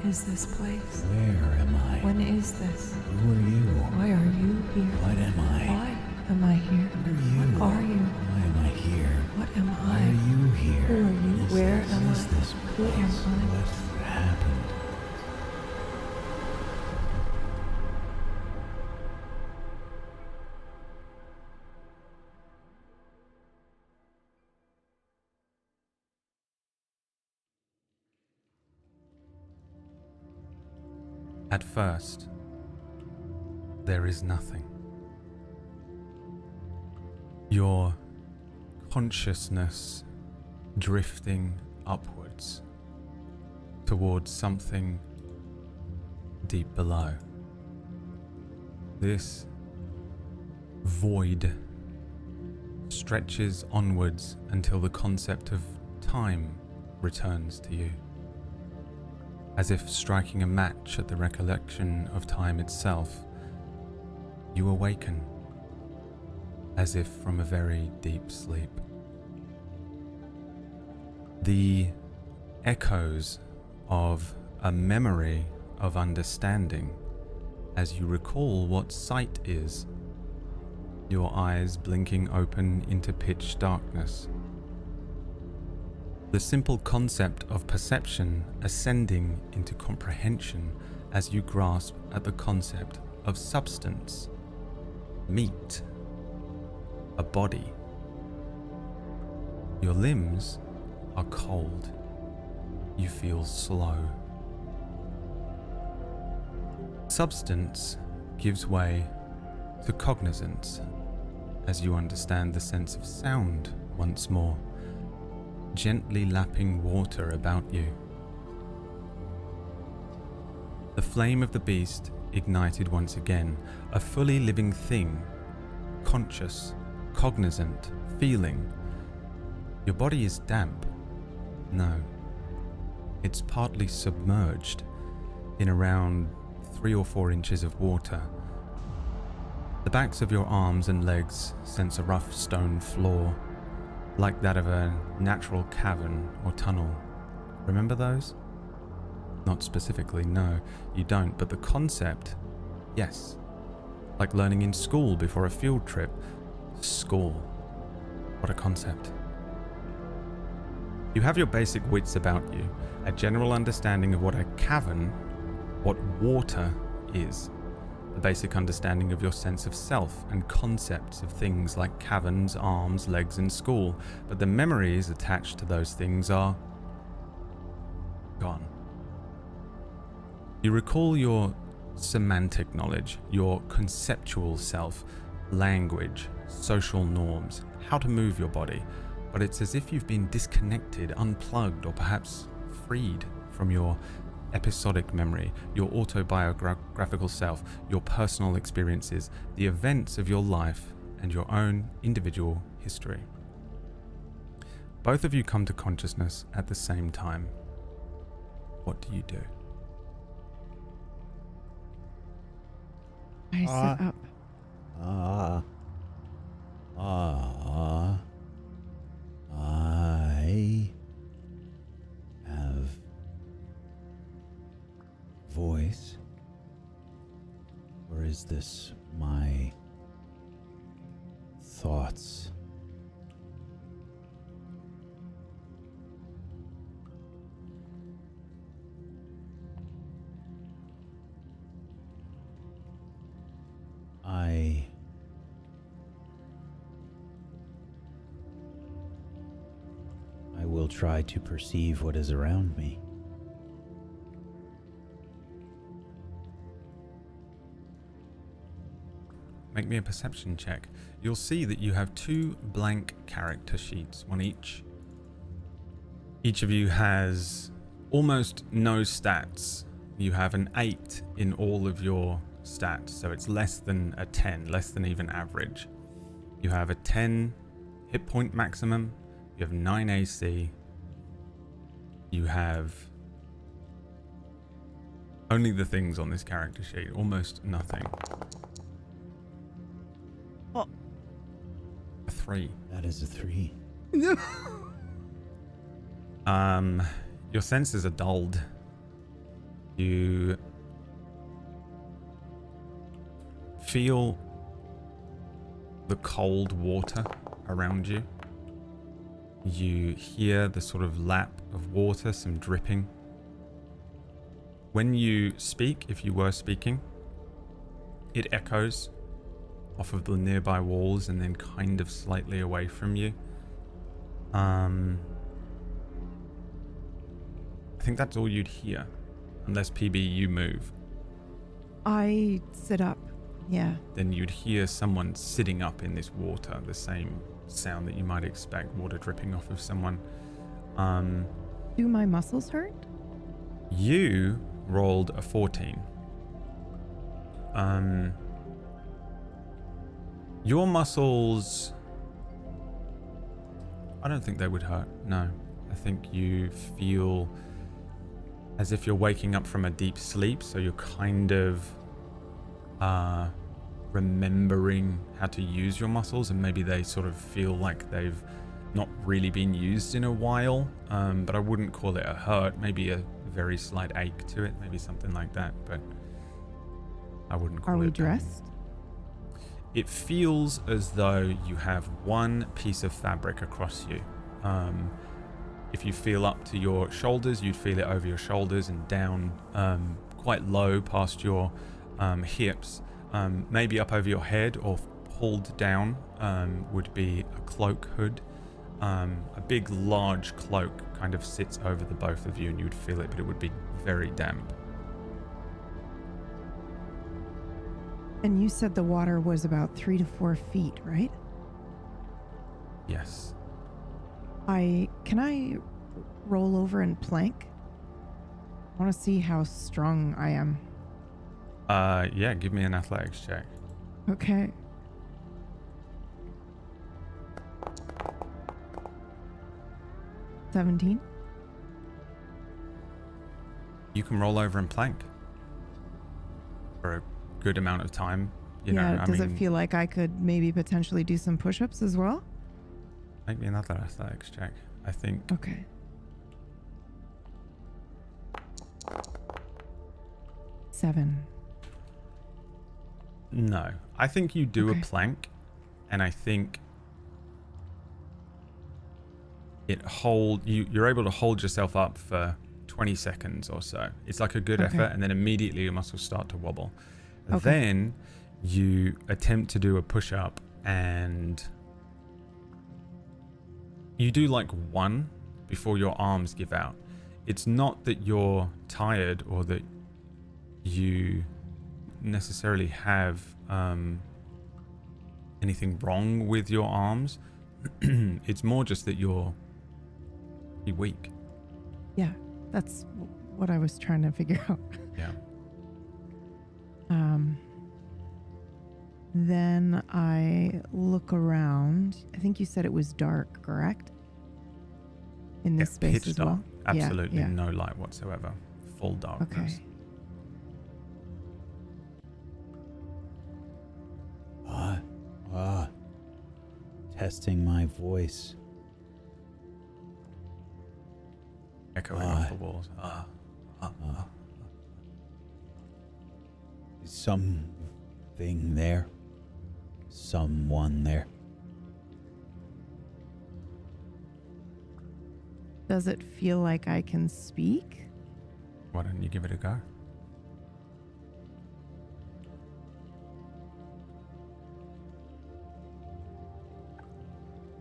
is this place? Where am I? When is this? Who are you? Why are you here? What am I? Why am I here? What are you? What are you? Why am I here? What am Why I? are you here? Who are you? Where am What is I? this Who am place? I? What happened? At first, there is nothing. Your consciousness drifting upwards towards something deep below. This void stretches onwards until the concept of time returns to you. As if striking a match at the recollection of time itself, you awaken, as if from a very deep sleep. The echoes of a memory of understanding as you recall what sight is, your eyes blinking open into pitch darkness. The simple concept of perception ascending into comprehension as you grasp at the concept of substance, meat, a body. Your limbs are cold. You feel slow. Substance gives way to cognizance as you understand the sense of sound once more, gently lapping water about you. The flame of the beast ignited once again, a fully living thing, conscious, cognizant, feeling. Your body is damp. No, it's partly submerged in around 3 or 4 inches of water. The backs of your arms and legs sense a rough stone floor, like that of a natural cavern or tunnel. Remember those? Not specifically, no, you don't, but the concept, yes. Like learning in school before a field trip. School. What a concept. You have your basic wits about you, a general understanding of what a cavern, what water is, a basic understanding of your sense of self and concepts of things like caverns, arms, legs, and school, but the memories attached to those things are gone. You recall your semantic knowledge, your conceptual self, language, social norms, how to move your body, but it's as if you've been disconnected, unplugged, or perhaps freed from your episodic memory, your autobiographical self, your personal experiences, the events of your life, and your own individual history. Both of you come to consciousness at the same time. What do you do? I sit up. I have voice, or is this my thoughts? I will try to perceive what is around me. Make me a perception check. You'll see that you have 2 blank character sheets, one each. Each of you has almost no stats. You have an 8 in all of your stats, so it's less than a 10, less than even average. You have a 10 hit point maximum, you have 9 AC, you have only the things on this character sheet, almost nothing. What? A 3. That is a 3. Your senses are dulled. You feel the cold water around you. You hear the sort of lap of water, some dripping. When you speak, if you were speaking, it echoes off of the nearby walls and then kind of slightly away from you. I think that's all you'd hear, unless PB, you move. I sit up. Yeah. Then you'd hear someone sitting up in this water, the same sound that you might expect, water dripping off of someone. Do my muscles hurt? You rolled a 14. Your muscles, I don't think they would hurt, no. I think you feel as if you're waking up from a deep sleep, so you're kind of remembering how to use your muscles, and maybe they sort of feel like they've not really been used in a while, but I wouldn't call it a hurt, maybe a very slight ache to it, maybe something like that, but I wouldn't call it. Are we pain. dressed? It feels as though you have one piece of fabric across you. If you feel up to your shoulders, you'd feel it over your shoulders and down quite low past your hips. Maybe up over your head or pulled down would be a cloak hood. A big, large cloak kind of sits over the both of you and you would feel it, but it would be very damp. And you said the water was about 3 to 4 feet, right? Yes. Can I roll over and plank? I want to see how strong I am. Yeah, give me an athletics check. Okay. $17. You can roll over and plank for a good amount of time. You know, Does it feel like I could maybe potentially do some push-ups as well? Make me another athletics check. I think. Okay. Seven. No. I think you do Okay. a plank, and I think you're able to hold yourself up for 20 seconds or so. It's like a good Okay. effort, and then immediately your muscles start to wobble. Okay. Then you attempt to do a push-up, and you do like one before your arms give out. It's not that you're tired or that you necessarily have anything wrong with your arms. It's more just that you're weak. Yeah, that's what I was trying to figure out. Yeah. Then I look around. I think you said it was dark, correct? In this space pitch as dark. well? Absolutely Yeah. no light whatsoever. Full darkness. Okay. Testing my voice. Echoing off the walls. Is something there? Someone there? Does it feel like I can speak? Why don't you give it a go?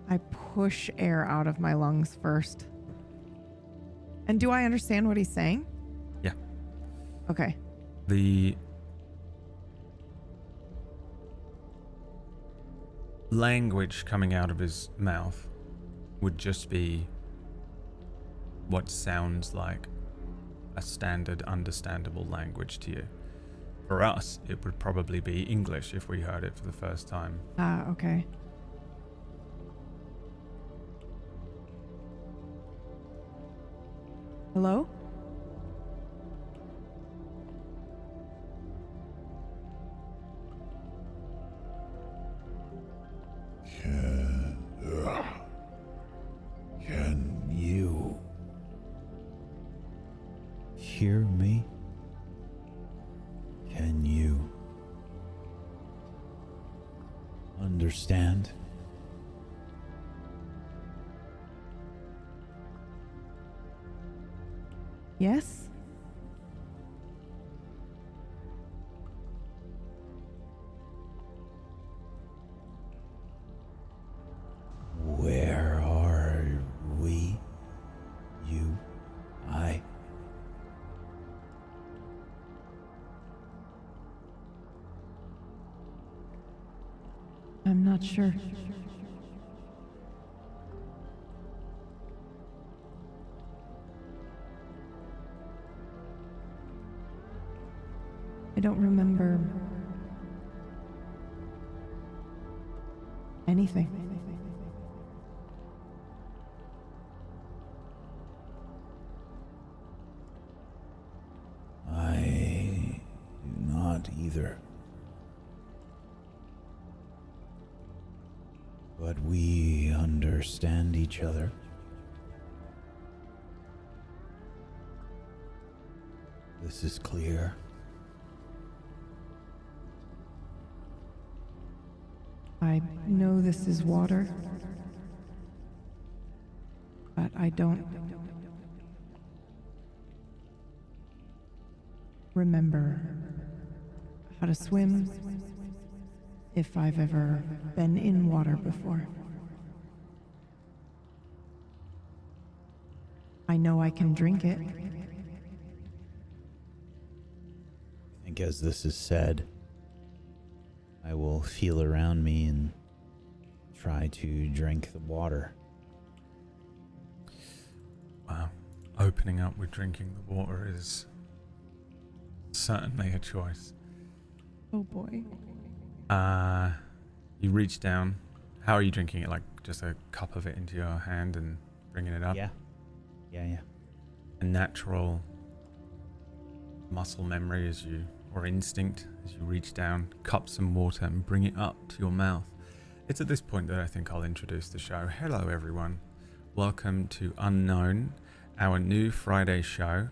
I push air out of my lungs first. And do I understand what he's saying? Yeah. Okay. The language coming out of his mouth would just be what sounds like a standard understandable language to you. For us, it would probably be English if we heard it for the first time. Okay. Hello? Can you hear me? understand? Yes? Where are we? You? I? I'm not sure. I don't remember anything. I do not either. But we understand each other. This is clear. I know this is water, but I don't remember how to swim, if I've ever been in water before. I know I can drink it. I think as this is said, I will feel around me and try to drink the water. Wow. Opening up with drinking the water is certainly a choice. Oh boy. You reach down. How are you drinking it? Like just a cup of it into your hand and bringing it up? Yeah. A natural muscle memory or instinct as you reach down, cup some water and bring it up to your mouth. It's at this point that I think I'll introduce the show. Hello everyone. Welcome to Unknown, our new Friday show.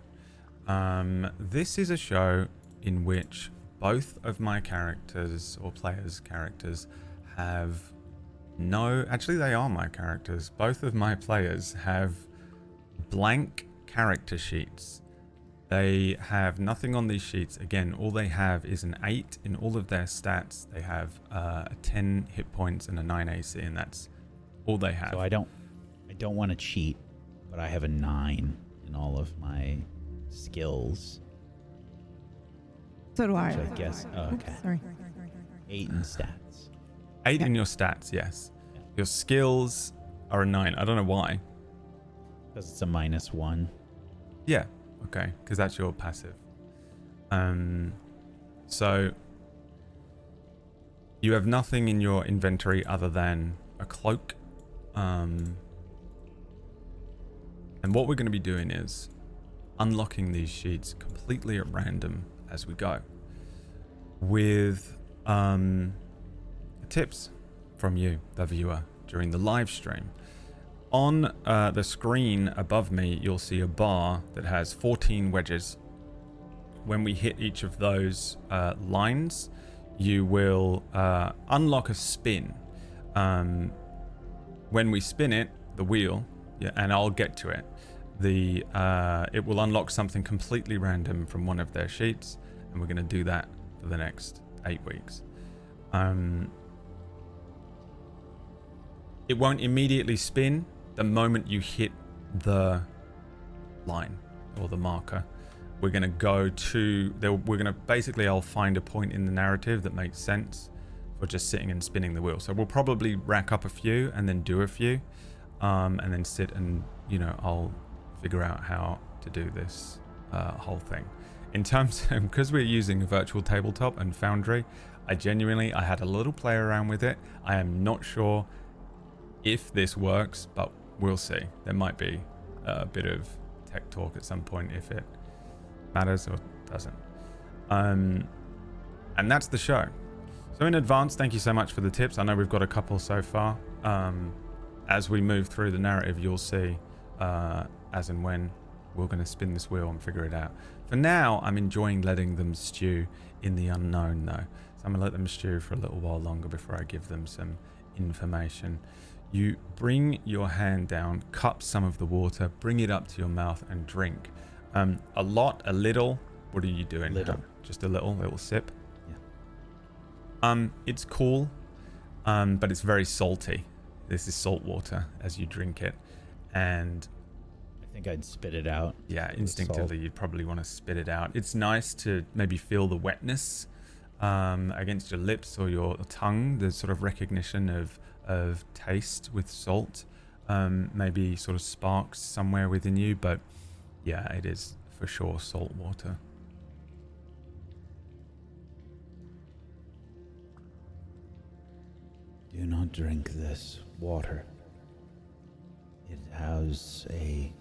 This is a show in which both of my characters or players' characters have actually they are my characters. Both of my players have blank character sheets. They have nothing on these sheets. Again, all they have is an 8 in all of their stats. They have a 10 hit points and a 9 AC, and that's all they have. So I don't want to cheat, but I have a 9 in all of my skills. So do I. Which I guess. Oh, okay. Oops, sorry. 8 in stats. 8 in your stats, yes. Yeah. Your skills are a 9. I don't know why. Because it's a -1. Yeah, okay, because that's your passive. So you have nothing in your inventory other than a cloak. And what we're going to be doing is unlocking these sheets completely at random as we go, with tips from you, the viewer, during the live stream. On the screen above me, you'll see a bar that has 14 wedges. When we hit each of those lines, you will unlock a spin. When we spin it, the wheel, and I'll get to it, it will unlock something completely random from one of their sheets, and we're going to do that for the next 8 weeks. It won't immediately spin the moment you hit the line or the marker. We're going to go to I'll find a point in the narrative that makes sense for just sitting and spinning the wheel. So we'll probably rack up a few and then do a few, and then sit and, I'll figure out how to do this whole thing. In terms of, because we're using a virtual tabletop and Foundry, I had a little play around with it. I am not sure if this works, but we'll see. There might be a bit of tech talk at some point if it matters or doesn't. And that's the show. So in advance, thank you so much for the tips. I know we've got a couple so far. As we move through the narrative, you'll see as and when we're going to spin this wheel and figure it out. For now, I'm enjoying letting them stew in the unknown, though. So I'm going to let them stew for a little while longer before I give them some information. You bring your hand down, cup some of the water, bring it up to your mouth and drink. A lot, a little. What are you doing? Little. Just a little sip. Yeah. It's cool, but it's very salty. This is salt water as you drink it, and I think I'd spit it out. yeah, instinctively you'd probably want to spit it out. It's nice to maybe feel the wetness against your lips or your tongue. There's sort of recognition of taste with salt, maybe sort of sparks somewhere within you, but yeah, it is for sure salt water. Do not drink this water. It has a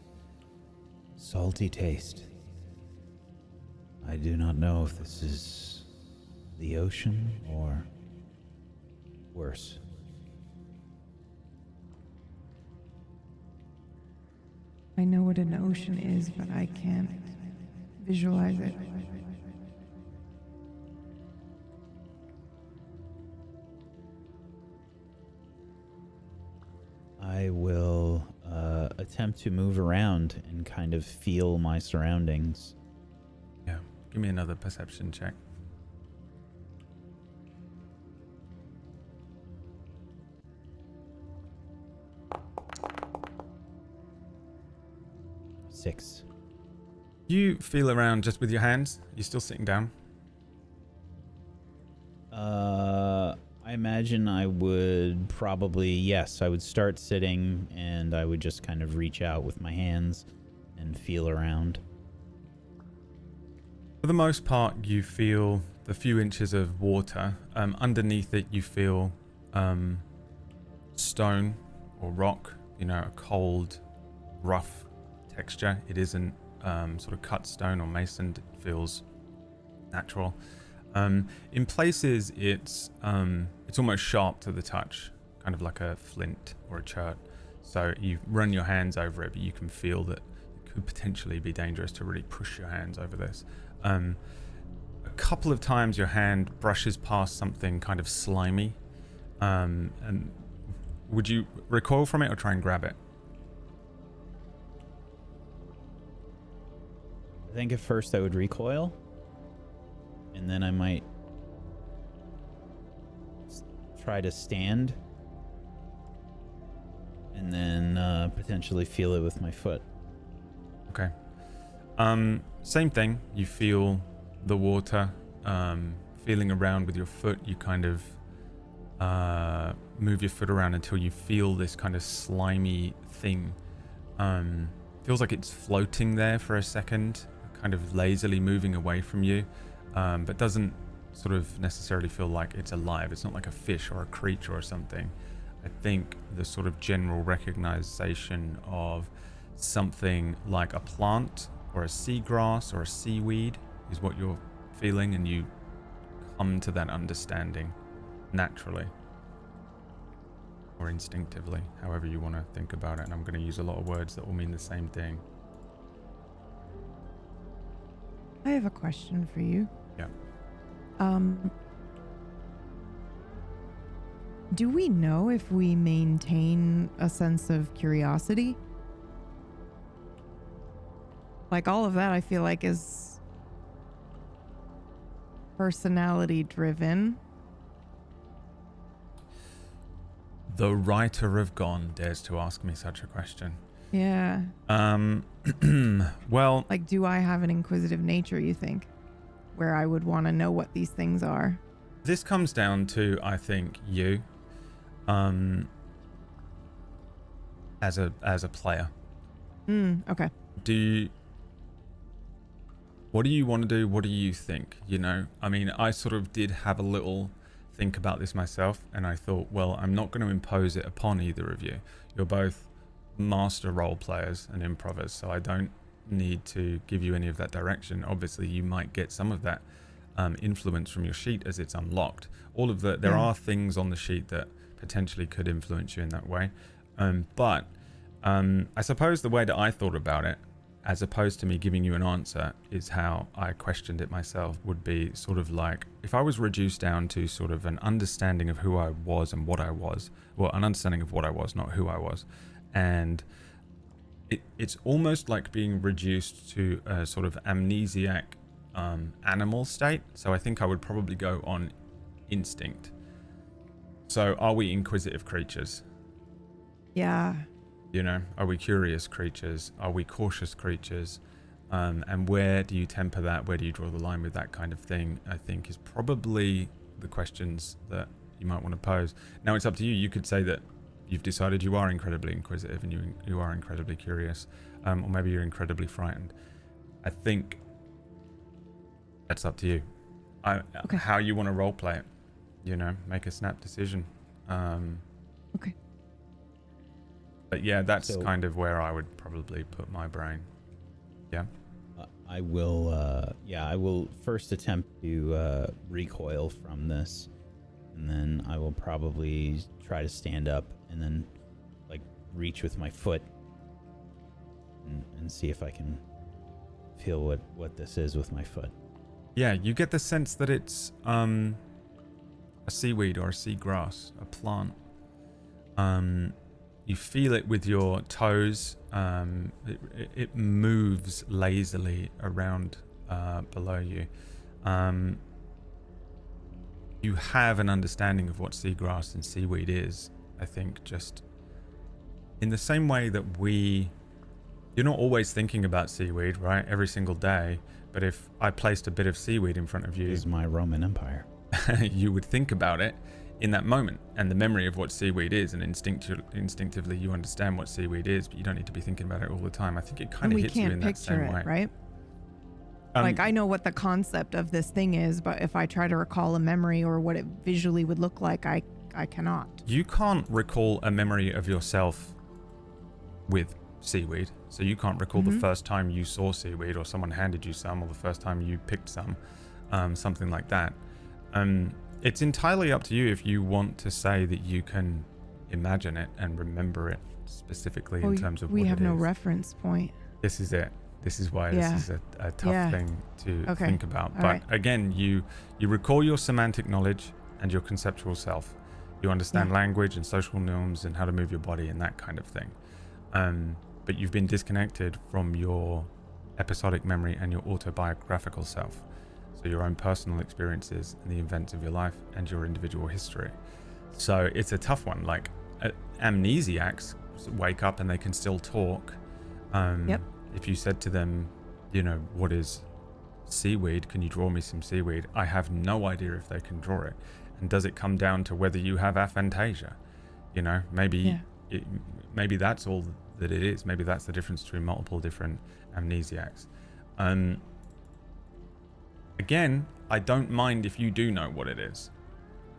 salty taste. I do not know if this is the ocean or worse. I know what an ocean is, but I can't visualize it. I will attempt to move around and kind of feel my surroundings. Yeah, give me another perception check. Six. You feel around just with your hands? You're still sitting down? I imagine I would probably, yes, I would start sitting and I would just kind of reach out with my hands and feel around. For the most part, you feel the few inches of water. Underneath it, you feel stone or rock, a cold, rough texture. It isn't sort of cut stone or masoned. It feels natural. In places, it's almost sharp to the touch, kind of like a flint or a chert. So you run your hands over it, but you can feel that it could potentially be dangerous to really push your hands over this. A couple of times your hand brushes past something kind of slimy. And would you recoil from it or try and grab it? I think at first I would recoil, and then I might try to stand, and then potentially feel it with my foot. Okay. Same thing. You feel the water, feeling around with your foot. You kind of move your foot around until you feel this kind of slimy thing. Feels like it's floating there for a second, kind of lazily moving away from you, but doesn't sort of necessarily feel like it's alive. It's not like a fish or a creature or something. I think the sort of general recognition of something like a plant or a seagrass or a seaweed is what you're feeling, and you come to that understanding naturally or instinctively, however you want to think about it. And I'm going to use a lot of words that will mean the same thing. I have a question for you. Yeah. Do we know if we maintain a sense of curiosity? Like, all of that I feel like is personality driven. The writer of Gone dares to ask me such a question. Yeah. Well, Like, do I have an inquisitive nature, you think, where I would want to know what these things are? this comes down to, I think, you as a player. Okay. What do you want to do? What do you think? I mean, I sort of did have a little think about this myself, and I thought, well, I'm not going to impose it upon either of you. You're both master role players and improvers, so I don't need to give you any of that direction. Obviously, you might get some of that influence from your sheet as it's unlocked. There are things on the sheet that potentially could influence you in that way. But I suppose the way that I thought about it, as opposed to me giving you an answer, is how I questioned it myself, would be sort of like, if I was reduced down to sort of an understanding of who I was and what I was, well, an understanding of what I was, not who I was, and it's almost like being reduced to a sort of amnesiac animal state. So I think I would probably go on instinct. So are we inquisitive creatures? Yeah. You know, are we curious creatures? Are we cautious creatures? And where do you temper that? Where do you draw the line with that kind of thing? I think is probably the questions that you might want to pose. Now it's up to you. You could say that you've decided you are incredibly inquisitive and you are incredibly curious, or maybe you're incredibly frightened. I think that's up to you. Okay. How you want to role play it, you know, make a snap decision. Okay. But yeah, that's kind of where I would probably put my brain. Yeah. I will first attempt to recoil from this, and then I will probably try to stand up and then like reach with my foot and see if I can feel what this is with my foot. Yeah, you get the sense that it's a seaweed or a seagrass, a plant. You feel it with your toes. It moves lazily around below you. You have an understanding of what seagrass and seaweed is, I think, just in the same way that you're not always thinking about seaweed, right? Every single day. But if I placed a bit of seaweed in front of you... This is my Roman Empire. you would think about it in that moment and the memory of what seaweed is, and instinctively you understand what seaweed is, but you don't need to be thinking about it all the time. I think it kind of hits you in that same way. Right? Like, I know what the concept of this thing is, but if I try to recall a memory or what it visually would look like, I cannot. You can't recall a memory of yourself with seaweed. So you can't recall the first time you saw seaweed, or someone handed you some, or the first time you picked some, something like that. It's entirely up to you if you want to say that you can imagine it and remember it specifically in terms of what it is. We have no reference point. This is it. This is why this is a tough thing to think about. But again, you recall your semantic knowledge and your conceptual self. You understand language and social norms and how to move your body and that kind of thing. But you've been disconnected from your episodic memory and your autobiographical self. So your own personal experiences and the events of your life and your individual history. So it's a tough one. Like amnesiacs wake up and they can still talk. If you said to them, you know, what is seaweed? Can you draw me some seaweed? I have no idea if they can draw it. And does it come down to whether you have aphantasia? You know, maybe maybe that's all that it is. Maybe that's the difference between multiple different amnesiacs. Again, I don't mind if you do know what it is.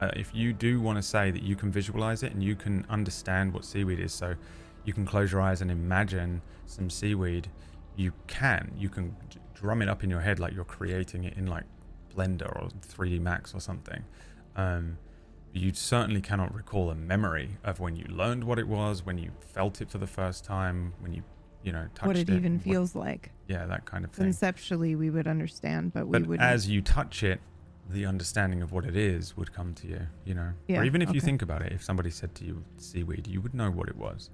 If you do want to say that you can visualize it and you can understand what seaweed is, so you can close your eyes and imagine some seaweed, you can drum it up in your head like you're creating it in like Blender or 3D Max or something. You certainly cannot recall a memory of when you learned what it was, when you felt it for the first time, when you touched what it it, even feels like. Yeah, that kind of thing. Conceptually, we would understand, but we wouldn't. As you touch it, the understanding of what it is would come to you, you know. Yeah, or even if you think about it, if somebody said to you seaweed, you would know what it was.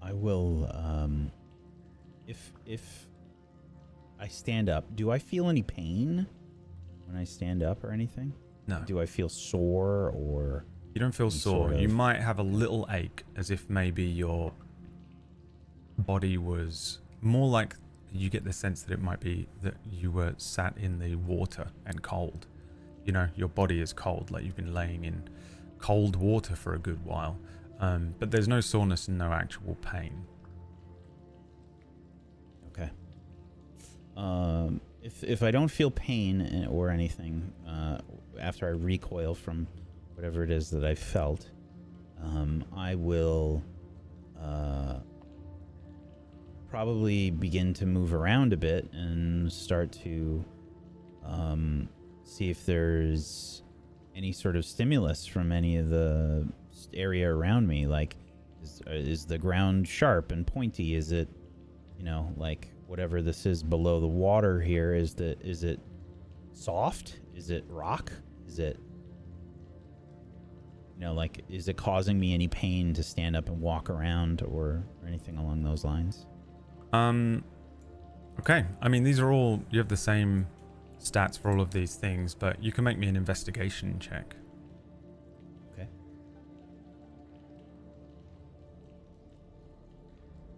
I will, if I stand up, do I feel any pain when I stand up or anything? No. Do I feel sore or... You don't feel sore. Sort of. You might have a little ache, as if maybe your body was more like, you get the sense that it might be that you were sat in the water and cold. You know, your body is cold, like you've been laying in cold water for a good while. But there's no soreness and no actual pain. Okay. If I don't feel pain or anything after I recoil from whatever it is that I felt, I will probably begin to move around a bit and start to see if there's any sort of stimulus from any of the area around me. Like Is the ground sharp and pointy? Is it, like whatever this is below the water here? Is it soft? Is it rock? Is it, like, is it causing me any pain to stand up and walk around or anything along those lines? Okay. I mean, these are all, you have the same stats for all of these things, but you can make me an investigation check. Okay.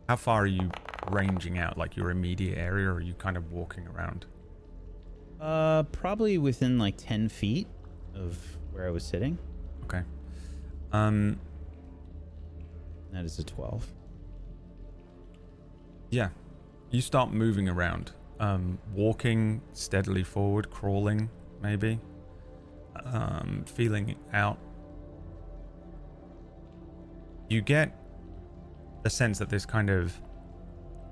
How far are you ranging out? Like your immediate area, or are you kind of walking around? Probably within like 10 feet of where I was sitting. Okay. That is a 12. Yeah. You start moving around. Walking steadily forward, crawling, maybe. Feeling out. You get the sense that this kind of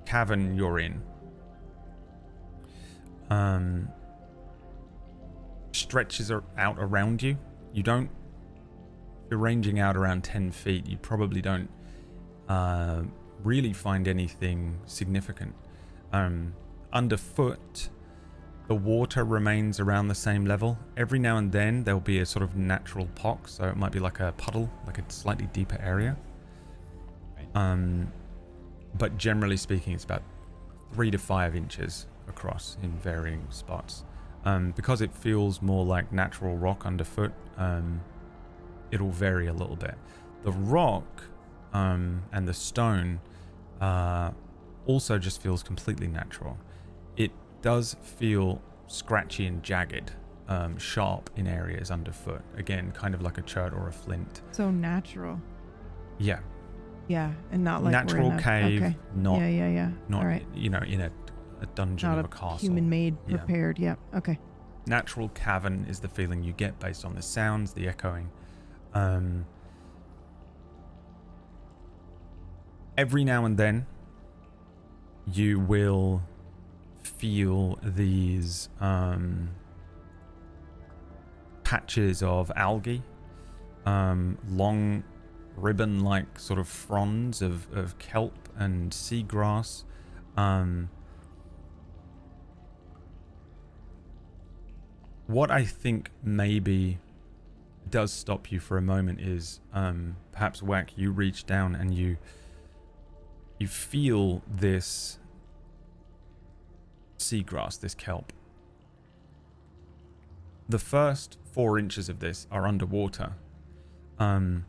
cavern you're in stretches out around you. You don't, if you're ranging out around 10 feet, you probably don't really find anything significant. Underfoot, the water remains around the same level. Every now and then there'll be a sort of natural pock, so it might be like a puddle, like a slightly deeper area. But generally speaking, it's about 3 to 5 inches across in varying spots. Because it feels more like natural rock underfoot, it'll vary a little bit. The rock and the stone also just feels completely natural. It does feel scratchy and jagged, sharp in areas underfoot. Again, kind of like a chert or a flint. So natural. Yeah. Yeah, and not like natural we're in cave, okay. not All right. in a dungeon Not of a castle. Human-made, prepared. Yeah. Okay. Natural cavern is the feeling you get based on the sounds, the echoing. Every now and then, you will feel these patches of algae, long ribbon-like sort of fronds of kelp and seagrass. What I think maybe does stop you for a moment is perhaps, Wack, you reach down and you feel this seagrass, this kelp. The first 4 inches of this are underwater. The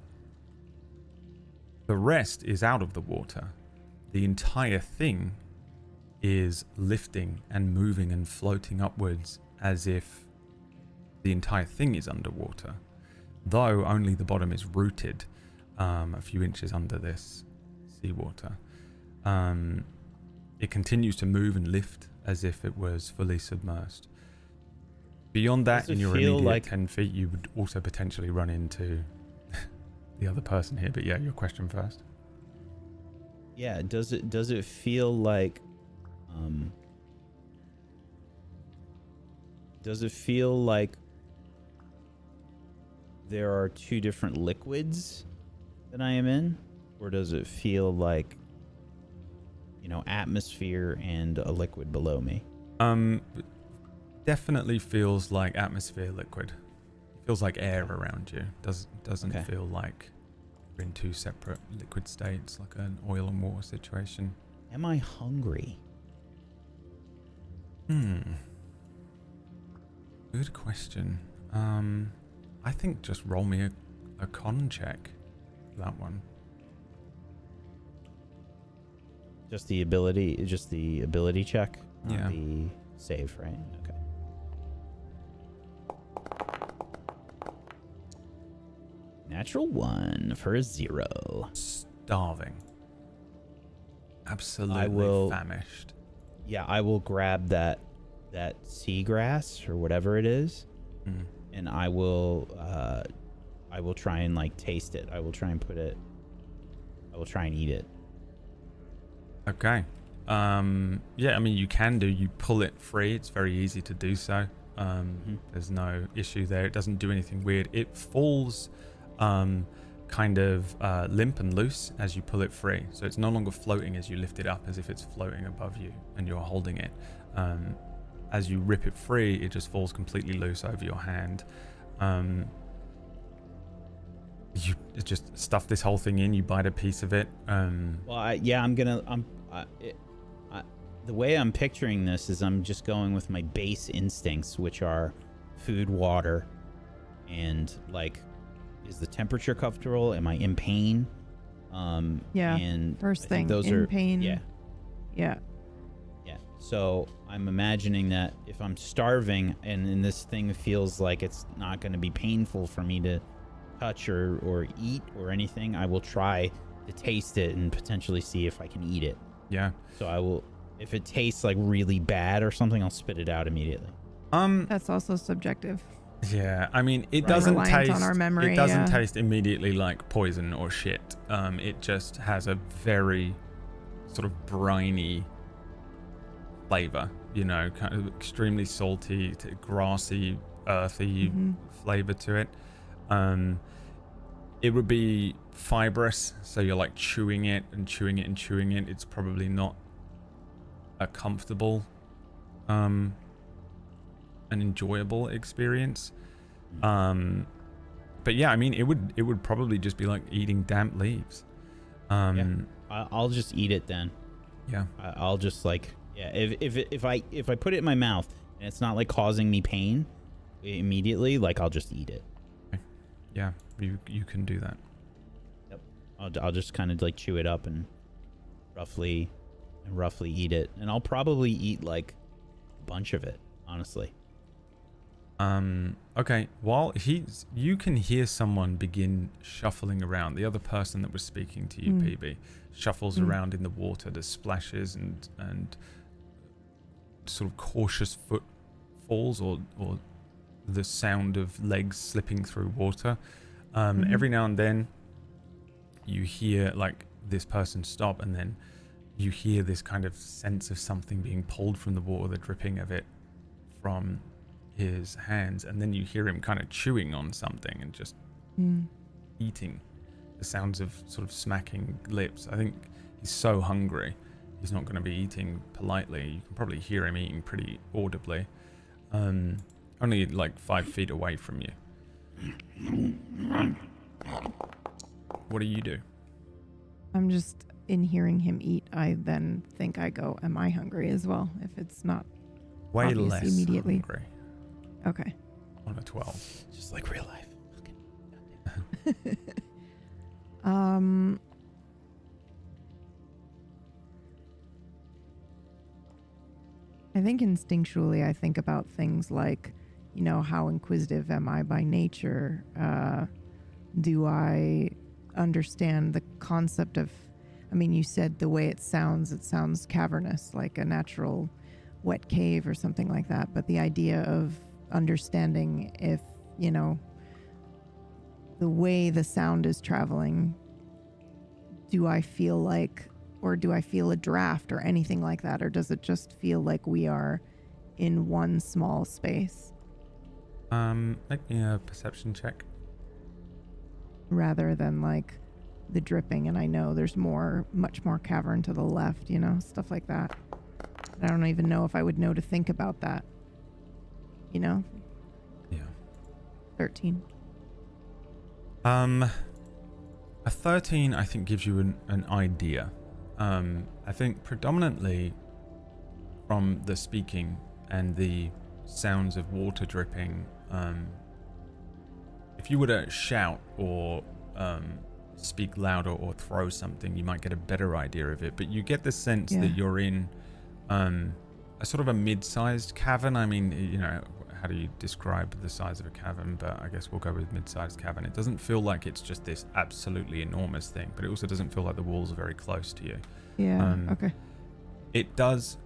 rest is out of the water. The entire thing is lifting and moving and floating upwards as if the entire thing is underwater, though only the bottom is rooted a few inches under this seawater. It continues to move and lift as if it was fully submerged. Beyond that, in your immediate 10 feet, you would also potentially run into the other person here. But yeah, your question first. Yeah, does it feel like there are 2 different liquids that I am in, or does it feel like atmosphere and a liquid below me? Definitely feels like atmosphere liquid. It feels like air around you. Doesn't Okay. feel like you're in 2 separate liquid states, like an oil and water situation. Am I hungry? Good question. I think just roll me a con check for that one. Just the ability check, not Yeah. the save, right? Okay. Natural 1 for a 0. Starving. Absolutely I will- famished. Yeah, I will grab that seagrass or whatever it is, and I will try and like taste it. I will try and eat it. Okay. Yeah, I mean, you can do. You pull it free. It's very easy to do so. There's no issue there. It doesn't do anything weird. It falls kind of limp and loose as you pull it free. So it's no longer floating as you lift it up, as if it's floating above you and you're holding it. As you rip it free, it just falls completely loose over your hand. You just stuff this whole thing in. You bite a piece of it. The way I'm picturing this is I'm just going with my base instincts, which are food, water, and like, is the temperature comfortable? Am I in pain? Yeah. And first thing, those in are pain. Yeah. Yeah. Yeah. So I'm imagining that if I'm starving and this thing feels like it's not going to be painful for me to touch or eat or anything, I will try to taste it and potentially see if I can eat it. Yeah. So I will, if it tastes like really bad or something, I'll spit it out immediately. That's also subjective. Yeah, I mean, it Right. doesn't Reliant taste. on our memory, it doesn't yeah. taste immediately like poison or shit. It just has a very sort of briny flavor. You know, kind of extremely salty, grassy, earthy flavor to it. It would be fibrous, so you're like chewing it and chewing it and chewing it. It's probably not a comfortable, an enjoyable experience. But yeah, I mean, it would probably just be like eating damp leaves. Yeah. I'll just eat it then. Yeah. I'll just like, yeah. If I put it in my mouth and it's not like causing me pain immediately, like I'll just eat it. Okay. Yeah, you can do that. Yep. I'll just kind of like chew it up and roughly eat it, and I'll probably eat like a bunch of it, honestly. Okay. While you can hear someone begin shuffling around. The other person that was speaking to you, PB, shuffles around in the water. There's splashes and sort of cautious footfalls or the sound of legs slipping through water. Every now and then you hear like this person stop, and then you hear this kind of sense of something being pulled from the water, the dripping of it from his hands, and then you hear him kind of chewing on something and just eating. The sounds of sort of smacking lips. I think he's so hungry, he's not going to be eating politely. You can probably hear him eating pretty audibly. Only like 5 feet away from you. What do you do? I'm just in hearing him eat. I then think I go, am I hungry as well? If it's not Way obvious less immediately. hungry. Okay. On a 12. Just like real life. I think instinctually I think about things like, you know, how inquisitive am I by nature? Do I understand the concept of, I mean, you said the way it sounds cavernous, like a natural wet cave or something like that. But the idea of understanding if, you know, the way the sound is traveling, do I feel like, or do I feel a draft or anything like that? Or does it just feel like we are in one small space? Make me a perception check. Rather than like the dripping, and I know there's much more cavern to the left, you know, stuff like that. I don't even know if I would know to think about that, you know? Yeah. 13. A 13, I think, gives you an idea. I think predominantly from the speaking and the sounds of water dripping, if you were to shout or speak louder or throw something, you might get a better idea of it. But you get the sense that you're in a sort of a mid-sized cavern. I mean, you know, how do you describe the size of a cavern? But I guess we'll go with mid-sized cavern. It doesn't feel like it's just this absolutely enormous thing, but it also doesn't feel like the walls are very close to you. Yeah, okay. It does,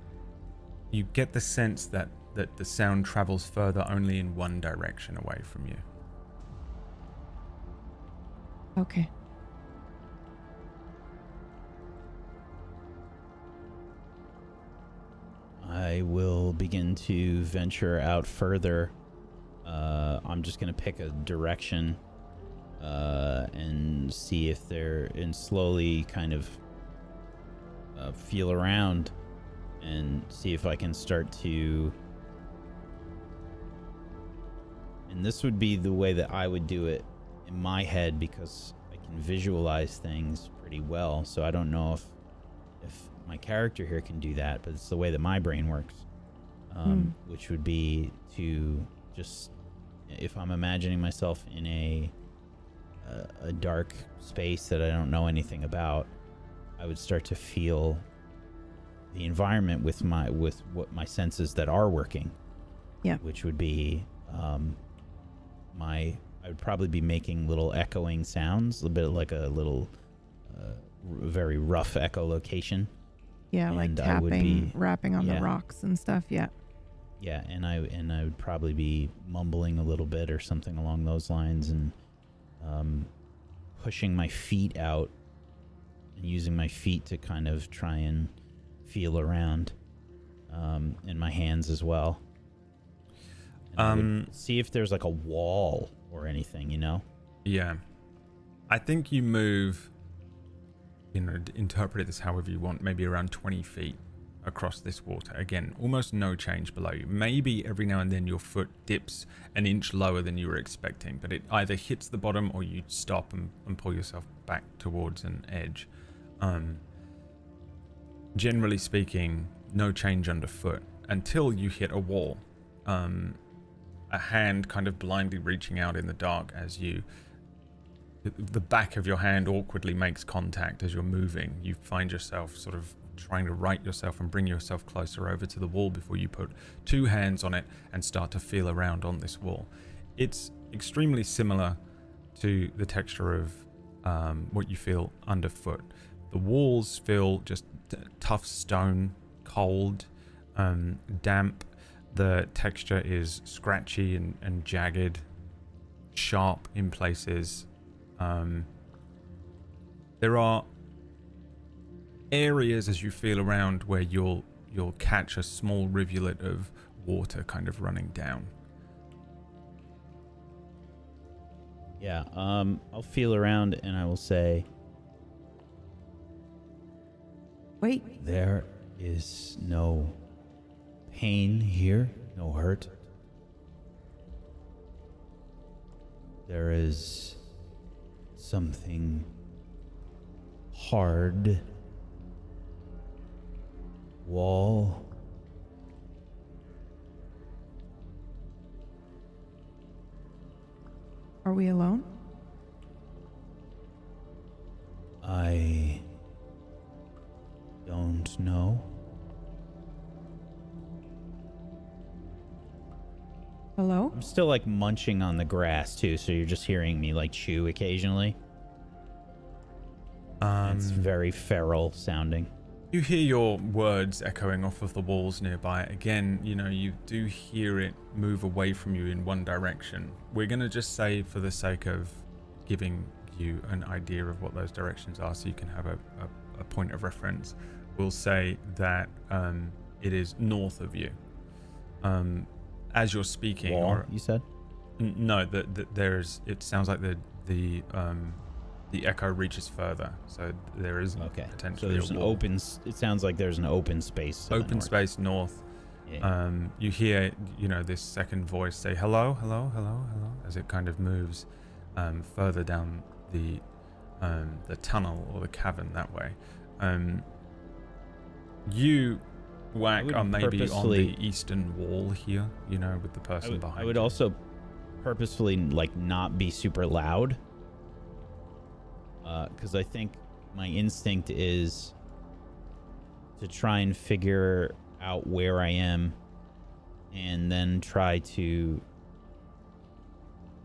you get the sense that the sound travels further only in one direction away from you. Okay. I will begin to venture out further. I'm just going to pick a direction and see if and slowly kind of feel around and see if I can start to. And this would be the way that I would do it in my head, because I can visualize things pretty well. So I don't know if my character here can do that, but it's the way that my brain works, which would be to just, if I'm imagining myself in a dark space that I don't know anything about, I would start to feel the environment with what my senses that are working. Yeah. Which would be I would probably be making little echoing sounds, a bit like a little very rough echolocation. Yeah, like And I would tapping, rapping on the rocks and stuff. Yeah. Yeah, and I would probably be mumbling a little bit or something along those lines, and pushing my feet out and using my feet to kind of try and feel around, and my hands as well. And I would see if there's like a wall or anything, you know? Yeah. I think you move, interpret this however you want, maybe around 20 feet across this water. Again, almost no change below you. Maybe every now and then your foot dips an inch lower than you were expecting, but it either hits the bottom or you stop and pull yourself back towards an edge. Generally speaking, no change underfoot until you hit a wall. A hand kind of blindly reaching out in the dark as the back of your hand awkwardly makes contact as you're moving. You find yourself sort of trying to right yourself and bring yourself closer over to the wall before you put two hands on it and start to feel around on this wall. It's extremely similar to the texture of what you feel underfoot. The walls feel just tough stone, cold, damp. The texture is scratchy and jagged, sharp in places. There are areas as you feel around where you'll catch a small rivulet of water kind of running down. Yeah, I'll feel around and I will say, Wait. there is no pain here, no hurt. There is something hard. Wall. Are we alone? I don't know. Hello? I'm still like munching on the grass too, so you're just hearing me like chew occasionally. It's very feral sounding. You hear your words echoing off of the walls nearby. Again, you do hear it move away from you in one direction. We're going to just say, for the sake of giving you an idea of what those directions are, so you can have a point of reference, we'll say that it is north of you. As you're speaking, Wall, you said? No, there's. It sounds like the echo reaches further, so there is potentially. So there's an open. It sounds like there's an open space. Open space north. Yeah. You hear, this second voice say hello, hello, hello, hello, as it kind of moves further down the tunnel or the cavern that way. You, Wack, are maybe on the eastern wall here, with the person behind you. I would also purposefully not be super loud, because I think my instinct is to try and figure out where I am and then try to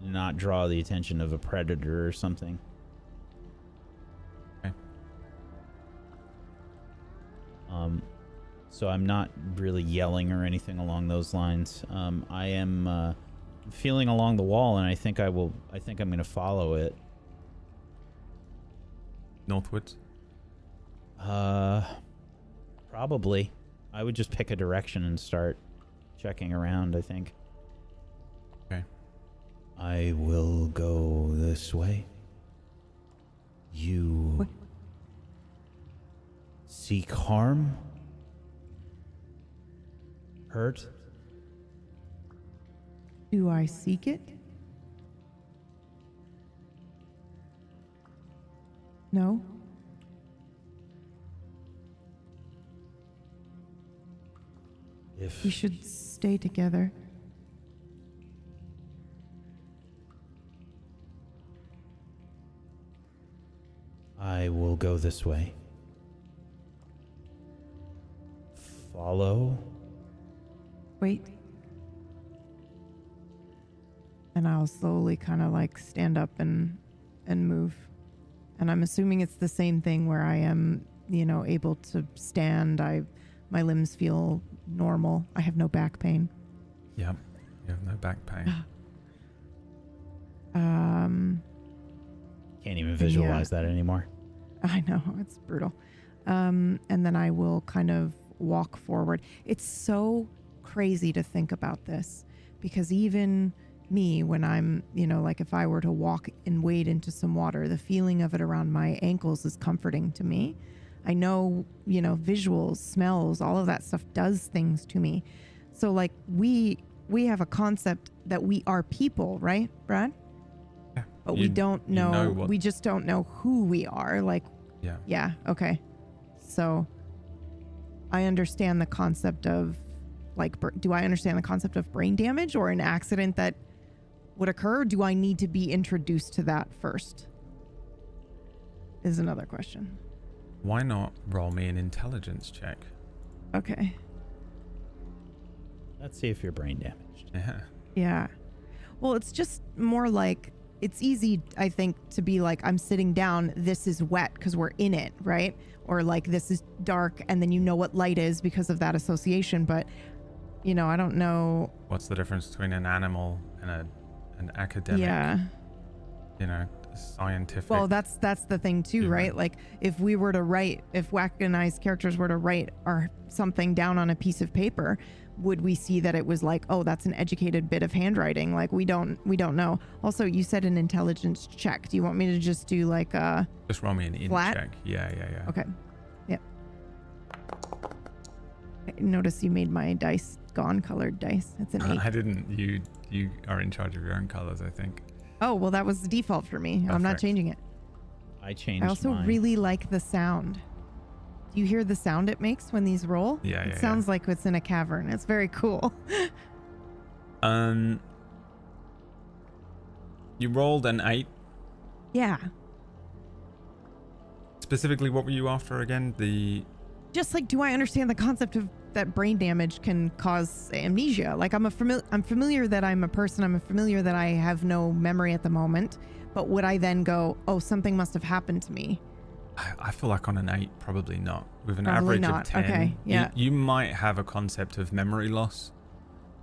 not draw the attention of a predator or something. Okay. So I'm not really yelling or anything along those lines. I am feeling along the wall, and I think I'm going to follow it. Northwards? Probably. I would just pick a direction and start checking around, I think. Okay. I will go this way. You What? seek harm? Hurt? Do I seek it? No. If We should stay together. I will go this way. Follow? Wait. And I'll slowly kind of like stand up and move. And I'm assuming it's the same thing where I am, able to stand. My limbs feel normal. I have no back pain. Yep. You have no back pain. Can't even visualize that anymore. I know, it's brutal. And then I will kind of walk forward. It's so crazy to think about this because even me, when I'm, like if I were to walk and wade into some water, the feeling of it around my ankles is comforting to me. I know, visuals, smells, all of that stuff does things to me. So like we have a concept that we are people, right, Brad? Yeah. But we don't know, what... we just don't know who we are. Like, yeah. Okay. So I understand the concept of like, do I understand the concept of brain damage or an accident that would occur? Do I need to be introduced to that first? Is another question. Why not roll me an intelligence check? Okay. Let's see if you're brain damaged. Yeah. Yeah. Well, it's just more like, it's easy, I think, to be like, I'm sitting down, this is wet because we're in it, right? Or like, this is dark, and then you know what light is because of that association. But, I don't know. What's the difference between an animal and an academic? Yeah. Scientific. Well, that's the thing too, right? Like if Wackenized characters were to write something down on a piece of paper, would we see that it was like, oh, that's an educated bit of handwriting? Like we don't know. Also, you said an intelligence check. Do you want me to just do like a just roll me an flat check? Yeah. Okay. Yep. I notice you made my dice colored dice. It's an 8. I didn't. You are in charge of your own colors, I think. Oh, well, that was the default for me. Perfect. I'm not changing it. I changed I also mine. really like the sound. Do you hear the sound it makes when these roll? Yeah, It sounds like it's in a cavern. It's very cool. You rolled an 8. Yeah. Specifically, what were you after again? Just like, do I understand the concept of that brain damage can cause amnesia? Like I'm familiar that I'm a person. I'm familiar that I have no memory at the moment. But would I then go, oh, something must have happened to me? I feel like on an 8, probably not. With an Probably average not. of 10, Okay, yeah. you might have a concept of memory loss,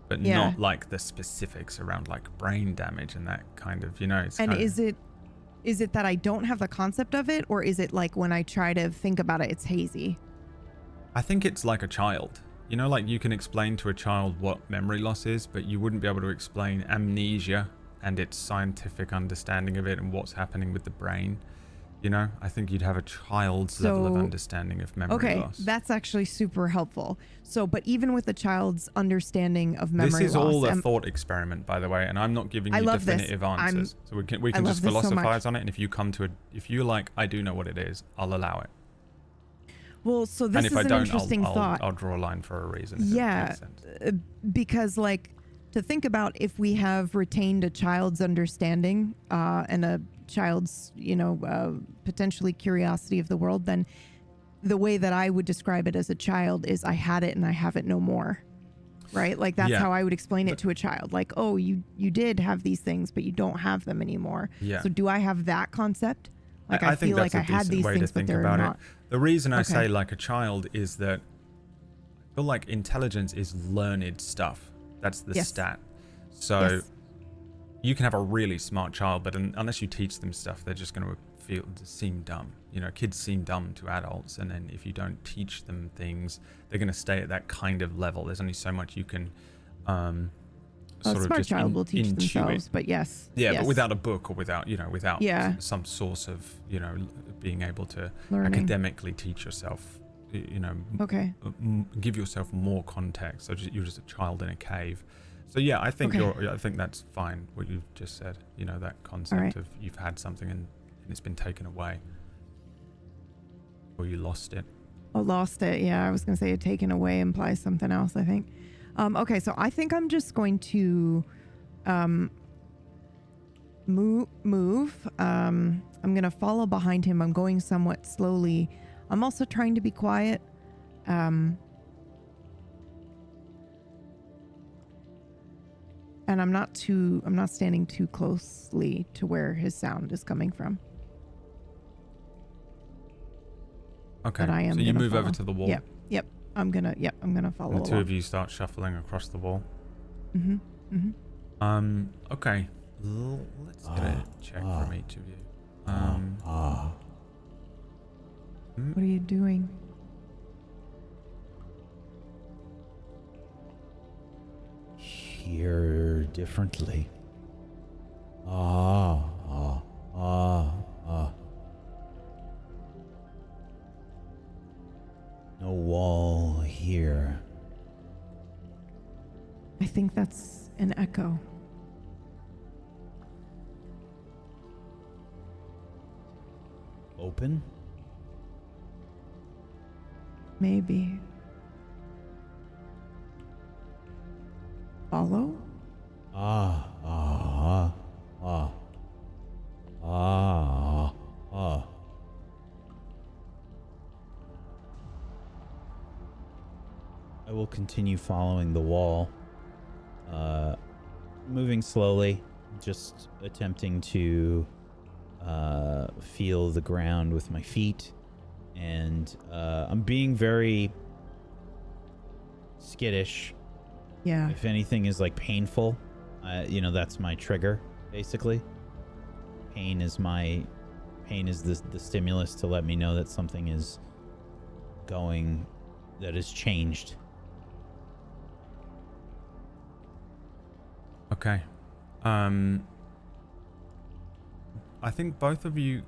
but not like the specifics around like brain damage and that kind of, It's and is it that I don't have the concept of it, or is it like when I try to think about it, it's hazy? I think it's like a child. Like you can explain to a child what memory loss is, but you wouldn't be able to explain amnesia and its scientific understanding of it and what's happening with the brain. I think you'd have a child's level of understanding of memory loss. That's actually super helpful. So, but even with a child's understanding of memory loss. This is all a thought experiment, by the way, and I'm not giving you definitive answers. So we can just philosophize on it, and if you're like, I do know what it is, I'll allow it. Well, so this is an interesting thought. I'll draw a line for a reason. Yeah, because like to think about if we have retained a child's understanding and a child's, potentially curiosity of the world, then the way that I would describe it as a child is I had it and I have it no more. Right? Like that's how I would explain it to a child. Like, oh, you did have these things, but you don't have them anymore. Yeah. So do I have that concept? Like I feel like I had these things, but they're not. The reason I say like a child is that I feel like intelligence is learned stuff. That's the stat. So you can have a really smart child, but unless you teach them stuff, they're just going to seem dumb. Kids seem dumb to adults, and then if you don't teach them things, they're going to stay at that kind of level. There's only so much you can A sort of smart just child will teach intuit. themselves, but yes. Yeah, yes. but without a book or without Yeah. some source of, being able to Learning. academically teach yourself, Okay. give yourself more context. So you're just a child in a cave. So yeah, I think Okay. I think that's fine what you've just said. That concept right. of you've had something and it's been taken away, or you lost it. Oh, lost it. Yeah, I was going to say taken away implies something else, I think. Okay, so I think I'm just going to move. I'm going to follow behind him. I'm going somewhat slowly. I'm also trying to be quiet. And I'm not standing too closely to where his sound is coming from. Okay. But I am so you move follow. over to the wall. Yep. I'm gonna follow And the two along. of you start shuffling across the wall. Okay. Let's get a check from each of you. What are you doing? Hear differently. No wall here. I think that's an echo. Open? Maybe. Follow? I will continue following the wall, moving slowly, just attempting to feel the ground with my feet, and I'm being very skittish. Yeah. If anything is like painful, that's my trigger, basically. Pain is the stimulus to let me know that something is that has changed. Okay. I think both of you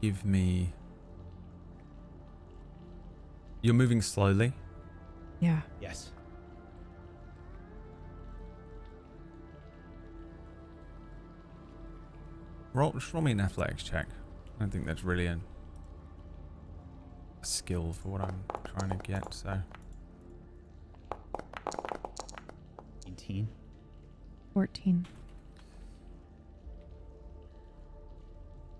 give me... You're moving slowly. Yeah. Yes. Just roll me an athletics check. I don't think that's really a skill for what I'm trying to get, so... 18. 14.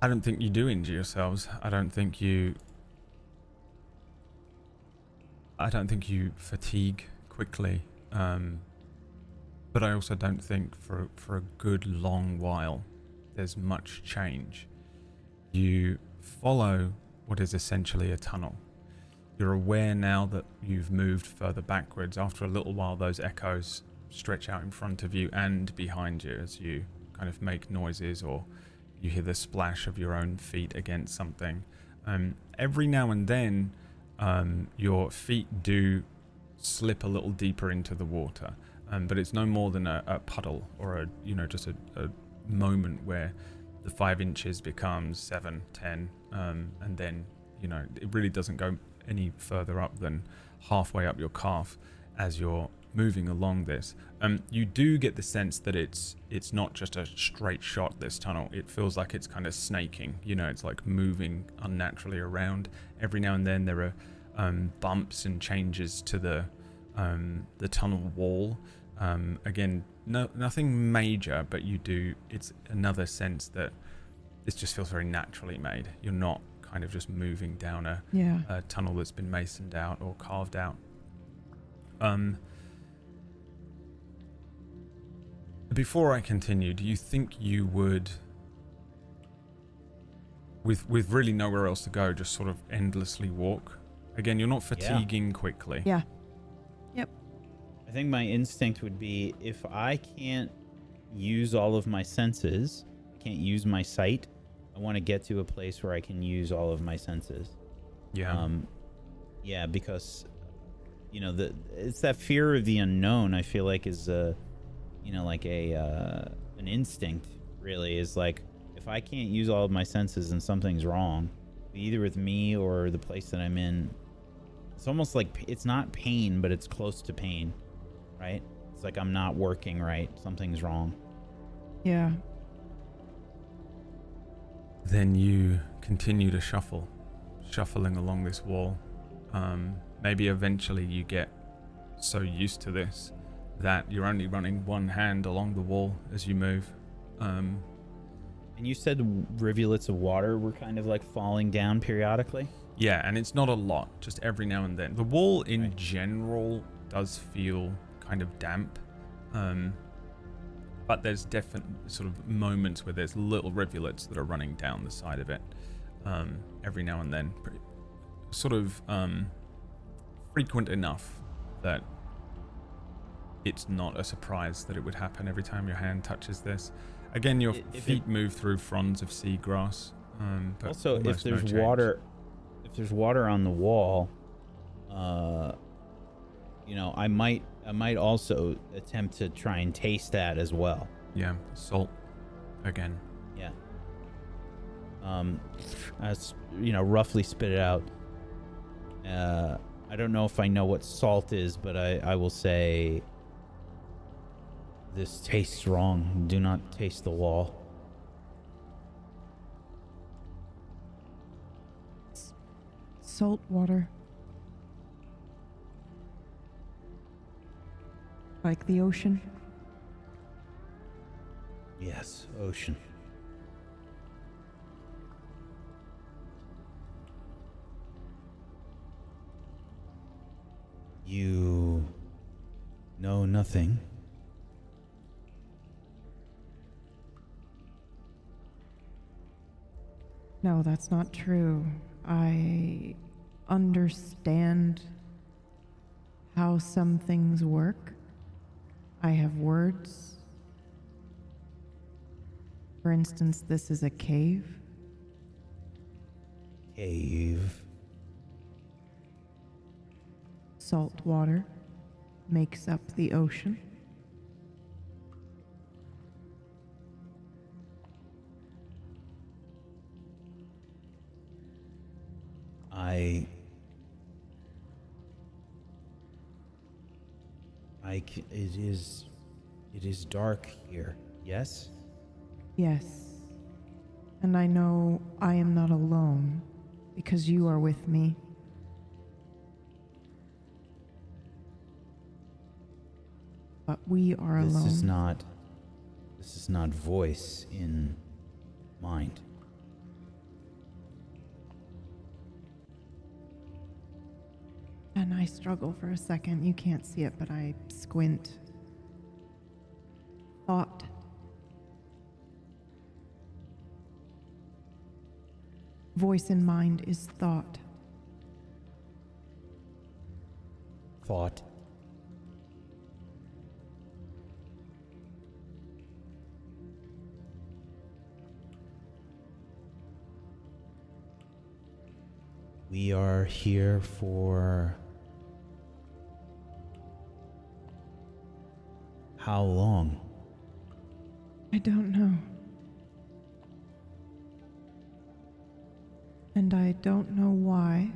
I don't think you do injure yourselves. I don't think you fatigue quickly. But I also don't think for a good long while there's much change. You follow what is essentially a tunnel. You're aware now that you've moved further backwards. After a little while, those echoes stretch out in front of you and behind you as you kind of make noises, or you hear the splash of your own feet against something. Every now and then, your feet do slip a little deeper into the water, but it's no more than a puddle or just a moment where the 5 inches becomes 7, 10, and then it really doesn't go any further up than halfway up your calf as you're moving along this. You do get the sense that it's not just a straight shot, this tunnel. It feels like it's kind of snaking. It's like moving unnaturally around. Every now and then there are bumps and changes to the tunnel wall. Again, nothing major, but it's another sense that this just feels very naturally made. You're not kind of just moving down a tunnel that's been masoned out or carved out. Before I continue, do you think you would, with really nowhere else to go, just sort of endlessly walk? Again, you're not fatiguing quickly. Yeah. Yep. I think my instinct would be, if I can't use all of my senses, I can't use my sight, I want to get to a place where I can use all of my senses. Yeah. Because it's that fear of the unknown, I feel like, is like an instinct. Really, is like if I can't use all of my senses and something's wrong, either with me or the place that I'm in. It's almost like it's not pain, but it's close to pain, right? It's like I'm not working right. Something's wrong. Yeah. Then you continue to shuffling along this wall. Maybe eventually you get so used to this that you're only running one hand along the wall as you move. And you said rivulets of water were kind of like falling down periodically? Yeah, and it's not a lot, just every now and then. The wall in Right. general does feel kind of damp, but there's definite sort of moments where there's little rivulets that are running down the side of it every now and then. Sort of frequent enough that it's not a surprise that it would happen every time your hand touches this. Again, your feet move through fronds of seagrass. But Also, if almost no there's change. water on the wall, I might also attempt to try and taste that as well. Yeah, salt again. Yeah. Roughly spit it out. I don't know if I know what salt is, but I will say this tastes wrong. Do not taste the wall. Salt water. Like the ocean. Yes, ocean. You know nothing. No, that's not true. I understand how some things work. I have words. For instance, this is a cave. Cave. Salt water makes up the ocean. It is dark here. Yes? Yes. And I know I am not alone because you are with me. But we are alone. This is not voice in mind. And I struggle for a second. You can't see it, but I squint. Thought. Voice in mind is thought. Thought. We are here for how long? I don't know. And I don't know why.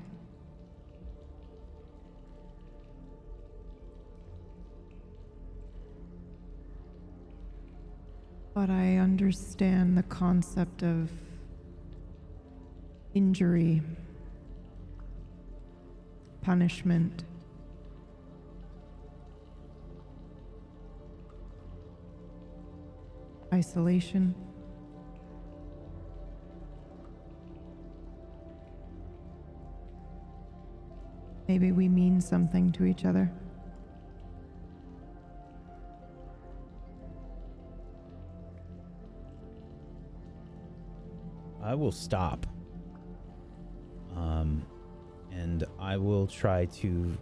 But I understand the concept of injury, punishment, isolation. Maybe we mean something to each other. I will stop. And I will try to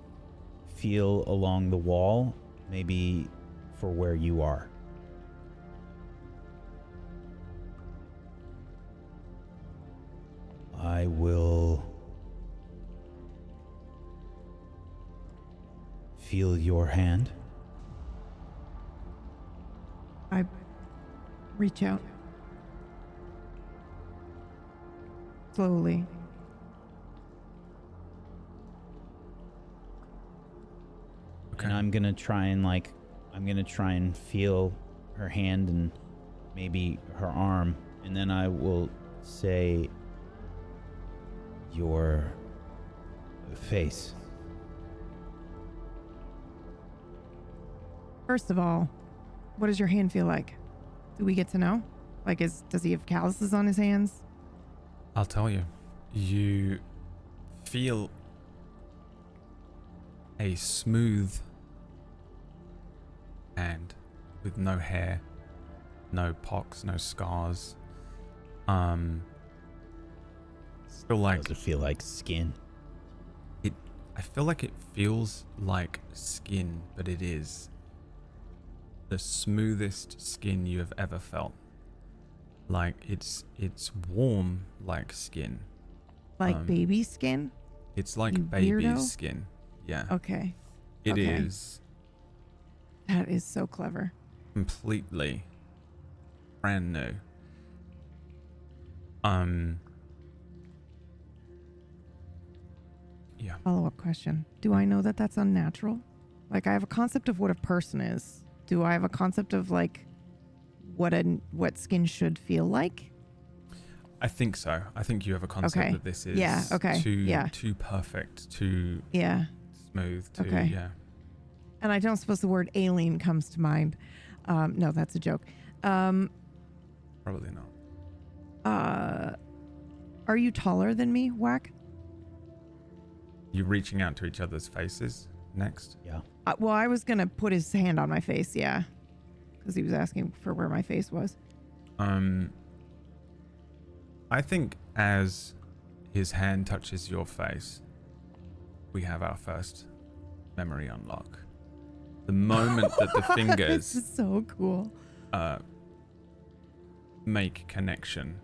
feel along the wall, maybe for where you are. I will feel your hand. Reach out. Slowly. Okay. And I'm gonna try and feel her hand and maybe her arm, and then I will say your face. First of all, what does your hand feel like? Do we get to know? Like, does he have calluses on his hands? I'll tell you. You feel a smooth hand with no hair, no pocks, no scars. Still like... Does it feel like skin? I feel like it feels like skin, but it is the smoothest skin you have ever felt. Like it's warm like skin. Like baby skin? It's like You baby's weirdo? skin. Yeah. Okay. It okay. is That is so clever. completely brand new. Yeah. Follow-up question. Do I know that that's unnatural? Like, I have a concept of what a person is. Do I have a concept of, like, what skin should feel like? I think so. I think you have a concept Okay. that this is too perfect, too Yeah. smooth, too Okay. yeah. And I don't suppose the word alien comes to mind. No, that's a joke. Probably not. Are you taller than me, Wack? You reaching out to each other's faces next? Yeah. Well, I was going to put his hand on my face, yeah. Because he was asking for where my face was. I think as his hand touches your face, we have our first memory unlock. The moment that the This fingers is so cool. make connection,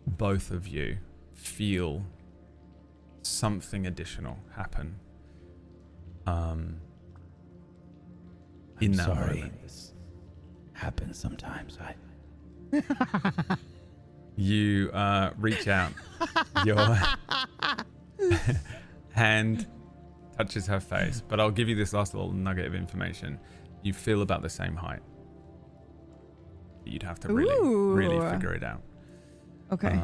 both of you feel something additional happen. In that Sorry, moment. this happens sometimes. You reach out. Your hand touches her face, but I'll give you this last little nugget of information. You feel about the same height. You'd have to really figure it out. Okay.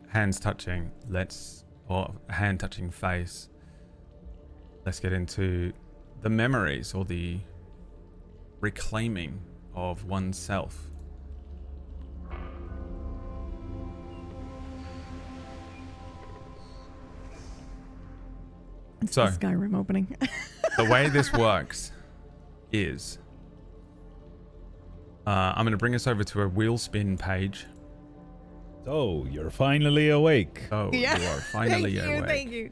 Hands touching. Hand touching face. Let's get into the memories or the reclaiming of oneself. It's So, the Skyrim opening. the way this works is I'm going to bring us over to a wheel spin page. So, you're finally awake. Oh, Yeah. you are finally awake. Thank you.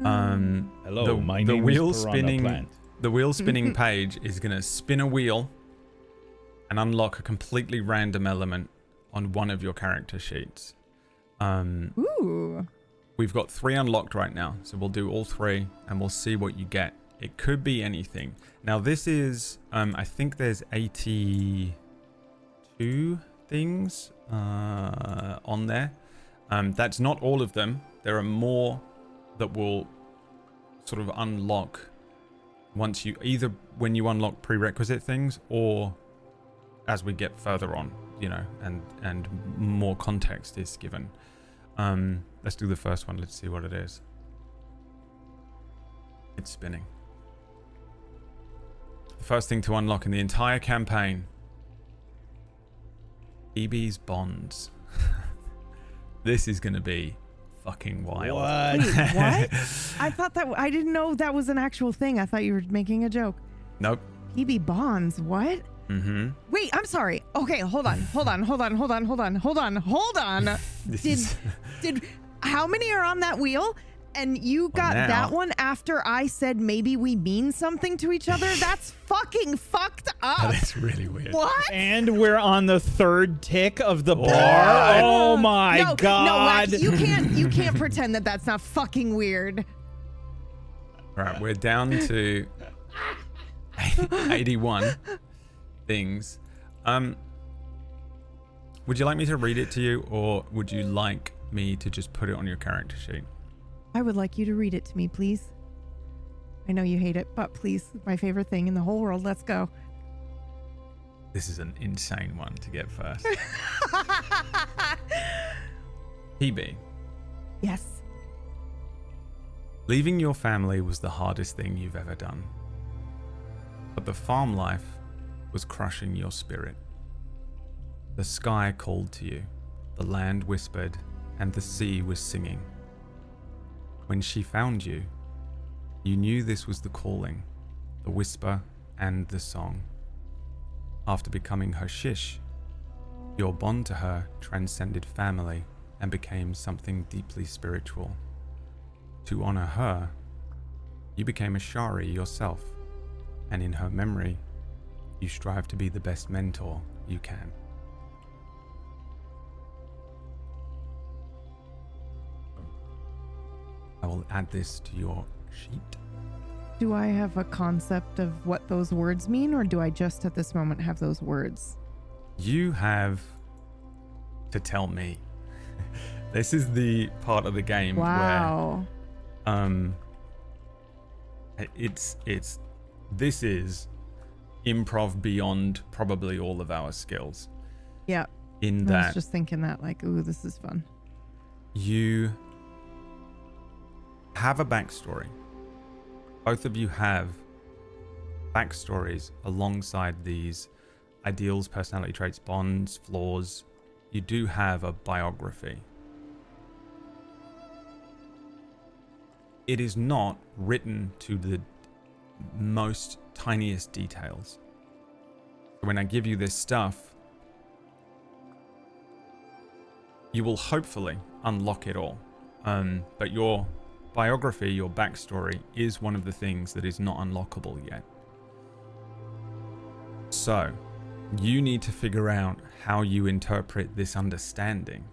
Hello, my name is Phiranaplant. The wheel spinning page is going to spin a wheel and unlock a completely random element on one of your character sheets. Ooh. We've got 3 unlocked right now, so we'll do all 3 and we'll see what you get. It could be anything. Now this is, I think there's 82 things on there. That's not all of them. There are more that will sort of unlock once you, either when you unlock prerequisite things or as we get further on, you know, and more context is given. Let's do the first one. Let's see what it is. It's spinning. The first thing to unlock in the entire campaign. EB's bonds. This is going to be fucking wild. What? Wait, what? I thought that, I didn't know that was an actual thing. I thought you were making a joke. Nope. EB bonds, what? Mm-hmm. Wait, I'm sorry. Okay, hold on. Did how many are on that wheel? And you got now. that one after I said maybe we mean something to each other? That's fucking fucked up. That's really weird. What? And we're on the 3rd tick of the bar. What? Oh my god! No, Wacky, you can't pretend that that's not fucking weird. All right, we're down to 81 things. Would you like me to read it to you, or would you like me to just put it on your character sheet? I would like you to read it to me, please. I know you hate it, but please, my favorite thing in the whole world. Let's go. This is an insane one to get first. PB. Yes. Leaving your family was the hardest thing you've ever done. But the farm life was crushing your spirit. The sky called to you, the land whispered, and the sea was singing. When she found you, you knew this was the calling, the whisper, and the song. After becoming her shish, your bond to her transcended family and became something deeply spiritual. To honor her, you became a Shari yourself, and in her memory, you strive to be the best mentor you can. I will add this to your sheet. Do I have a concept of what those words mean, or do I just at this moment have those words? You have to tell me. This is the part of the game Wow. where this is improv beyond probably all of our skills. Yeah. In I that was just thinking that, like, ooh, this is fun. you have a backstory. Both of you have backstories alongside these ideals, personality traits, bonds, flaws. You do have a biography. It is not written to the most tiniest details. When I give you this stuff, you will hopefully unlock it all. But your biography, your backstory, is one of the things that is not unlockable yet. So, you need to figure out how you interpret this understanding.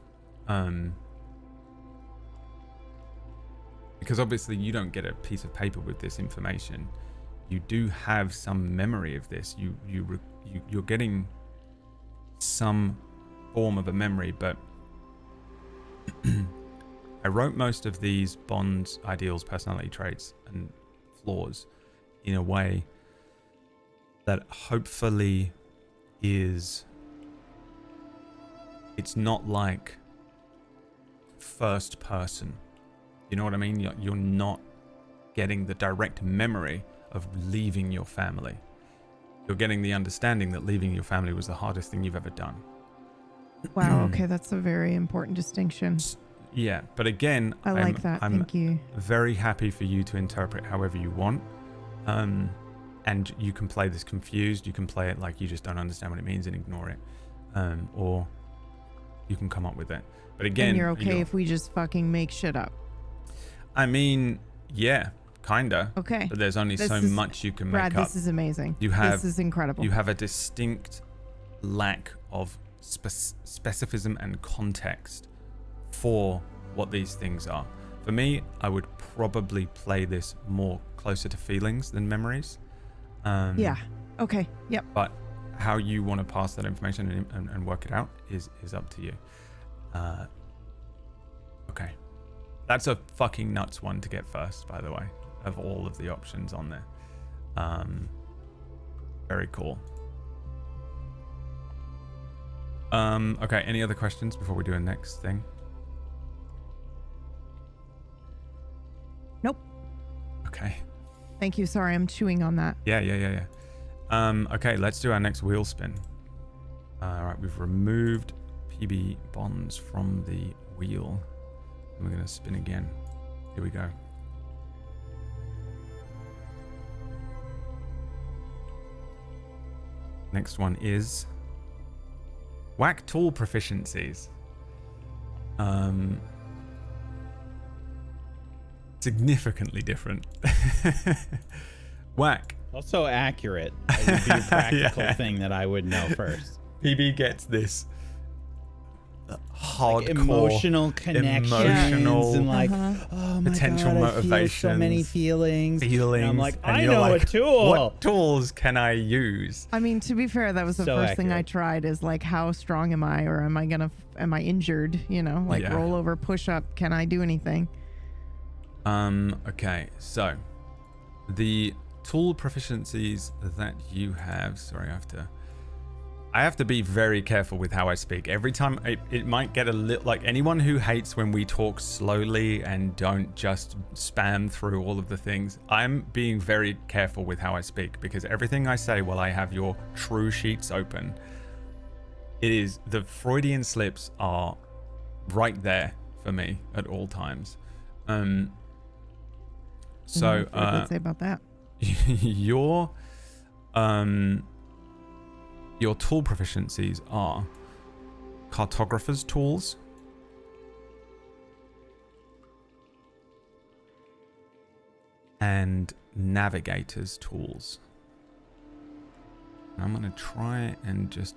Because obviously you don't get a piece of paper with this information. You do have some memory of this. You're getting some form of a memory, but I wrote most of these bonds, ideals, personality traits, and flaws in a way that hopefully it's not like first person. You know what I mean? You're not getting the direct memory of leaving your family. You're getting the understanding that leaving your family was the hardest thing you've ever done. Wow. Okay. That's a very important distinction. Yeah, but again, I like that. Thank you. Very happy for you to interpret however you want. And you can play this confused. You can play it like you just don't understand what it means and ignore it. Or you can come up with it. But again, and you're okay if we just fucking make shit up. I mean, yeah, kinda. Okay. But there's only so much you can Brad, make up. this is amazing. This is incredible. You have a distinct lack of specificism and context for what these things are. For me, I would probably play this more closer to feelings than memories. Yeah. Okay. Yep. But how you want to pass that information and work it out is up to you. Okay. That's a fucking nuts one to get first, by the way, of all of the options on there. Very cool. Okay, any other questions before we do a next thing? Nope. Okay. Thank you. Sorry, I'm chewing on that. Yeah. Okay, let's do our next wheel spin. All right, we've removed PB bonds from the wheel. And we're going to spin again. Here we go. Next one is Whack tool proficiencies. Significantly different. Whack. Also accurate. It would be a practical thing that I would know first. PB gets this hardcore emotional connections and like, oh my potential God, I feel so many feelings. And I'm like, I know a tool. What tools can I use? I mean, to be fair, that was the So first thing I accurate. tried is like, how strong am I? Or am I injured? You know, like Yeah. roll over, push up. Can I do anything? Okay, so the tool proficiencies that you have, sorry, I have to be very careful with how I speak. Every time it might get a little, like anyone who hates when we talk slowly and don't just spam through all of the things, I'm being very careful with how I speak, because everything I say while I have your true sheets open, the Freudian slips are right there for me at all times. So What did it say about that? your tool proficiencies are cartographer's tools, and navigator's tools. And I'm going to try and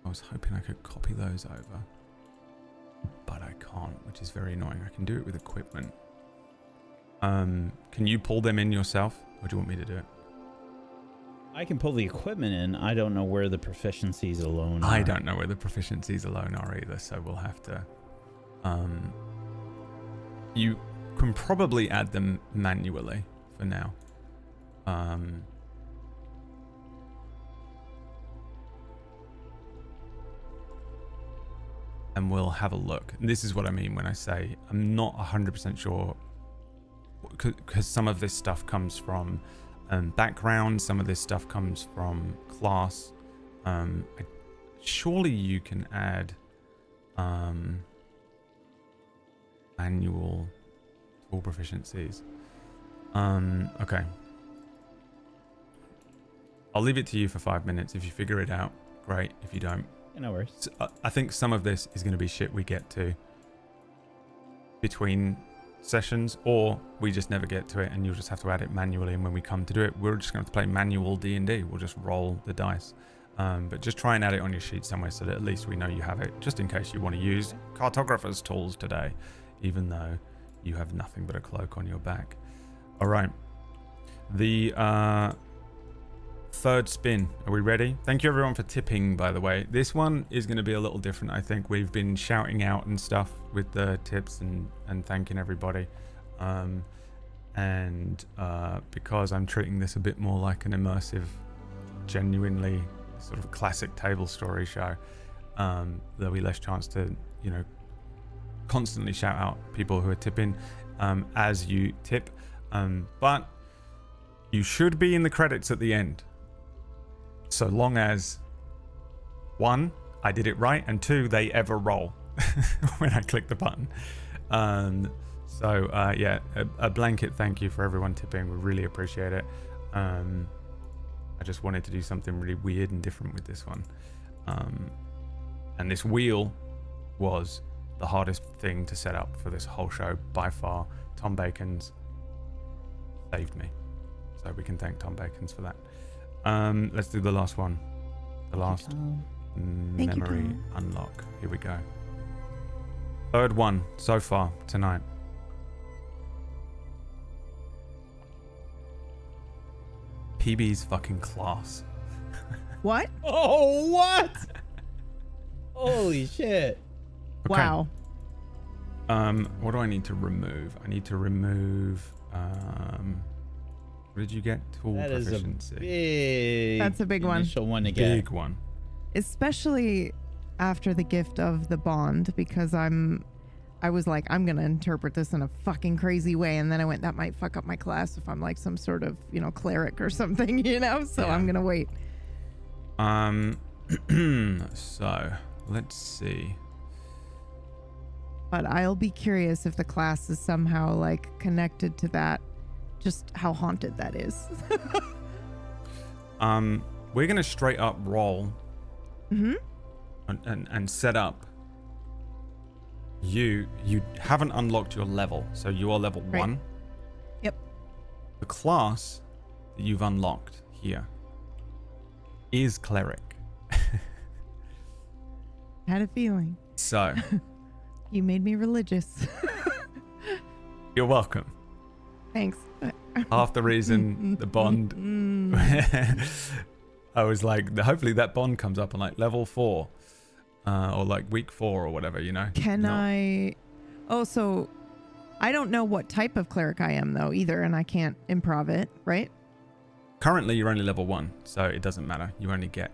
I was hoping I could copy those over, but I can't, which is very annoying. I can do it with equipment. Can you pull them in yourself, or do you want me to do it? I can pull the equipment in. I don't know where the proficiencies alone are. I don't know where the proficiencies alone are either, so we'll have to... you can probably add them manually for now. And we'll have a look. And this is what I mean when I say I'm not 100% sure, because some of this stuff comes from background, some of this stuff comes from class. Surely you can add manual tool proficiencies. Okay. I'll leave it to you for 5 minutes. If you figure it out, great. If you don't, No worries. so, I think some of this is going to be shit we get to between sessions, or we just never get to it and you'll just have to add it manually, and when we come to do it, we're just going to play manual D&D. We'll just roll the dice. But just try and add it on your sheet somewhere so that at least we know you have it, just in case you want to use cartographer's tools today, even though you have nothing but a cloak on your back. All right. The third spin. Are we ready? Thank you everyone for tipping, by the way. This one is going to be a little different. I think we've been shouting out and stuff with the tips and thanking everybody. Because I'm treating this a bit more like an immersive, genuinely sort of classic table story show, there'll be less chance to, constantly shout out people who are tipping as you tip. But you should be in the credits at the end, so long as 1, I did it right, and 2, they ever roll when I click the button. A blanket thank you for everyone tipping. We really appreciate it. I just wanted to do something really weird and different with this one. And this wheel was the hardest thing to set up for this whole show by far. TomBacons saved me. So we can thank TomBacons for that. Let's do the last one. The last memory unlock. Here we go. Third one so far tonight. PB's fucking class. What? Oh, what? Holy shit. Okay. Wow. What do I need to remove? I need to remove what did you get? Tool That is proficiency. a big That's a big one. initial one to get. Big one. Especially after the gift of the bond, because I was like, I'm gonna interpret this in a fucking crazy way, and then I went, that might fuck up my class if I'm like some sort of cleric or something, so Yeah. I'm gonna wait. So let's see. But I'll be curious if the class is somehow like connected to that, just how haunted that is. We're gonna straight up roll Mm-hmm. and set up. You haven't unlocked your level, so you are level Right. 1. Yep. The class that you've unlocked here is cleric. Had a feeling. So, You made me religious. you're welcome. Thanks. Half the reason the bond... I was like, hopefully that bond comes up on like level 4. Or like week 4 or whatever, you know? Can I... Oh, so I don't know what type of cleric I am though either, and I can't improv it, right? Currently, you're only level 1, so it doesn't matter. You only get...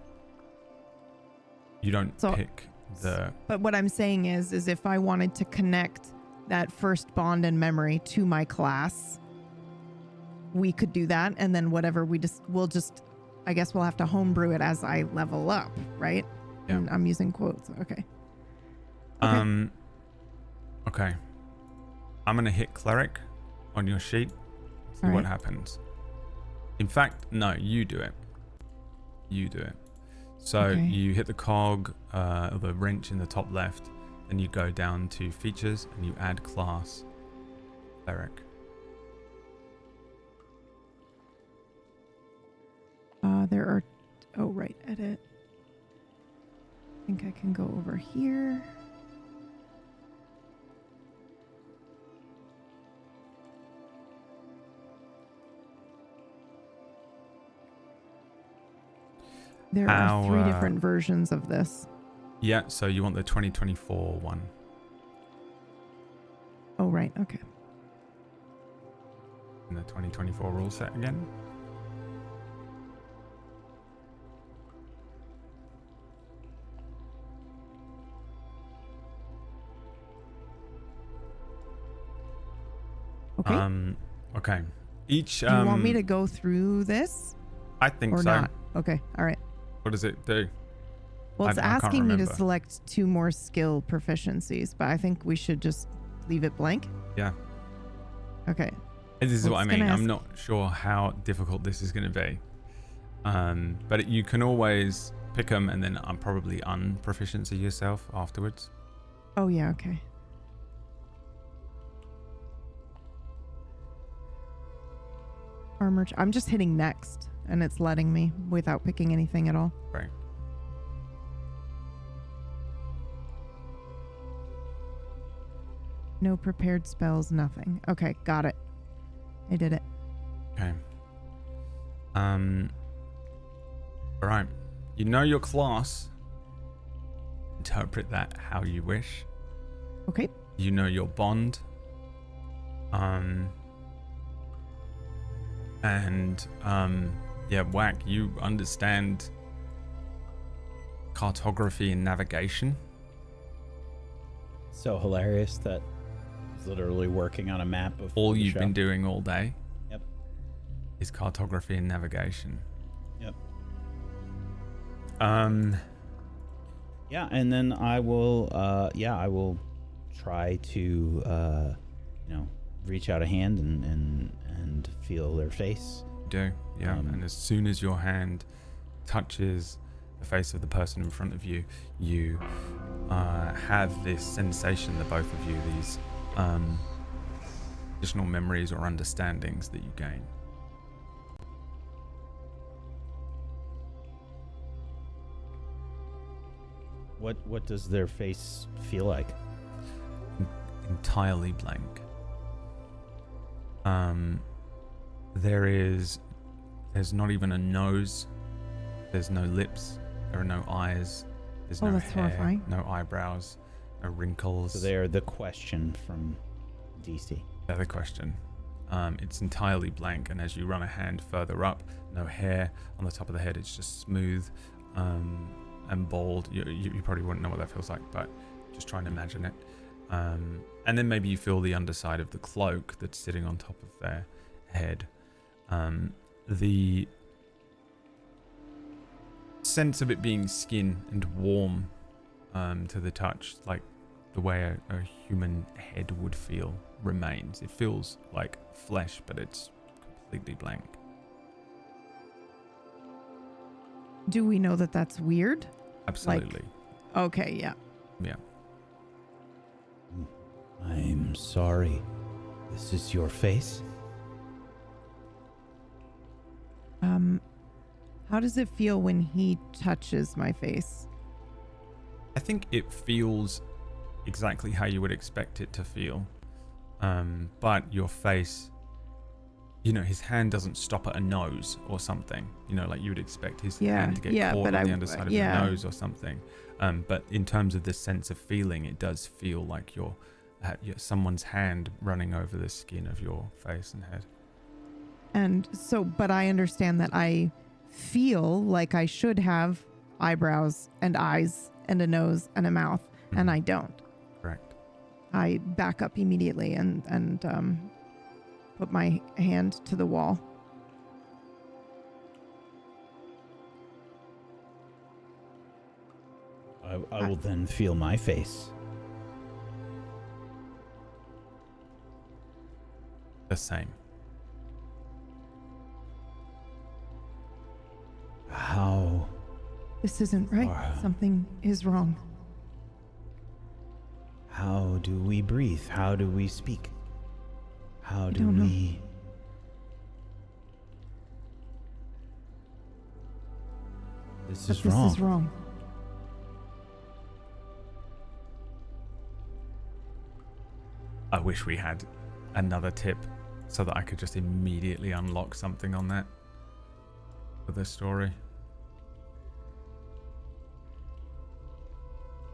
You don't pick the... But what I'm saying is if I wanted to connect that first bond and memory to my class, we could do that, and then whatever we'll just... I guess we'll have to homebrew it as I level up, right? Yeah. And I'm using quotes. Okay. Okay. I'm going to hit cleric on your sheet. See what happens. In fact, no, you do it. You do it. So you hit the cog, the wrench in the top left, and you go down to features and you add class cleric. There are... Oh, right. Edit. I think I can go over here. There are 3 different versions of this. Yeah, so you want the 2024 one. Oh, right. Okay. And the 2024 rule set again. Okay. Okay. Each. Do you want me to go through this? I think or so. Not? Okay. All right. What does it do? Well, it's I can't asking me to remember. select 2 more skill proficiencies, but I think we should just leave it blank. Yeah. Okay. This is what I mean. gonna I'm ask- not sure how difficult this is going to be. But you can always pick them and then probably unproficiency yourself afterwards. Oh, yeah. Okay. Armor. I'm just hitting next, and it's letting me without picking anything at all. Right. No prepared spells, nothing. Okay, got it. I did it. Okay. All right. You know your class. Interpret that how you wish. Okay. You know your bond. Yeah, Whack, you understand cartography and navigation. So hilarious that he's literally working on a map of All the you've show. been doing all day. Yep. Is cartography and navigation. Yep. Yeah, and then I will try to reach out a hand and feel their face. Do, yeah. And as soon as your hand touches the face of the person in front of you, you have this sensation, the both of you, these additional memories or understandings that you gain. What does their face feel like? Entirely blank. There's not even a nose. There's no lips. There are no eyes. There's no that's hair, horrifying. no eyebrows, no wrinkles. So they're the question from DC. The other question. It's entirely blank, and as you run a hand further up, no hair on the top of the head. It's just smooth and bald. You probably wouldn't know what that feels like, but just try and imagine it. And then maybe you feel the underside of the cloak that's sitting on top of their head. The sense of it being skin and warm to the touch, like the way a human head would feel, remains. It feels like flesh, but it's completely blank. Do we know that that's weird? Absolutely. Okay, yeah. Yeah. I'm sorry. This is your face? How does it feel when he touches my face? I think it feels exactly how you would expect it to feel. But your face, his hand doesn't stop at a nose or something, like you would expect his hand to get caught on the underside of your nose or something. But in terms of the sense of feeling, it does feel like you're someone's hand running over the skin of your face and head. And so, but I understand that I feel like I should have eyebrows and eyes and a nose and a mouth, and I don't. Correct. I back up immediately and put my hand to the wall. I will then feel my face. The same. How? This isn't right. Something is wrong. How do we breathe? How do we speak? How do don't know. we... This is wrong. This is wrong. I wish we had another tip so that I could just immediately unlock something on that for this story.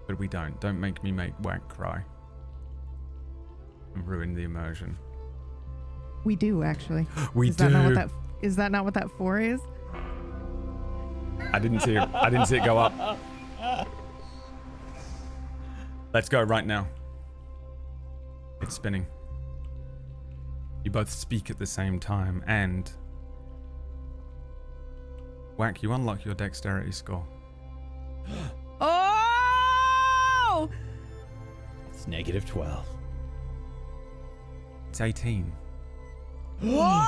But we don't. Don't make me make Wack cry and ruin the immersion. We do, actually. We is do. Is that not what that 4 is? I didn't see it go up. Let's go right now. It's spinning. You both speak at the same time, and Wack, you unlock your dexterity score. Oh! It's negative 12. It's 18. Whoa!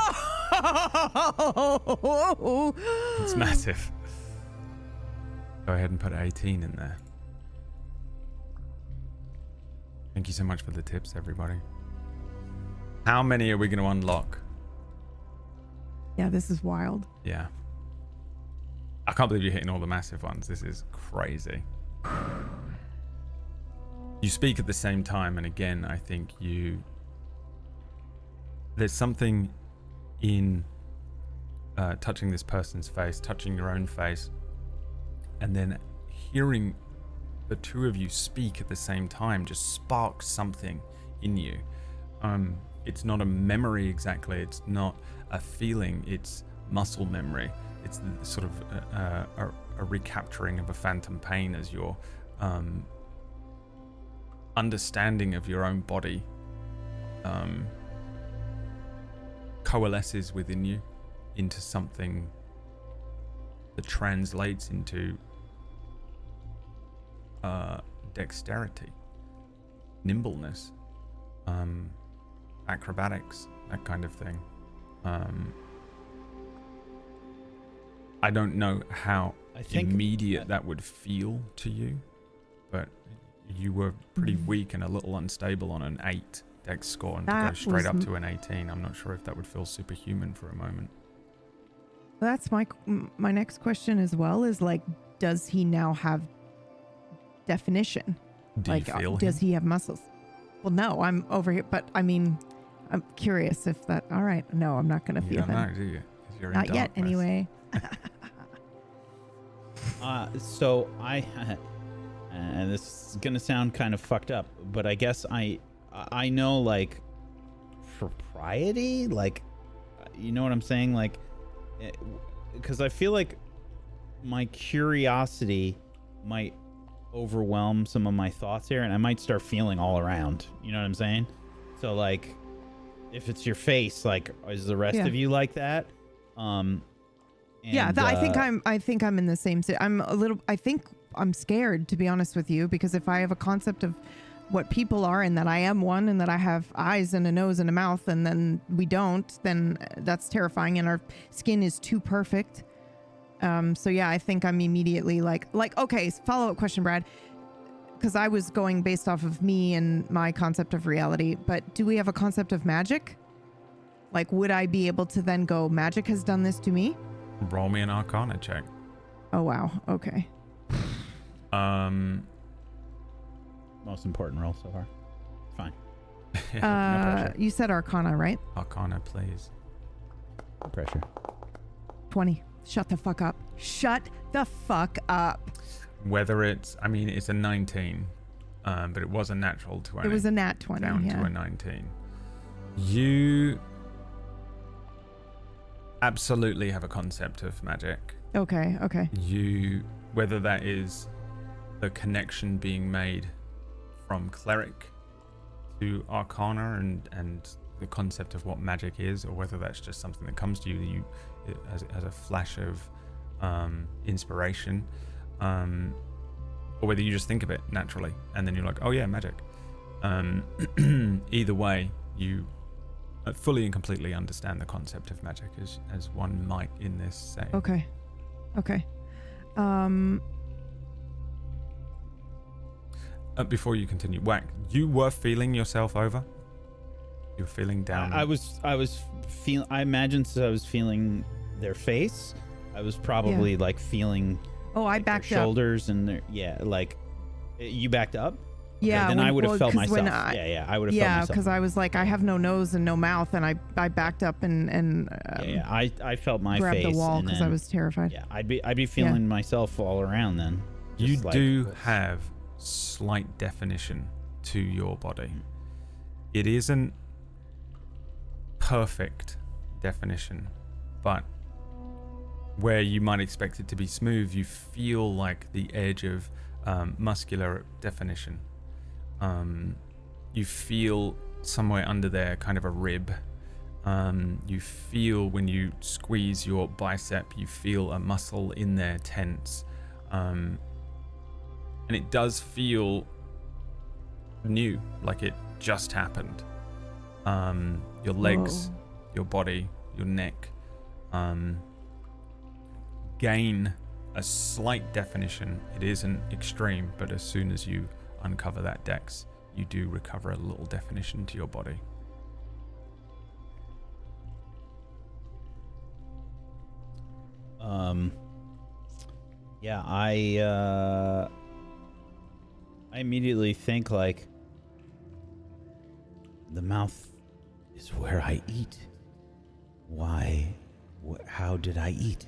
It's massive. Go ahead and put 18 in there. Thank you so much for the tips, everybody. How many are we going to unlock? Yeah, this is wild. Yeah. I can't believe you're hitting all the massive ones. This is crazy. You speak at the same time, and again, I think there's something in touching this person's face, touching your own face, and then hearing the two of you speak at the same time just sparks something in you. It's not a memory exactly. It's not a feeling. It's muscle memory. It's sort of a recapturing of a phantom pain as your understanding of your own body coalesces within you into something that translates into dexterity, nimbleness, acrobatics, that kind of thing. I don't know how immediate that would feel to you, but you were pretty weak and a little unstable on an 8 dex score, and to go straight up to an 18, I'm not sure if that would feel superhuman for a moment. That's my next question as well, is like, does he now have definition? Does he have muscles? Well, no, I'm over here, but I mean, I'm curious if that, all right, no, I'm not going to feel him. You don't know, do you? 'Cause you're not in yet, darkness. anyway. So I, and this is gonna sound kind of fucked up, but I guess I know like propriety, like, you know what I'm saying, like, because I feel like my curiosity might overwhelm some of my thoughts here, and I might start feeling all around. You know what I'm saying? So like, if it's your face, like, is the rest of you like that? I think I'm in the same. I think I'm scared, to be honest with you, because if I have a concept of what people are and that I am one and that I have eyes and a nose and a mouth and then we don't, then that's terrifying, and our skin is too perfect. So yeah, I think I'm immediately like, okay, follow-up question, Brad, because I was going based off of me and my concept of reality, but do we have a concept of magic? Like, would I be able to then go, magic has done this to me? Roll me an Arcana check. Oh, wow. Okay. most important roll so far. Fine. No pressure. You said Arcana, right? Arcana, please. No pressure. 20. Shut the fuck up. Shut the fuck up. Whether it's a 19, but it was a natural 20. It was a nat 20, down yeah. to a 19. You absolutely have a concept of magic. Okay. Whether that is the connection being made from cleric to arcana and the concept of what magic is, or whether that's just something that comes to you as a flash of inspiration, or whether you just think of it naturally and then you're like, oh yeah, magic. Either way, you fully and completely understand the concept of magic as one might in this setting. Okay. Before you continue, Wack, you were feeling yourself over? You were feeling down? I was feeling. I imagine since I was feeling their face, I was probably like feeling. Oh, I like, backed their up. shoulders and their like. You backed up. Yeah. Okay, then I would have felt 'cause myself. I would have felt myself. because I was like, I have no nose and no mouth, and I backed up and I felt my grabbed face the wall because I then- was terrified. Yeah, I'd be feeling myself all around then. You Just like do this. have slight definition to your body. It isn't perfect definition, but where you might expect it to be smooth, you feel like the edge of muscular definition. You feel somewhere under there kind of a rib. You feel when you squeeze your bicep, you feel a muscle in there tense. And it does feel new, like it just happened. Your legs, Whoa. your body, your neck gain a slight definition. It isn't extreme, but as soon as you uncover that dex, you do recover a little definition to your body. Yeah, I immediately think like the mouth is where I eat. Why? How did I eat?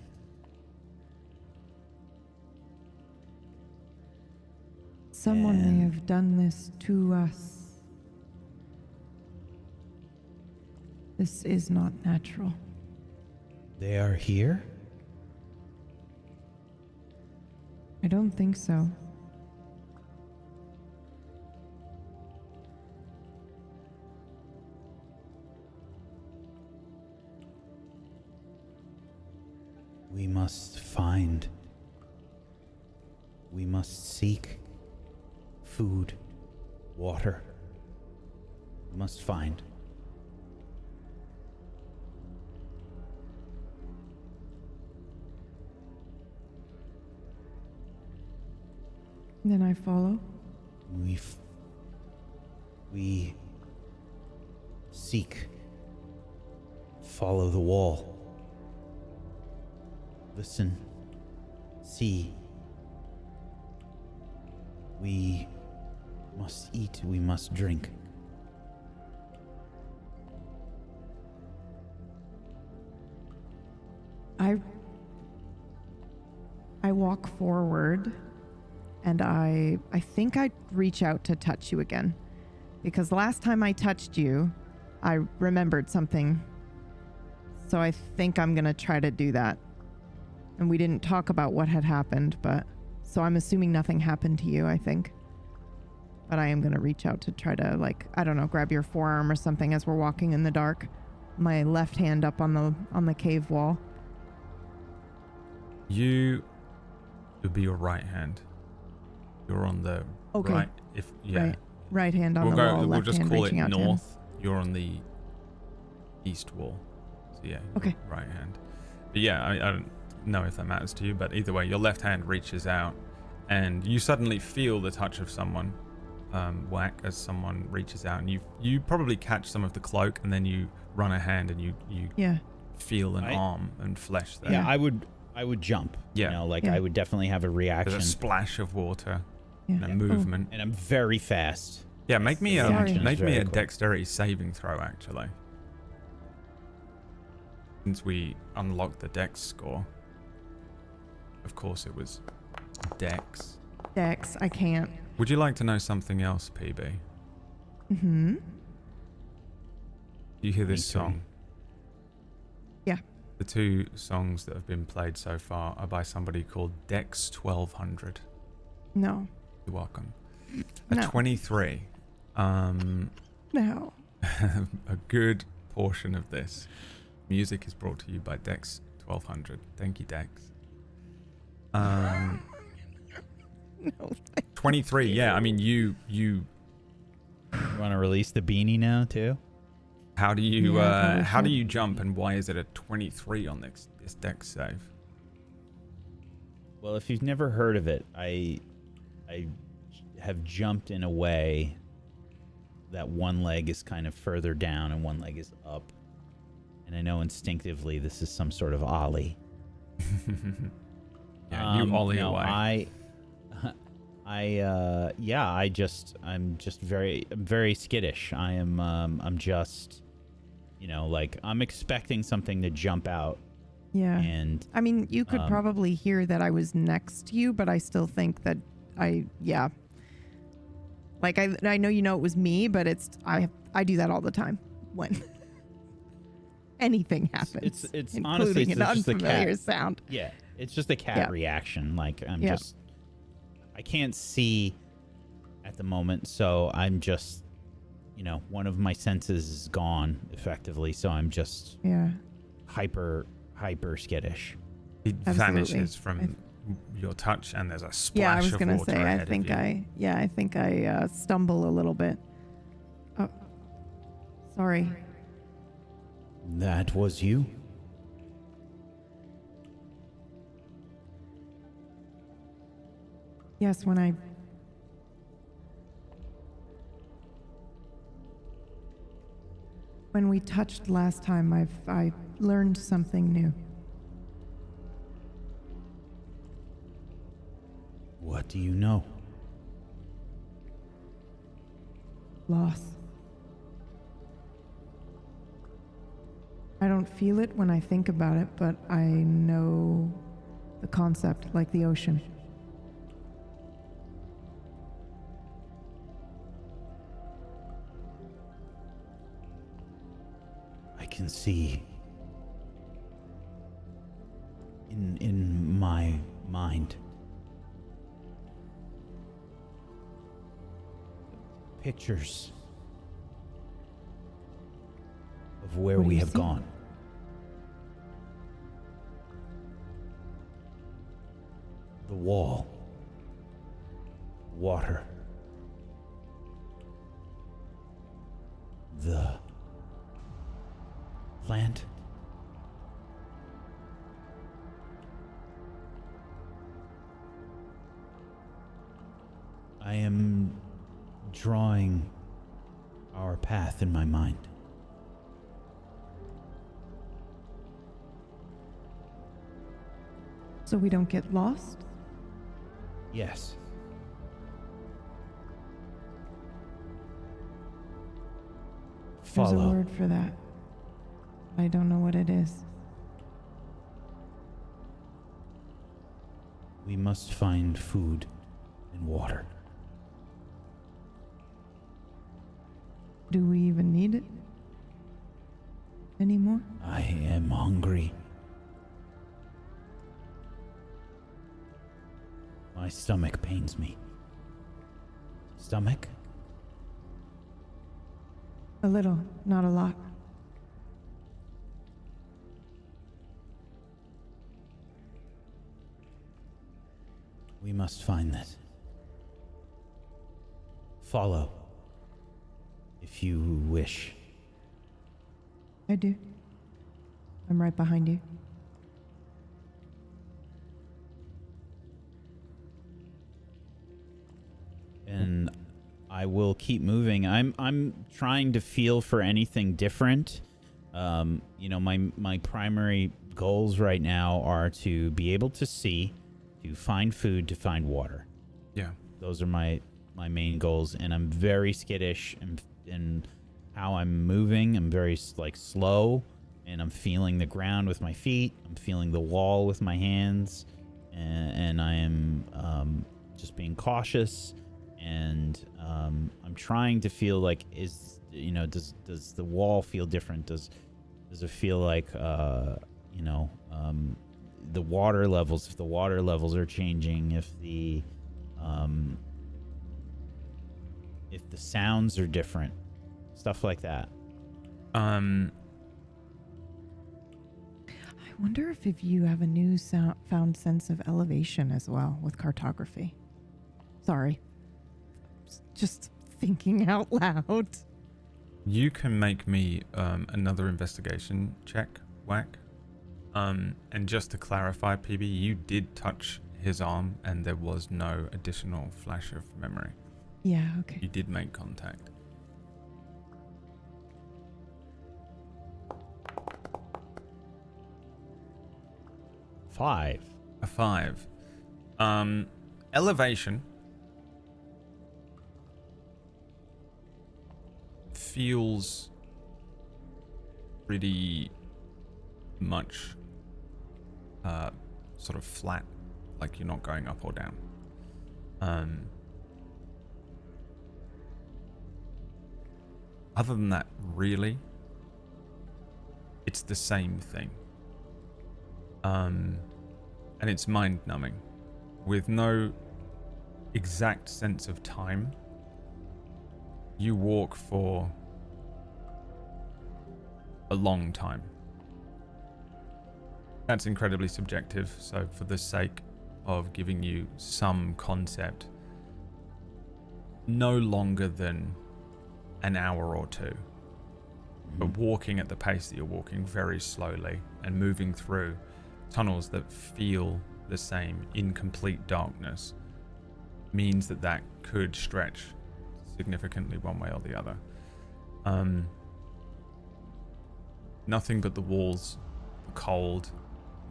Someone may And- have done this to us. This is not natural. They are here? I don't think so. We must find. We must seek food, water. We must find. Then I follow. We seek. Follow the wall. Listen. See. We must eat. We must drink. I walk forward, and I think I reach out to touch you again, because last time I touched you, I remembered something. So I think I'm gonna try to do that. And we didn't talk about what had happened, but so I'm assuming nothing happened to you, I think. But I am gonna reach out to try to, like, I don't know, grab your forearm or something as we're walking in the dark. My left hand up on the cave wall. It would be your right hand. You're on the Okay. right. Right hand on the wall, We'll left just hand call it reaching out to him. north. You're on the east wall. So yeah. Okay. Right hand. But yeah, I don't know if that matters to you, but either way, your left hand reaches out, and you suddenly feel the touch of someone, Whack, as someone reaches out, and you probably catch some of the cloak, and then you run a hand and you Yeah. feel an arm and flesh there. Yeah, I would jump. Yeah. You know, like Yeah. I would definitely have a reaction. There's a splash of water. Yeah. and a movement. And I'm very fast. Yeah, make me The action is a very quick. dexterity saving throw actually. Since we unlocked the dex score. Of course it was dex. Dex, I can't. Would you like to know something else, PB? Mm-hmm. You hear this Me too. song? Yeah. The two songs that have been played so far are by somebody called Dex 1200. No. You're welcome. A No. 23. No. A good portion of this music is brought to you by Dex 1200. Thank you, Dex. No. 23. Yeah, I mean, you. You want to release the beanie now too? How do you Yeah, probably how do should. you jump, and why is it a 23 on this Dex save? Well, if you've never heard of it, I have jumped in a way that one leg is kind of further down and one leg is up. And I know instinctively this is some sort of ollie. Yeah, you ollie no, away. I'm just very skittish. I'm just, like I'm expecting something to jump out. Yeah. And I mean, you could probably hear that I was next to you, but I still think that like I know it was me, but I do that all the time when anything happens. It's including honestly it's an just the unfamiliar cat. sound. Yeah, it's just a cat reaction. Like I can't see at the moment, so I'm just, one of my senses is gone effectively, so I'm just hyper skittish. It Absolutely. vanishes from your touch, and there's a splash Yeah, I was of gonna water say. ahead I think of you. I think I stumble a little bit. Oh, sorry. That was you? Yes, when we touched last time, I learned something new. What do you know? Loss. I don't feel it when I think about it, but I know the concept like the ocean. I can see in my mind pictures of where What do we you have see? gone. The wall, water, the plant. I am drawing our path in my mind. So we don't get lost? Yes. There's a Follow. word for that. I don't know what it is. We must find food and water. Do we even need it anymore? I am hungry. My stomach pains me. Stomach? A little, not a lot. We must find this. Follow, if you wish. I do. I'm right behind you. And I will keep moving. I'm trying to feel for anything different. My primary goals right now are to be able to see, to find food, to find water. Yeah. those are my main goals, and I'm very skittish in how I'm moving. I'm very like slow, and I'm feeling the ground with my feet. I'm feeling the wall with my hands, and I am just being cautious. And I'm trying to feel like, does the wall feel different? Does it feel like the water levels? If the water levels are changing, if the sounds are different, stuff like that. I wonder if you have a new found sense of elevation as well with cartography. Sorry. Just thinking out loud. You can make me another investigation check, Whack. And just to clarify, PB, you did touch his arm and there was no additional flash of memory. Yeah, okay. You did make contact. Five. A 5. Elevation feels pretty much sort of flat, like you're not going up or down. Other than that, really, it's the same thing. And it's mind-numbing, with no exact sense of time. You walk for a long time. That's incredibly subjective, so for the sake of giving you some concept, no longer than an hour or two. But walking at the pace that you're walking, very slowly, and moving through tunnels that feel the same in complete darkness, means that could stretch significantly one way or the other. Nothing but the walls, the cold,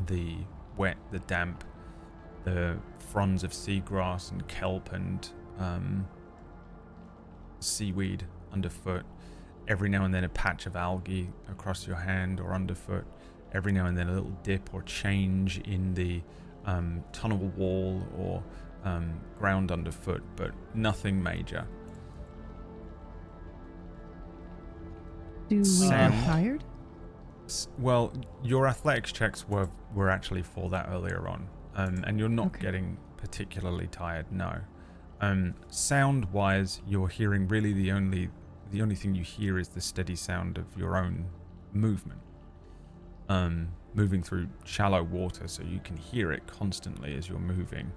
the wet, the damp, the fronds of seagrass and kelp and seaweed underfoot. Every now and then a patch of algae across your hand or underfoot. Every now and then a little dip or change in the tunnel wall or ground underfoot, but nothing major. Do we get tired? Well, your athletics checks were actually for that earlier on, and you're not getting particularly tired. No. Sound-wise, you're hearing really the only thing you hear is the steady sound of your own movement. Moving through shallow water, so you can hear it constantly as you're moving.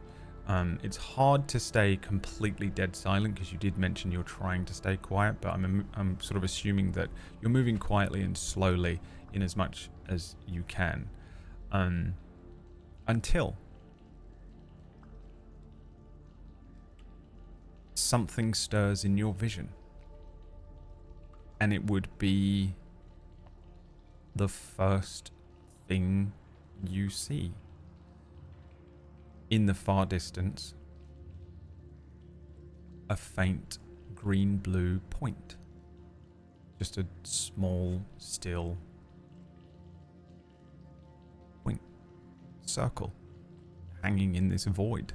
It's hard to stay completely dead silent because you did mention you're trying to stay quiet, but I'm sort of assuming that you're moving quietly and slowly in as much as you can, until something stirs in your vision, and it would be the first thing you see. In the far distance, a faint green-blue point. Just a small, still point, circle, hanging in this void.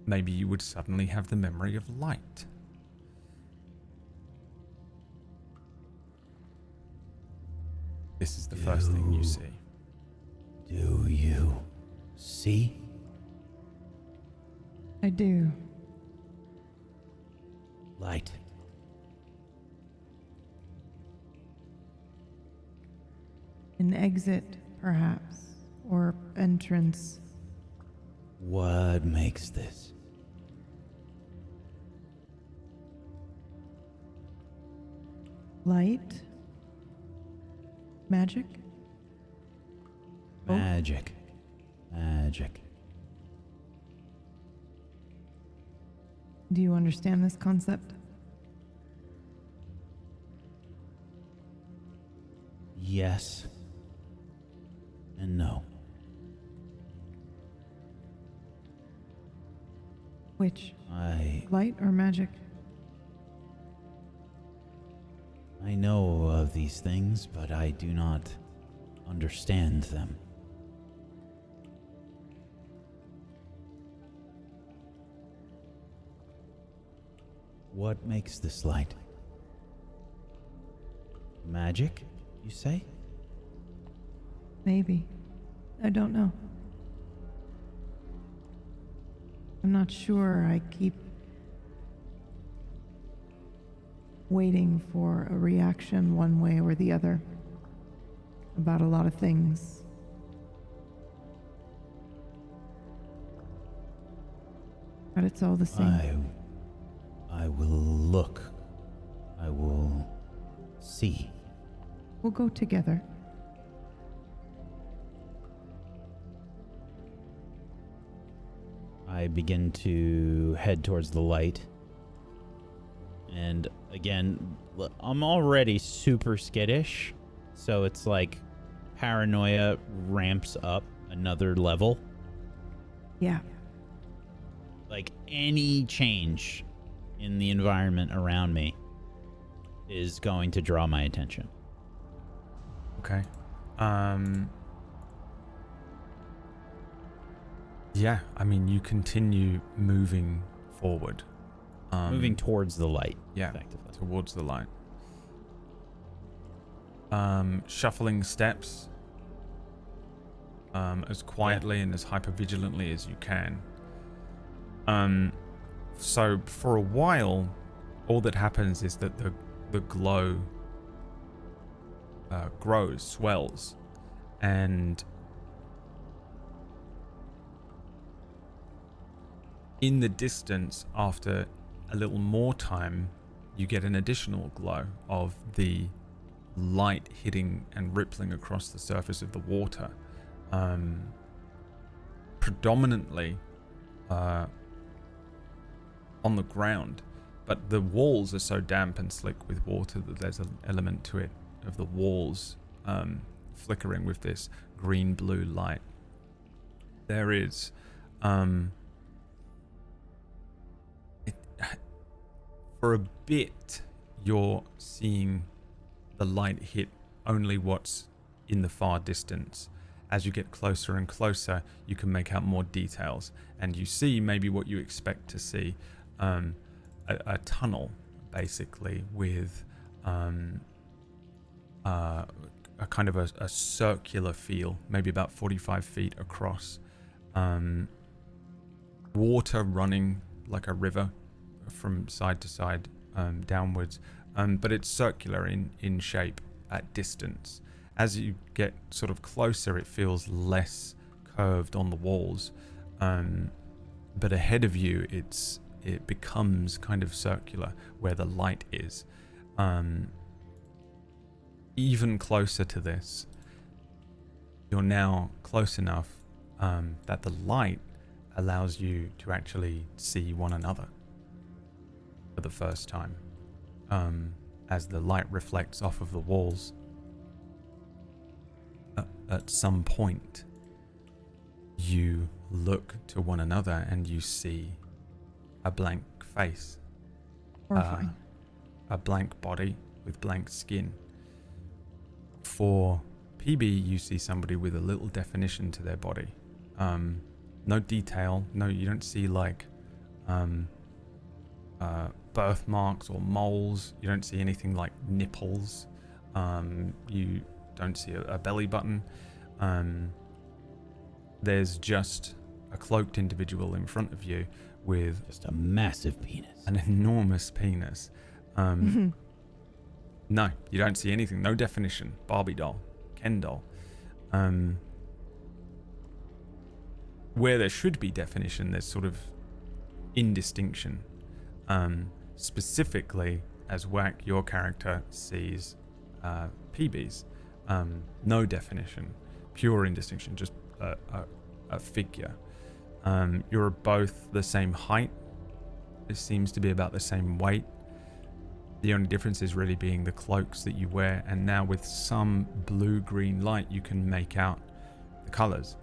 Maybe you would suddenly have the memory of light. This is the first thing you see. Do you see? I do. Light. An exit, perhaps, or entrance. What makes this? Light? Magic? Magic. Magic. Do you understand this concept? Yes. And no. Which? I Light or magic? know of these things, but I do not understand them. What makes this light? Magic, you say? Maybe. I don't know. I'm not sure. I keep waiting for a reaction one way or the other about a lot of things. But it's all the same. I will look. I will see. We'll go together. I begin to head towards the light. And again, I'm already super skittish. So it's like paranoia ramps up another level. Yeah. Like any change in the environment around me is going to draw my attention. Okay. Yeah, I mean, you continue moving forward. Moving towards the light. Yeah, effectively. towards the light. Shuffling steps as quietly and as hypervigilantly as you can. So for a while, all that happens is that the glow grows, swells, and in the distance, after a little more time, you get an additional glow of the light hitting and rippling across the surface of the water, predominantly on the ground, but the walls are so damp and slick with water that there's an element to it of the walls flickering with this green-blue light. There is for a bit, you're seeing the light hit only what's in the far distance. As you get closer and closer, you can make out more details, and you see maybe what you expect to see, a tunnel, basically, with a kind of a circular feel, maybe about 45 feet across. Water running like a river from side to side, downwards, but it's circular in shape at distance. As you get sort of closer, it feels less curved on the walls, but ahead of you it becomes kind of circular where the light is. Even closer to this, you're now close enough that the light allows you to actually see one another for the first time, as the light reflects off of the walls. At some point, you look to one another and you see a blank face, Horrifying. a blank body with blank skin. For PB, you see somebody with a little definition to their body. No detail. No, you don't see like birthmarks or moles. You don't see anything like nipples. You don't see a belly button. There's just a cloaked individual in front of you with just a massive penis. An enormous penis. No, you don't see anything. No definition. Barbie doll. Ken doll. Where there should be definition, there's sort of indistinction. Specifically, as Wack, your character sees PB's. No definition. Pure indistinction. Just a figure. You're both the same height. It seems to be about the same weight. The only difference is really being the cloaks that you wear, and now with some blue-green light you can make out the colours.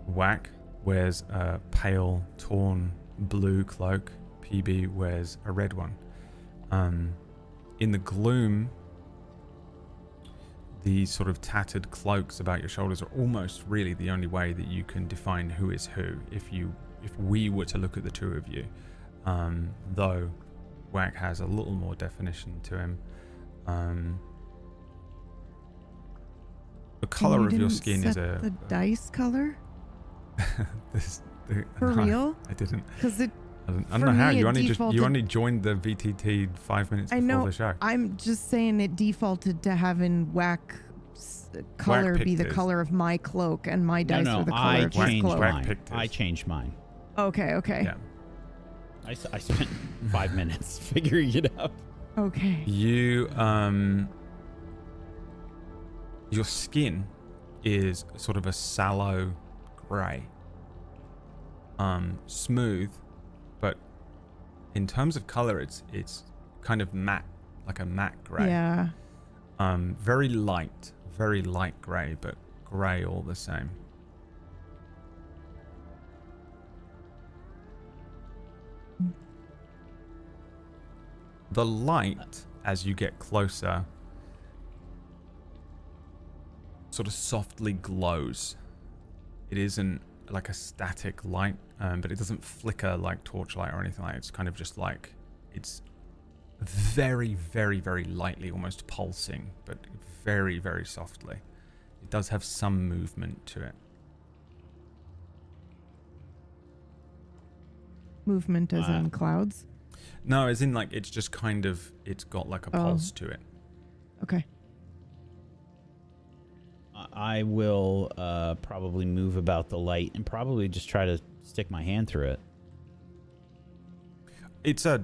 Wack wears a pale, torn blue cloak. PB wears a red one. In the gloom, the sort of tattered cloaks about your shoulders are almost really the only way that you can define who is who. If we were to look at the two of you, though Wack has a little more definition to him. The color of your skin is the dice color. For no, real? I didn't. Because it. I don't know how you only joined the VTT 5 minutes before the show. I'm just saying it defaulted to having Wack color be the color of my cloak, and my dice are the color of his cloak. I changed mine. Okay. Yeah. I spent 5 minutes figuring it out. Okay. You your skin is sort of a sallow grey. Smooth, but in terms of color it's kind of matte, like a matte grey. Yeah. Very light grey, but grey all the same. The light, as you get closer, sort of softly glows. It isn't like a static light, but it doesn't flicker like torchlight or anything like that. It's kind of just like, it's very, very, very lightly, almost pulsing, but very, very softly. It does have some movement to it. Movement as in clouds? No, as in like it's just kind of, it's got like a pulse to it. Okay. I will probably move about the light and probably just try to stick my hand through it. It's a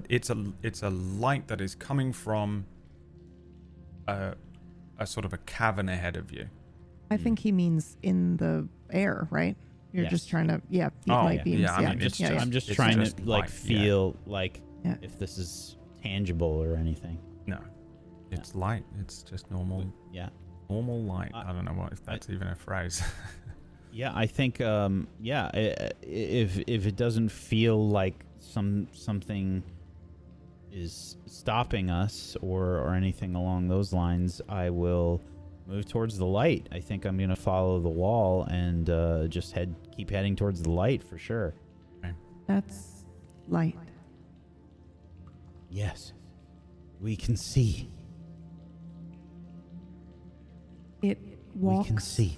light that is coming from a sort of a cavern ahead of you. I think he means in the air, right? You're just trying to, light beams. Yeah, I mean, I'm just trying to like light, feel like if this is tangible or anything. No, it's light. It's just normal. Yeah. Normal light. I don't know if that's even a phrase. Yeah, I think if it doesn't feel like something is stopping us or anything along those lines, I will move towards the light. I think I'm gonna follow the wall and just keep heading towards the light for sure. Okay. That's light. Yes, we can see. It walks. We can see.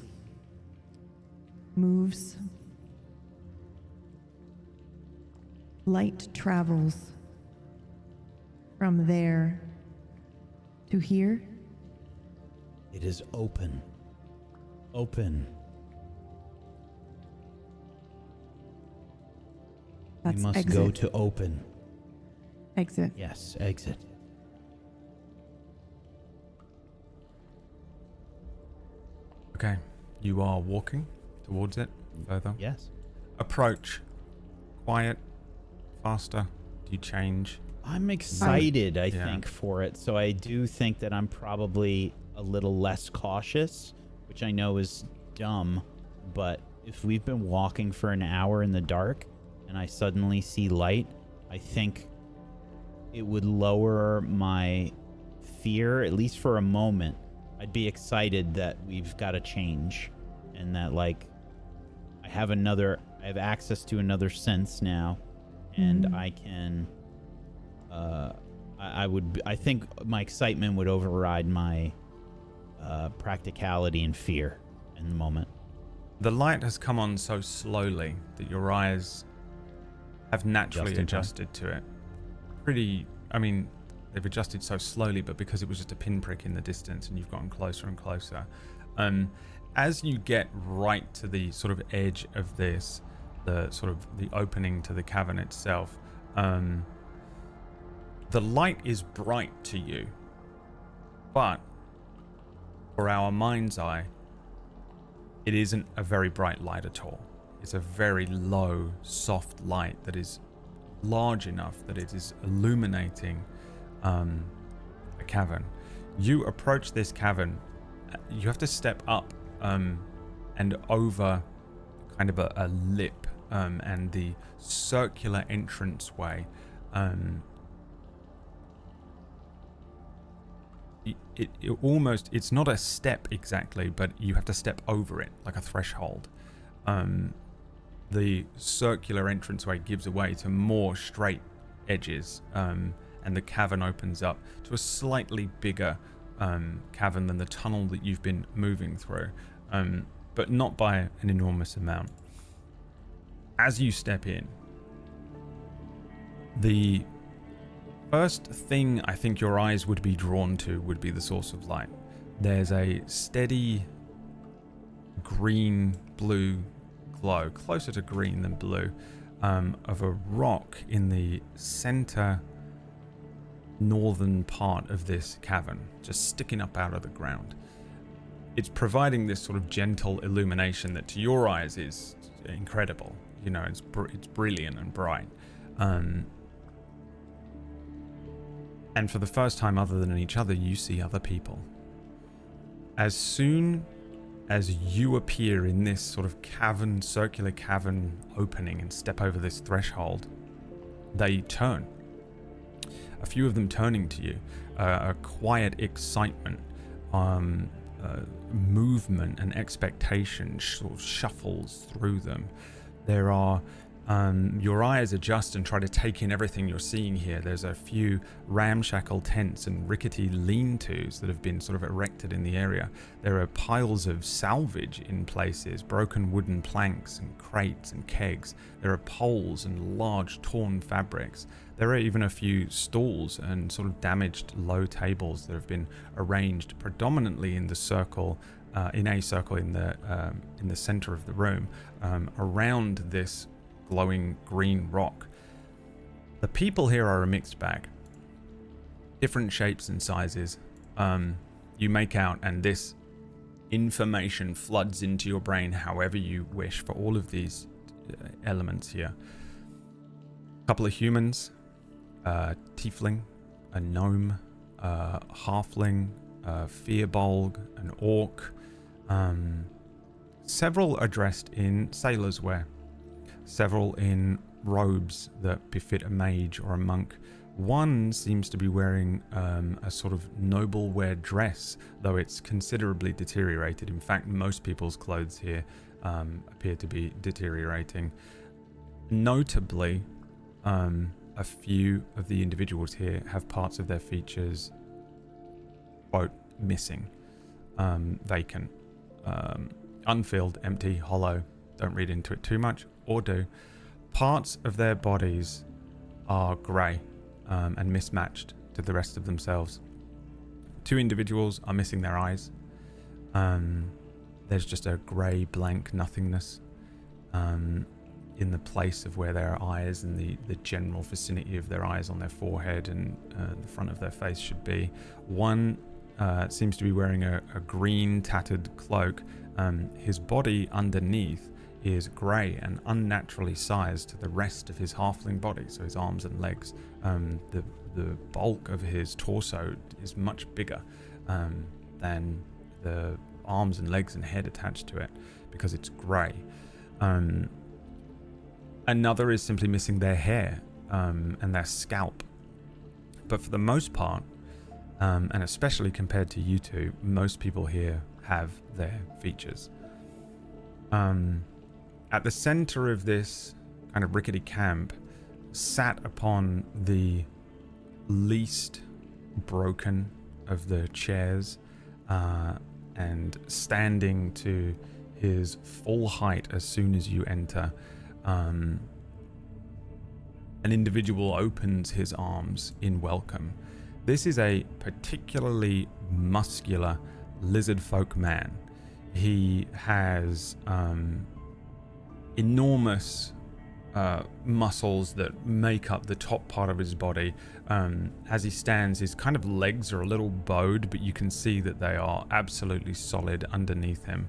Moves. Light travels from there to here. It is open. Open. That's we must exit. go to open. Exit. Yes, exit. Okay, you are walking towards it further. Yes. Approach. Quiet. Faster. Do you change? I'm excited, I think, for it. So I do think that I'm probably a little less cautious, which I know is dumb. But if we've been walking for an hour in the dark and I suddenly see light, I think it would lower my fear, at least for a moment. I'd be excited that we've got a change and that like I have access to another sense now, and I can I think my excitement would override my practicality and fear in the moment. The light has come on so slowly that your eyes have naturally adjusted to it. They've adjusted so slowly, but because it was just a pinprick in the distance and you've gotten closer and closer. As you get right to the sort of edge of this, the sort of the opening to the cavern itself, the light is bright to you, but for our mind's eye, it isn't a very bright light at all. It's a very low, soft light that is large enough that it is illuminating a cavern. You approach this cavern. You have to step up and over kind of a lip and the circular entranceway. It almost, it's not a step exactly, but you have to step over it like a threshold. The circular entranceway gives way to more straight edges, and the cavern opens up to a slightly bigger cavern than the tunnel that you've been moving through, but not by an enormous amount. As you step in, the first thing I think your eyes would be drawn to would be the source of light. There's a steady green-blue glow, closer to green than blue, of a rock in the center northern part of this cavern, just sticking up out of the ground. It's providing this sort of gentle illumination that to your eyes is incredible. You know, it's brilliant and bright. And for the first time other than each other, you see other people. As soon as you appear in this sort of cavern, circular cavern opening and step over this threshold, they turn. A few of them turning to you, a quiet excitement, movement and expectation sort of shuffles through them. There are your eyes adjust and try to take in everything you're seeing here. There's a few ramshackle tents and rickety lean-tos that have been sort of erected in the area. There are piles of salvage in places, broken wooden planks and crates and kegs. There are poles and large torn fabrics. There are even a few stools and sort of damaged low tables that have been arranged predominantly in the circle, in the center of the room, around this glowing green rock. The people here are a mixed bag, different shapes and sizes. You make out, and this information floods into your brain however you wish for all of these elements here. A couple of humans, a tiefling, a gnome, a halfling, a firbolg, an orc. Several are dressed in sailor's wear. Several in robes that befit a mage or a monk. One seems to be wearing a sort of noble wear dress, though it's considerably deteriorated. In fact, most people's clothes here appear to be deteriorating. Notably, a few of the individuals here have parts of their features, quote, missing, vacant, unfilled, empty, hollow. Don't read into it too much, or do. Parts of their bodies are grey and mismatched to the rest of themselves. Two individuals are missing their eyes. There's just a grey, blank nothingness in the place of where their eyes and the general vicinity of their eyes on their forehead and the front of their face should be. One seems to be wearing a green tattered cloak. His body underneath is grey and unnaturally sized to the rest of his halfling body, so his arms and legs. The bulk of his torso is much bigger than the arms and legs and head attached to it because it's grey. Another is simply missing their hair and their scalp. But for the most part, and especially compared to you two, most people here have their features. At the center of this kind of rickety camp, sat upon the least broken of the chairs, and standing to his full height as soon as you enter, an individual opens his arms in welcome. This is a particularly muscular lizard folk man. He has enormous muscles that make up the top part of his body. As he stands, his kind of legs are a little bowed, but you can see that they are absolutely solid underneath him.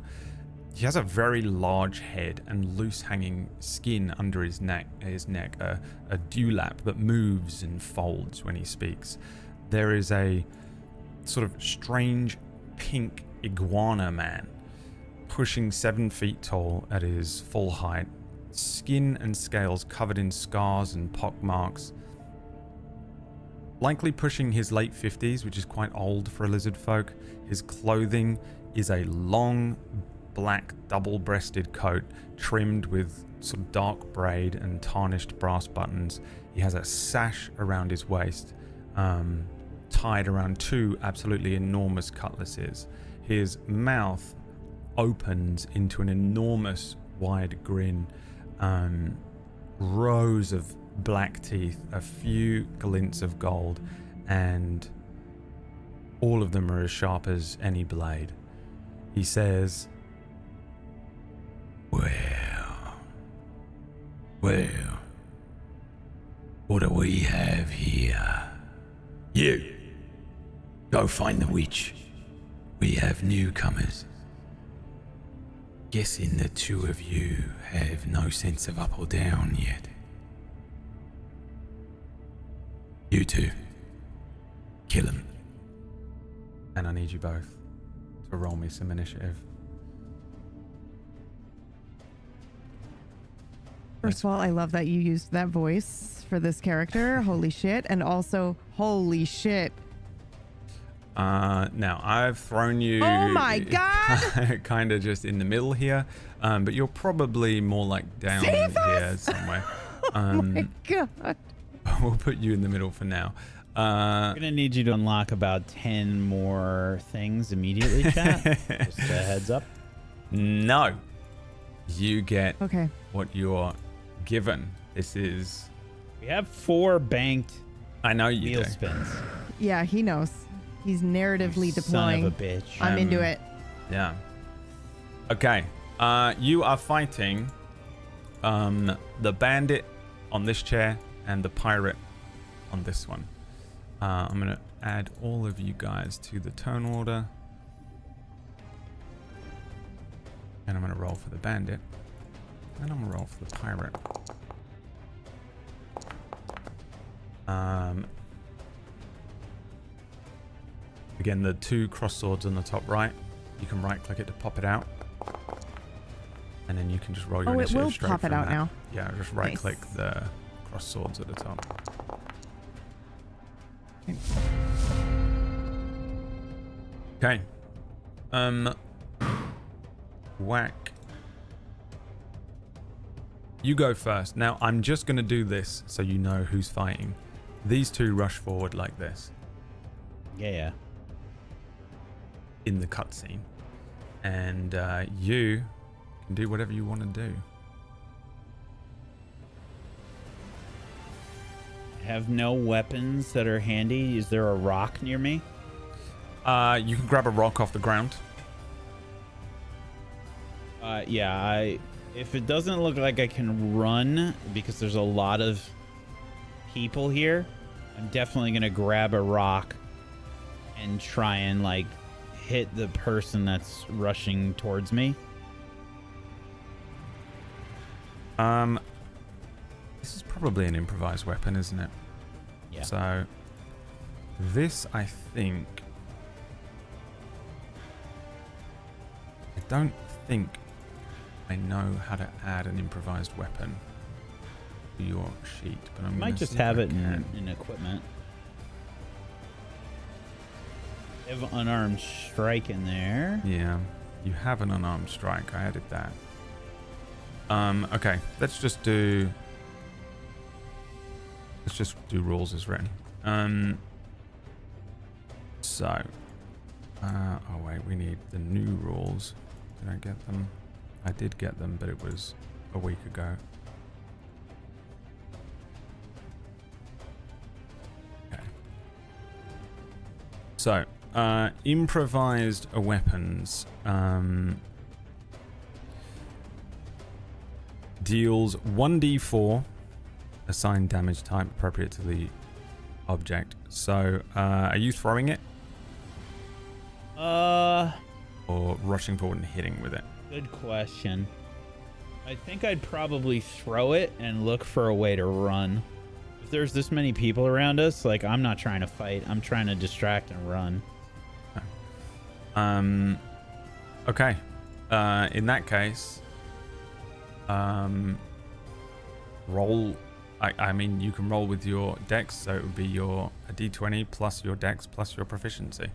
He has a very large head and loose hanging skin under his neck, a dewlap that moves and folds when he speaks. There is a sort of strange pink iguana man pushing 7 feet tall at his full height, skin and scales covered in scars and pock marks. Likely pushing his late 50s, which is quite old for a lizard folk. His clothing is a long, black, double-breasted coat trimmed with sort of dark braid and tarnished brass buttons. He has a sash around his waist, tied around 2 absolutely enormous cutlasses. His mouth opens into an enormous wide grin, rows of black teeth, a few glints of gold, and all of them are as sharp as any blade. He says, Well, what do we have here? You, go find the witch. We have newcomers. Guessing the 2 of you have no sense of up or down yet. You 2, kill him. and I need you both to roll me some initiative. First of all, I love that you used that voice for this character. Holy shit. And also, holy shit. Now, I've thrown you... Oh my god! kind of just in the middle here, but you're probably more like down Save here us! somewhere. Oh my god. We'll put you in the middle for now. I'm gonna need you to unlock about 10 more things immediately, chat. Just a heads up. No. You get Okay. what you're given. This is... We have 4 banked I know you wheel do. spins. Yeah, he knows. He's narratively deploying. Son of a bitch. I'm into it. Yeah. Okay. You are fighting the bandit on this chair and the pirate on this one. I'm going to add all of you guys to the turn order. And I'm going to roll for the bandit. And I'm going to roll for the pirate. Again, the 2 cross swords on the top right. You can right click it to pop it out. And then you can just roll your Oh, it initiative will straight pop it from out that. now. Yeah, just right Nice. click the cross swords at the top. Okay. Whack. You go first. Now, I'm just going to do this so you know who's fighting. These 2 rush forward like this Yeah. in the cutscene. And you can do whatever you want to do. I have no weapons that are handy. Is there a rock near me? You can grab a rock off the ground. Yeah, if it doesn't look like I can run because there's a lot of people here, I'm definitely going to grab a rock and try and like hit the person that's rushing towards me. This is probably an improvised weapon, isn't it? Yeah. So this, I think... I don't think I know how to add an improvised weapon to your sheet, but I I'm might gonna just see if have I it can. in equipment. I have unarmed strike in there. Yeah, you have an unarmed strike. I added that. Okay, let's just do rules as written. Oh wait, we need the new rules. Did I get them? I did get them, but it was a week ago. Okay. So, improvised weapons. Deals 1d4 assigned damage type appropriate to the object. So, are you throwing it or rushing forward and hitting with it? Good question. I think I'd probably throw it and look for a way to run. If there's this many people around us, like, I'm not trying to fight. I'm trying to distract and run. Okay. In that case, roll. I mean, you can roll with your dex, so it would be a d20 plus your dex plus your proficiency.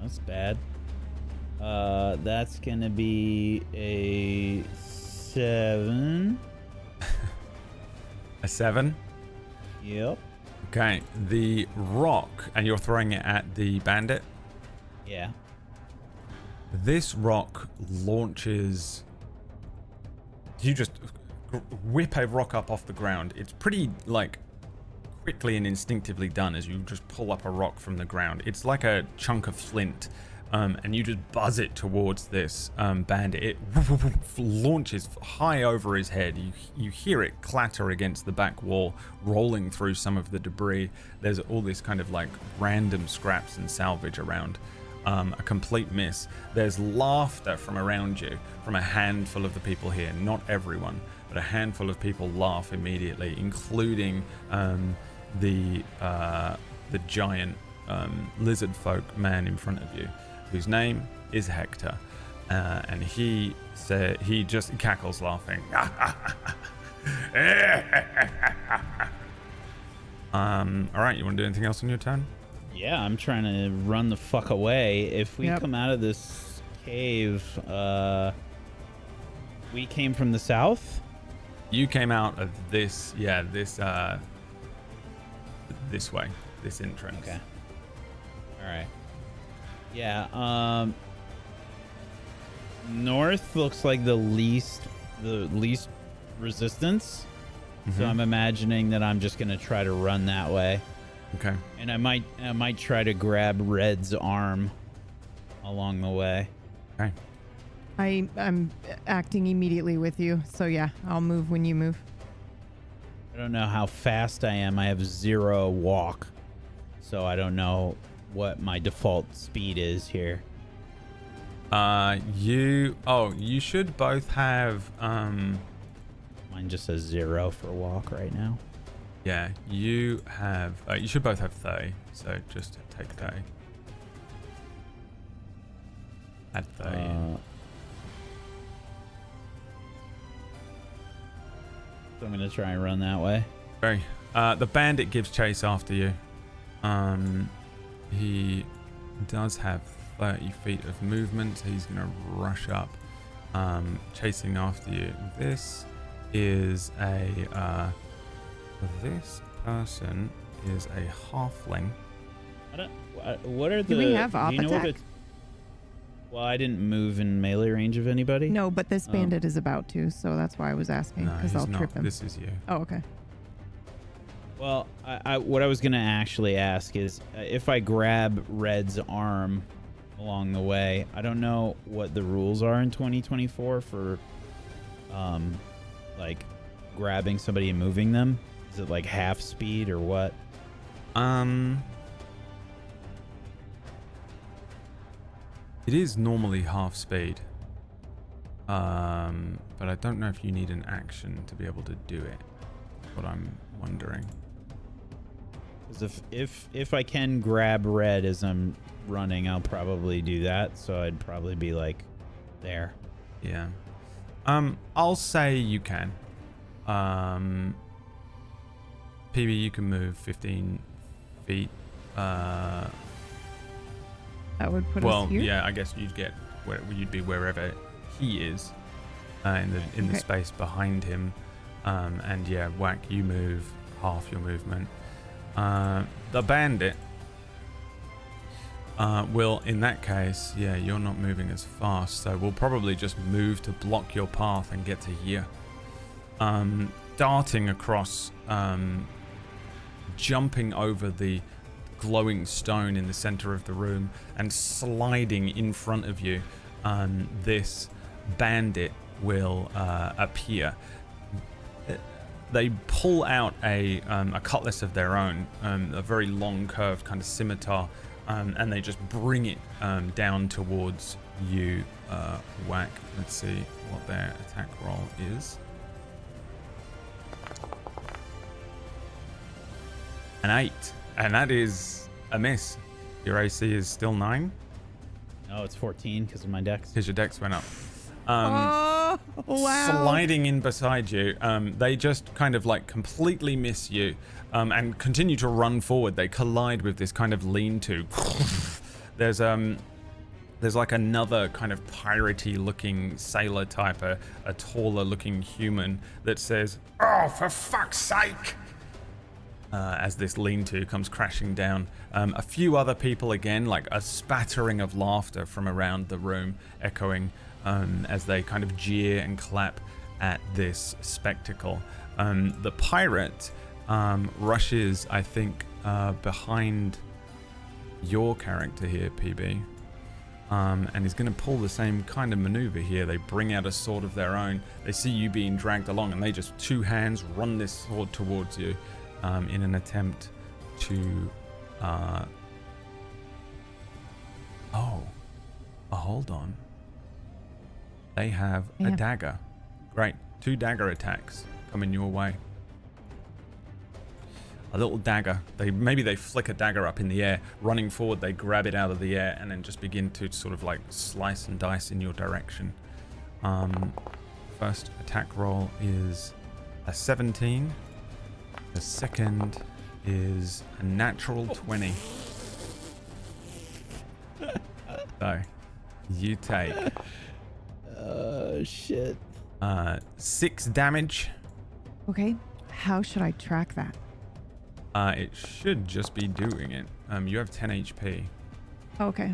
That's bad. That's gonna be a 7. A 7? Yep. Okay, the rock, and you're throwing it at the bandit? Yeah. This rock launches... You just whip a rock up off the ground. It's pretty, like, quickly and instinctively done as you just pull up a rock from the ground. It's like a chunk of flint, and you just buzz it towards this bandit. It launches high over his head. You hear it clatter against the back wall, rolling through some of the debris. There's all this kind of like random scraps and salvage around. A complete miss. There's laughter from around you, from a handful of the people here. Not everyone, but a handful of people laugh immediately, including the giant lizard folk man in front of you, whose name is Hector, and he just cackles laughing. All right, you want to do anything else on your turn? Yeah, I'm trying to run the fuck away. If we Yep. come out of this cave, we came from the south. You came out of this way, this entrance. Okay. All right. Yeah. North looks like the least resistance. So I'm imagining that I'm just gonna try to run that way. Okay. And I might try to grab Red's arm along the way. Okay. I'm acting immediately with you. So yeah, I'll move when you move. I don't know how fast I am. I have 0 walk. So I don't know what my default speed is here. You should both have Mine just says 0 for walk right now. yeah, you should both have 30, so just take 30. Add 30 in. So I'm gonna try and run that way. Very. The bandit gives chase after you. He does have 30 feet of movement. He's gonna rush up, chasing after you. This is this person is a halfling. What are the? Do we have op do you know if attack? it's- Well, I didn't move in melee range of anybody. No, but this bandit is about to, so that's why I was asking, No, because he's I'll not. trip him. This is you. Oh, okay. Well, what I was gonna actually ask is if I grab Red's arm along the way. I don't know what the rules are in 2024 for, like grabbing somebody and moving them. Is it like half speed or what? It is normally half speed. But I don't know if you need an action to be able to do it. That's what I'm wondering. Because if I can grab Red as I'm running, I'll probably do that. So I'd probably be like there. Yeah. I'll say you can. PB, you can move 15 feet. That would put us here? Yeah, I guess you'd be wherever he is, in the space behind him. And yeah, Whack, you move half your movement. The bandit will, in that case, yeah, you're not moving as fast, so we'll probably just move to block your path and get to here. Darting across, jumping over the glowing stone in the center of the room and sliding in front of you, this bandit will appear. They pull out a cutlass of their own, a very long curved kind of scimitar, and they just bring it down towards you, Whack. Let's see what their attack roll is. An 8. And that is a miss. Your AC is still 9. No, it's 14 because of my dex. Because your dex went up. Oh, wow. Sliding in beside you, they just kind of like completely miss you and continue to run forward. They collide with this kind of lean-to. There's like another kind of piratey looking sailor type, a taller looking human that says, "Oh, for fuck's sake!" As this lean-to comes crashing down. A few other people again, like a spattering of laughter from around the room, echoing as they kind of jeer and clap at this spectacle. The pirate rushes, I think, behind your character here, PB, and he's going to pull the same kind of maneuver here. They bring out a sword of their own. They see you being dragged along, and they just two hands run this sword towards you in an attempt to... hold on. They have a dagger. Great. 2 dagger attacks coming your way. A little dagger. Maybe they flick a dagger up in the air. Running forward, they grab it out of the air and then just begin to sort of like slice and dice in your direction. First attack roll is a 17. The second is a natural 20. So, you take... shit. 6 damage. Okay. How should I track that? It should just be doing it. You have 10 HP. Okay.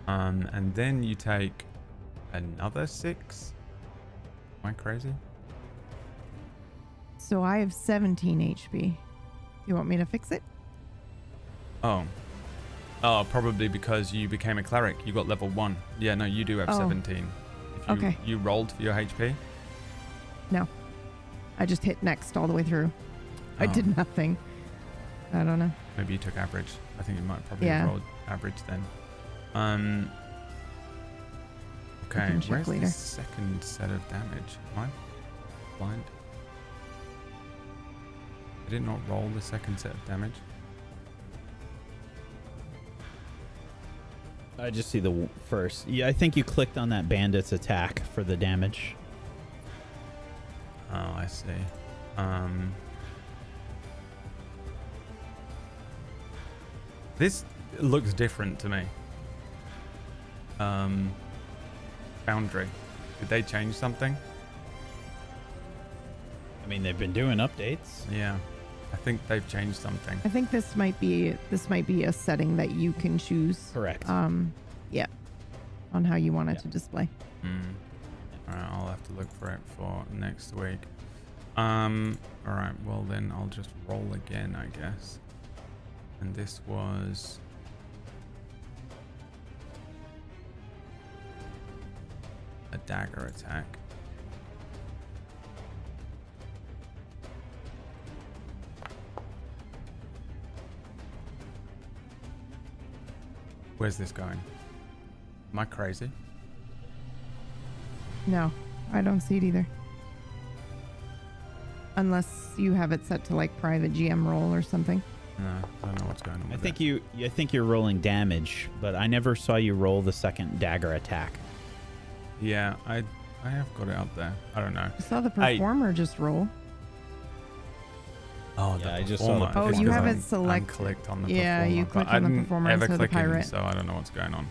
And then you take another 6. Am I crazy? So I have 17 HP. You want me to fix it? Oh, probably because you became a cleric. You got level 1. Yeah, no, you do have 17. If you rolled for your HP? No. I just hit next all the way through. I did nothing. I don't know. Maybe you took average. I think you might probably have rolled average then. Okay, where's the second set of damage? Am I blind? I did not roll the second set of damage. I just see the first. Yeah, I think you clicked on that bandit's attack for the damage. Oh, I see. This looks different to me. Foundry. Did they change something? I mean, they've been doing updates. Yeah. I think they've changed something. I think this might be a setting that you can choose. Correct. Yeah. On how you want it to display. Alright, I'll have to look for it for next week. Alright, well then I'll just roll again, I guess. And this was... a dagger attack. Where's this going? Am I crazy? No, I don't see it either. Unless you have it set to like private GM roll or something. No, I don't know what's going on with I think you're rolling damage, but I never saw you roll the second dagger attack. Yeah, I have got it up there. I don't know. I saw the performer just roll. Oh, yeah, I just saw the Oh, you have it selected. Clicked on the yeah, performer, you clicked on the performer ever instead of the clicking, pirate. so I don't know what's going on.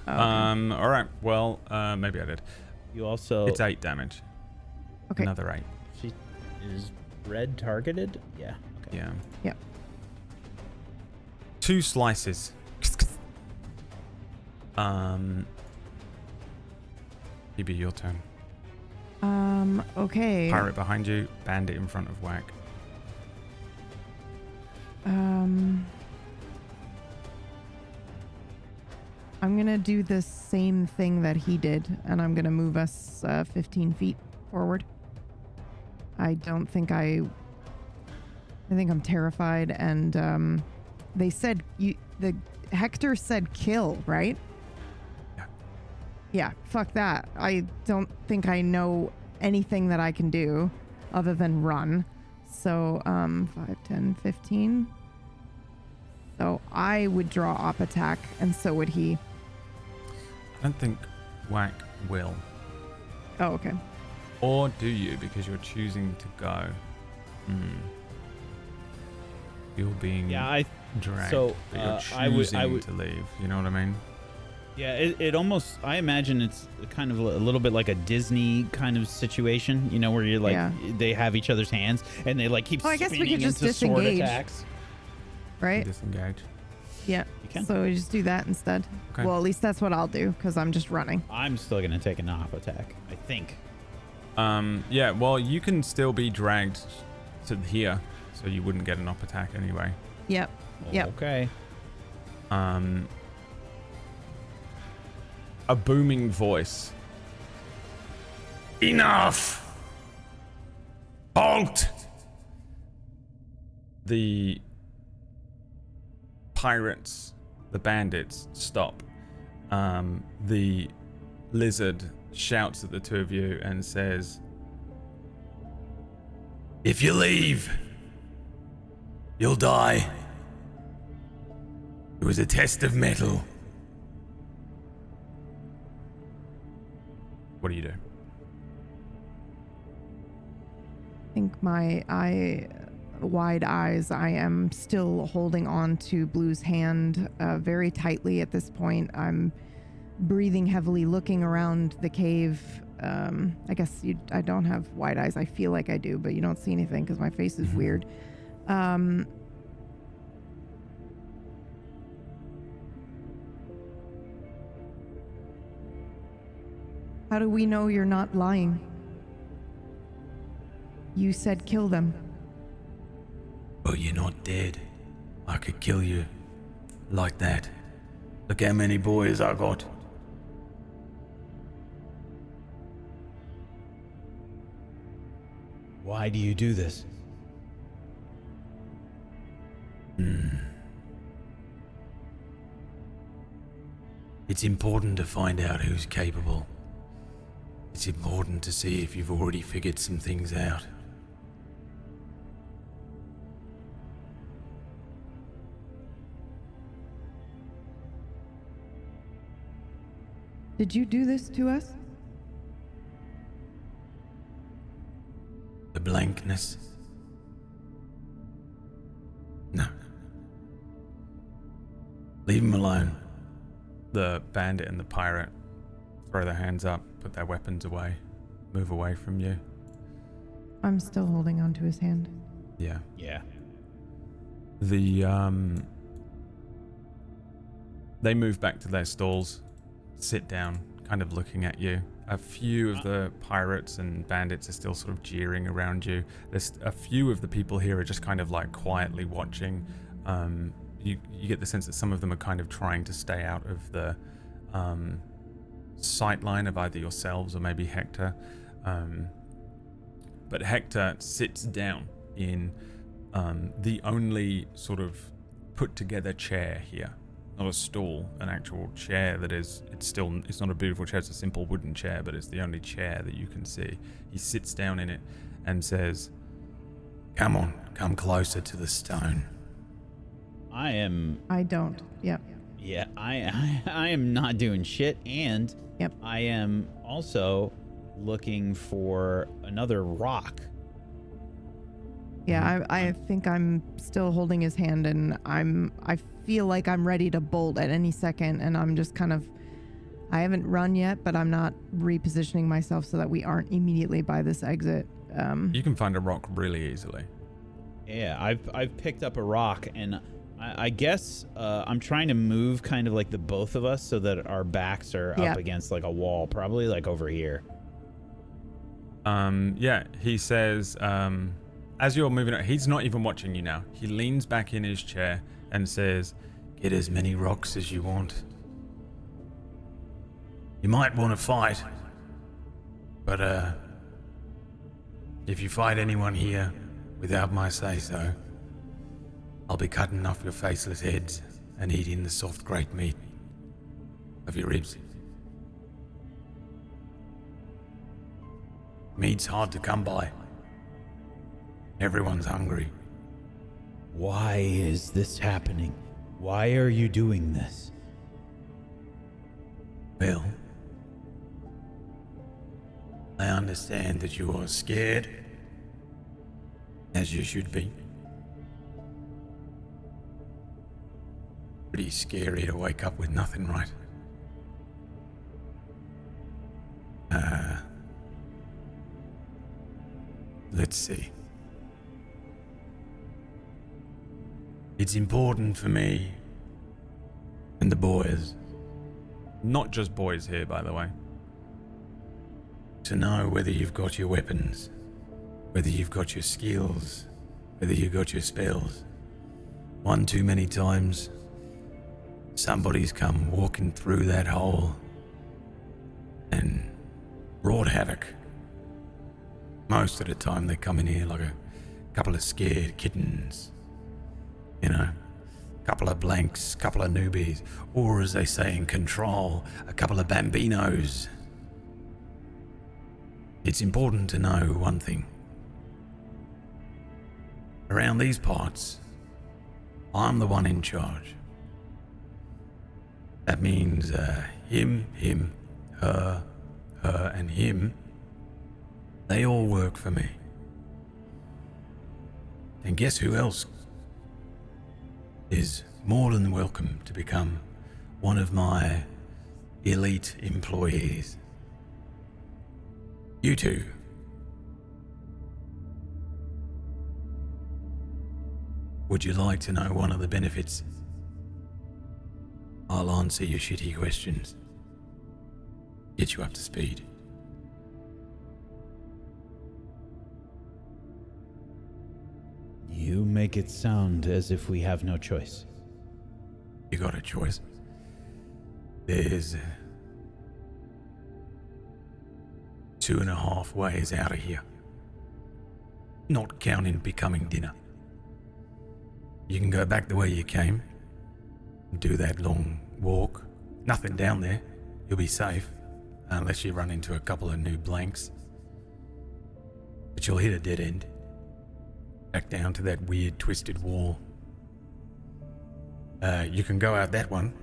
Oh, okay. All right. Well, maybe I did. You also... It's 8 damage. Okay. Another 8. She is red targeted? Yeah. Okay. Yeah. Yep. 2 slices. Maybe your turn. Okay. Pirate behind you, bandit in front of Wack. I'm gonna do the same thing that he did, and I'm gonna move us 15 feet forward. I think I'm terrified, and they said Hector said kill, right? Yeah. Yeah, fuck that. I don't think I know anything that I can do other than run. So 5, 10, 15. So I would draw op attack, and so would he. I don't think Wack will. Oh, okay. Or do you, because you're choosing to go? You're being dragged, so, but you're I choosing would to leave. You know what I mean? Yeah, it almost, I imagine it's kind of a little bit like a Disney kind of situation, you know, where you're like, they have each other's hands and they like keep I guess we spinning could just into sword disengage. attacks. Right? Disengage. Yeah. You can. So we just do that instead. Okay. Well, at least that's what I'll do, because I'm just running. I'm still going to take an off attack, I think. Yeah, well, you can still be dragged to here, so you wouldn't get an op attack anyway. Yep. Yep. Okay. A booming voice. Enough! Halt! The pirates, the bandits, stop. The lizard shouts at the two of you and says, If you leave, you'll die. It was a test of mettle. what do you do? I think my wide eyes, I am still holding on to Blue's hand very tightly at this point. I'm breathing heavily, looking around the cave. I guess I don't have wide eyes. I feel like I do, but you don't see anything because my face is weird. How do we know you're not lying? You said kill them. But you're not dead. I could kill you like that. Look how many boys I got. Why do you do this? It's important to find out who's capable. It's important to see if you've already figured some things out. Did you do this to us? The blankness? No. Leave him alone. The bandit and the pirate throw their hands up, put their weapons away, move away from you. I'm still holding onto his hand. Yeah. Yeah. They move back to their stalls, sit down, kind of looking at you. A few of the pirates and bandits are still sort of jeering around you. There's a few of the people here are just kind of like quietly watching. You get the sense that some of them are kind of trying to stay out of the sight line of either yourselves or maybe Hector. But Hector sits down in the only sort of put together chair here. Not a stool, an actual chair that is, it's not a beautiful chair, it's a simple wooden chair, but it's the only chair that you can see. He sits down in it and says, Come on, come closer to the stone. I don't. Yep. Yeah, I am not doing shit, and Yep. I am also looking for another rock. Yeah, I think I'm still holding his hand, and I feel like I'm ready to bolt at any second, and I'm just kind of, I haven't run yet, but I'm not repositioning myself so that we aren't immediately by this exit. you can find a rock really easily. Yeah, I've picked up a rock, and I guess I'm trying to move kind of like the both of us so that our backs are up against like a wall, probably like over here. Yeah, he says, as you're moving out, he's not even watching you now. He leans back in his chair and says, Get as many rocks as you want. You might want to fight, but if you fight anyone here without my say-so, I'll be cutting off your faceless heads and eating the soft great meat of your ribs. Meat's hard to come by. Everyone's hungry. Why is this happening? Why are you doing this? Well, I understand that you are scared, as you should be. Pretty scary to wake up with nothing, right? Let's see. It's important for me and the boys Not just boys here, by the way. to know whether you've got your weapons, whether you've got your skills, whether you've got your spells. One too many times, somebody's come walking through that hole and wrought havoc. Most of the time they come in here like a couple of scared kittens, you know, a couple of blanks, a couple of newbies, or as they say in Control, a couple of bambinos. It's important to know one thing. Around these parts, I'm the one in charge. That means him, her, and him, they all work for me. And guess who else is more than welcome to become one of my elite employees? You two. Would you like to know one of the benefits? I'll answer your shitty questions. Get you up to speed. You make it sound as if we have no choice. You got a choice. There's 2.5 ways out of here. Not counting becoming dinner. You can go back the way you came. Do that long walk. Nothing down there. You'll be safe. Unless you run into a couple of new blanks. But you'll hit a dead end. Back down to that weird twisted wall. You can go out that one.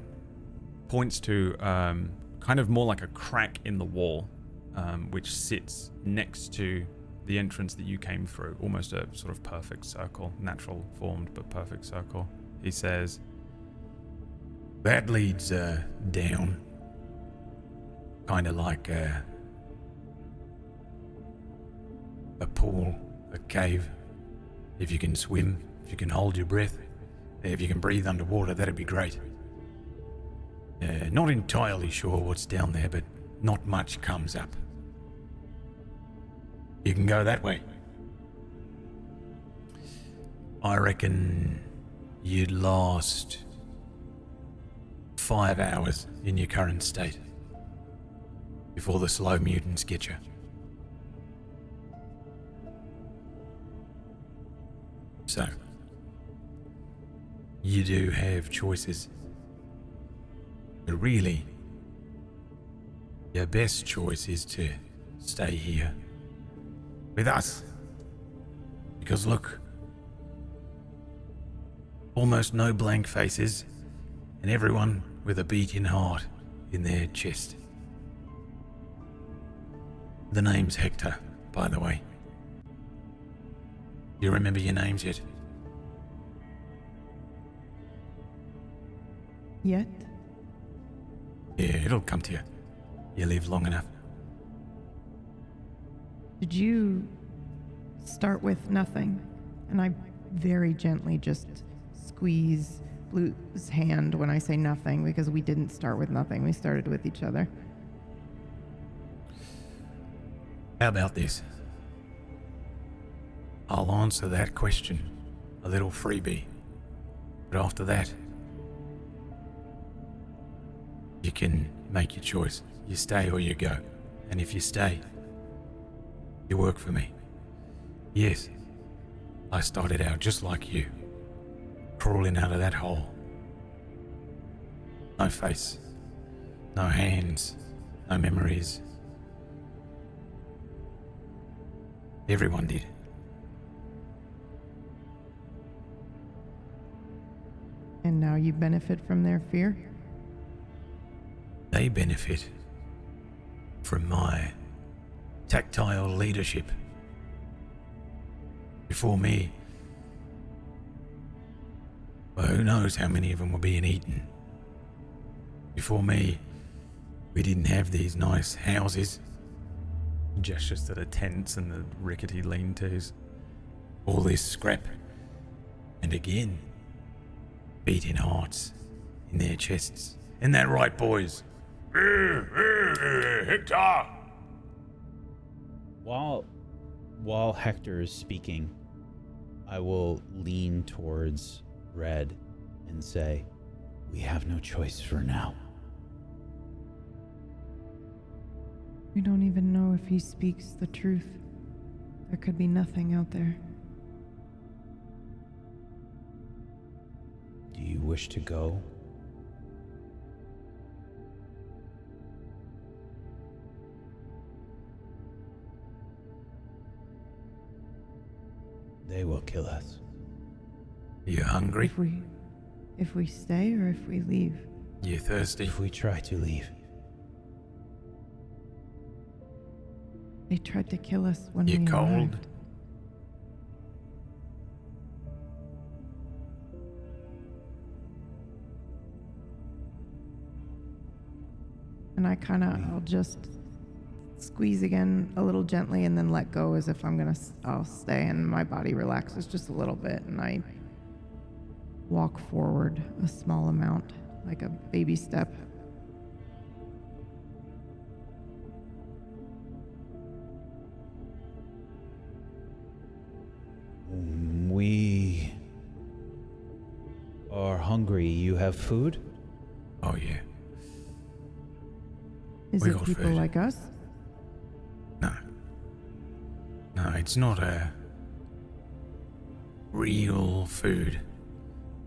Points to kind of more like a crack in the wall, which sits next to the entrance that you came through. Almost a sort of perfect circle. Natural formed, but perfect circle. He says, That leads down. Kind of like a pool, a cave. If you can swim, if you can hold your breath, if you can breathe underwater, that'd be great. Not entirely sure what's down there, but not much comes up. You can go that way. I reckon you'd last 5 hours in your current state before the slow mutants get you. So, you do have choices. But really, your best choice is to stay here with us. Because look, almost no blank faces, and everyone with a beating heart in their chest. The name's Hector, by the way. Do you remember your names yet? Yet? Yeah, it'll come to you. You live long enough. Did you start with nothing? And I very gently just squeeze Blue's hand when I say nothing, because we didn't start with nothing. We started with each other. How about this? I'll answer that question. A little freebie. But after that, you can make your choice. You stay or you go. And if you stay, you work for me. Yes, I started out just like you. Crawling out of that hole. No face. No hands. No memories. Everyone did. And now you benefit from their fear? They benefit from my tactile leadership. Before me, well, who knows how many of them were being eaten. Before me, we didn't have these nice houses. Gestures to the tents and the rickety lean-tos. All this scrap. And again, beating hearts in their chests. Isn't that right, boys? Hector! While Hector is speaking, I will lean towards Red and say, "We have no choice for now." We don't even know if he speaks the truth. There could be nothing out there. Do you wish to go? They will kill us. You hungry? If we stay or if we leave? You thirsty? If we try to leave. They tried to kill us when You we cold? arrived. And I'll just squeeze again a little gently and then let go as if I'll stay, and my body relaxes just a little bit and I walk forward a small amount, like a baby step. We are hungry. You have food? Oh, yeah. Is We it got people food. like us? No. No, it's not a real food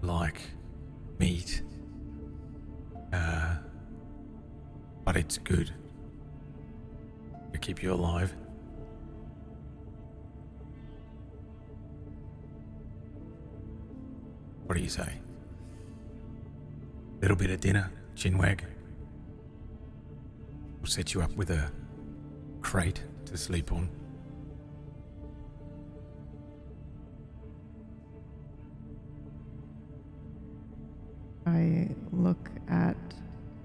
like meat. But it's good to keep you alive. What do you say? Little bit of dinner, chinwag. We'll set you up with a crate to sleep on. I look at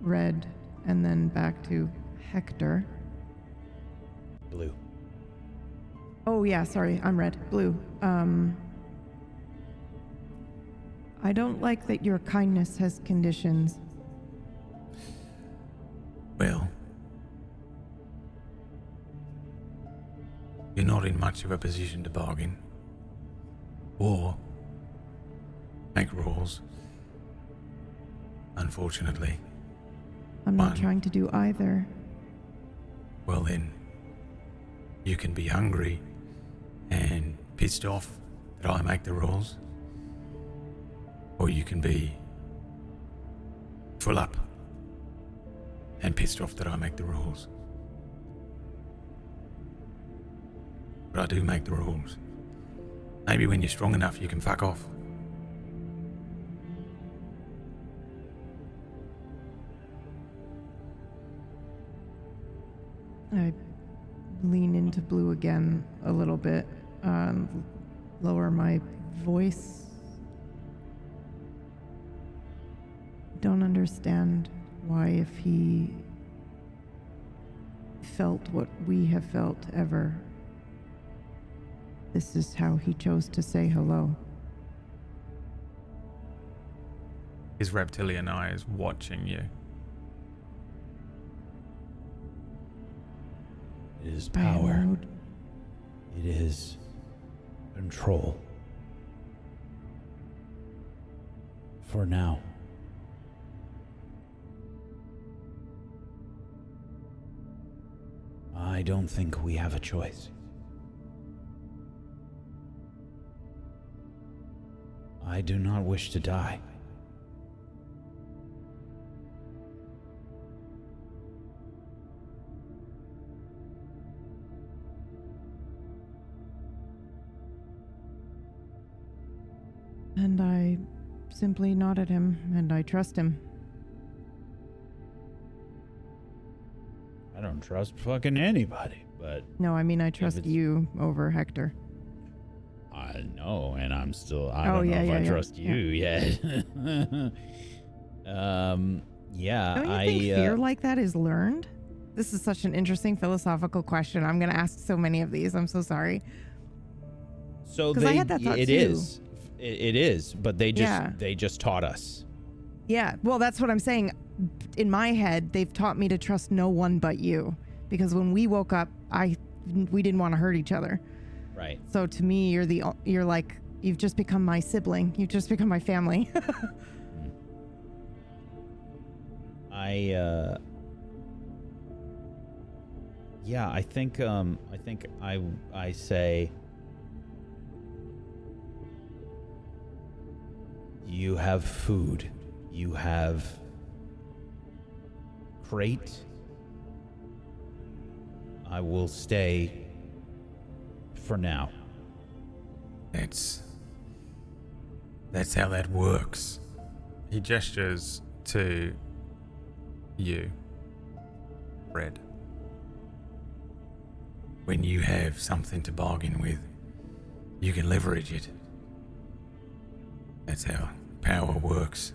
Red and then back to Hector. Blue. Oh yeah, sorry, I'm Red. Blue. I don't like that your kindness has conditions. Well, you're not in much of a position to bargain or make rules, unfortunately. I'm not Fine. trying to do either. Well then, you can be hungry and pissed off that I make the rules, or you can be full up and pissed off that I make the rules. But I do make the rules. Maybe when you're strong enough you can fuck off. I lean into Blue again a little bit, lower my voice. Don't understand why, if he felt what we have felt ever, this is how he chose to say hello. His reptilian eyes watching you. It is I power. know. It is control. For now. I don't think we have a choice. I do not wish to die. And I simply nod at him, and I trust him. I don't trust fucking anybody, but No, I mean I trust it's- you over Hector. I know, and I'm still. I Oh, don't know yeah, if yeah, I yeah, trust you yet. Yeah, Don't you think fear like that is learned? This is such an interesting philosophical question. I'm going to ask so many of these. I'm so sorry. So 'Cause I had that thought it too. is. It is, but they Yeah. just taught us. Yeah, well, that's what I'm saying. In my head, they've taught me to trust no one but you. Because when we woke up, we didn't want to hurt each other. Right. So to me, you're like, you've just become my sibling. You've just become my family. Yeah, I think I say you have food. You have crate. I will stay for now. That's how that works. He gestures to you, Red. When you have something to bargain with, you can leverage it. That's how power works.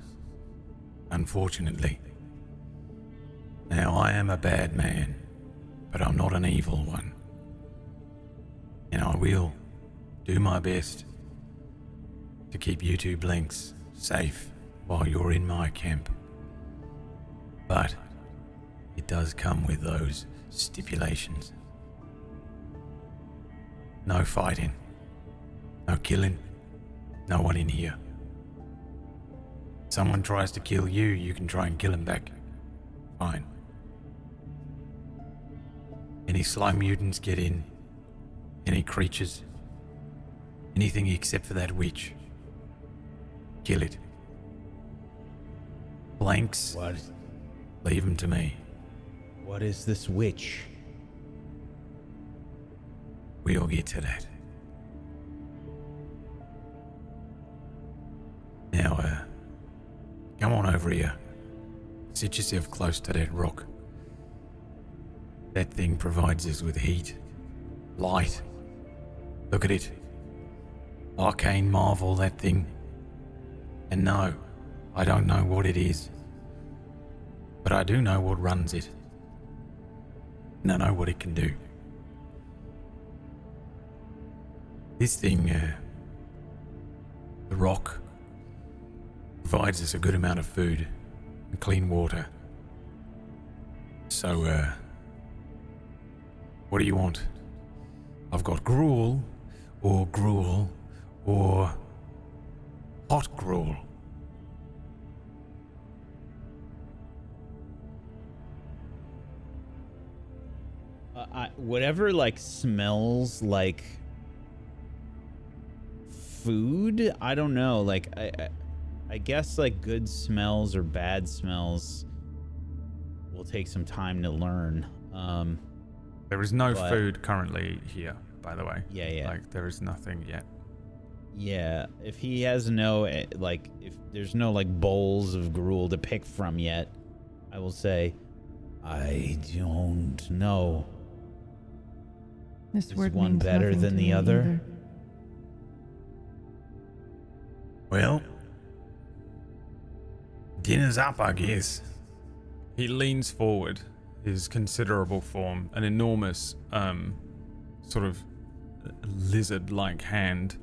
Unfortunately. Now, I am a bad man, but I'm not an evil one. And I will do my best to keep you two blinks safe while you're in my camp. But it does come with those stipulations. No fighting. No killing. No one in here. Someone tries to kill you, you can try and kill him back. Fine. Any slime mutants get in. Any creatures. Anything except for that witch. Kill it. Blanks, What? leave them to me. What is this witch? We'll get to that. Now, come on over here. Sit yourself close to that rock. That thing provides us with heat, light. Look at it. Arcane marvel, that thing. And no, I don't know what it is. But I do know what runs it. And I know what it can do. This thing, the rock, provides us a good amount of food and clean water. So, what do you want? I've got gruel, or hot gruel. Whatever like smells like food. I don't know. Like I guess like good smells or bad smells will take some time to learn. There is no But- food currently here, by the way. Yeah. Like, there is nothing yet. Yeah, if he has no like, if there's no like bowls of gruel to pick from yet, I will say, I don't know. This Is word one means better nothing than to the me other? either. Well, dinner's up, I guess. He leans forward, his considerable form, an enormous, sort of lizard-like hand,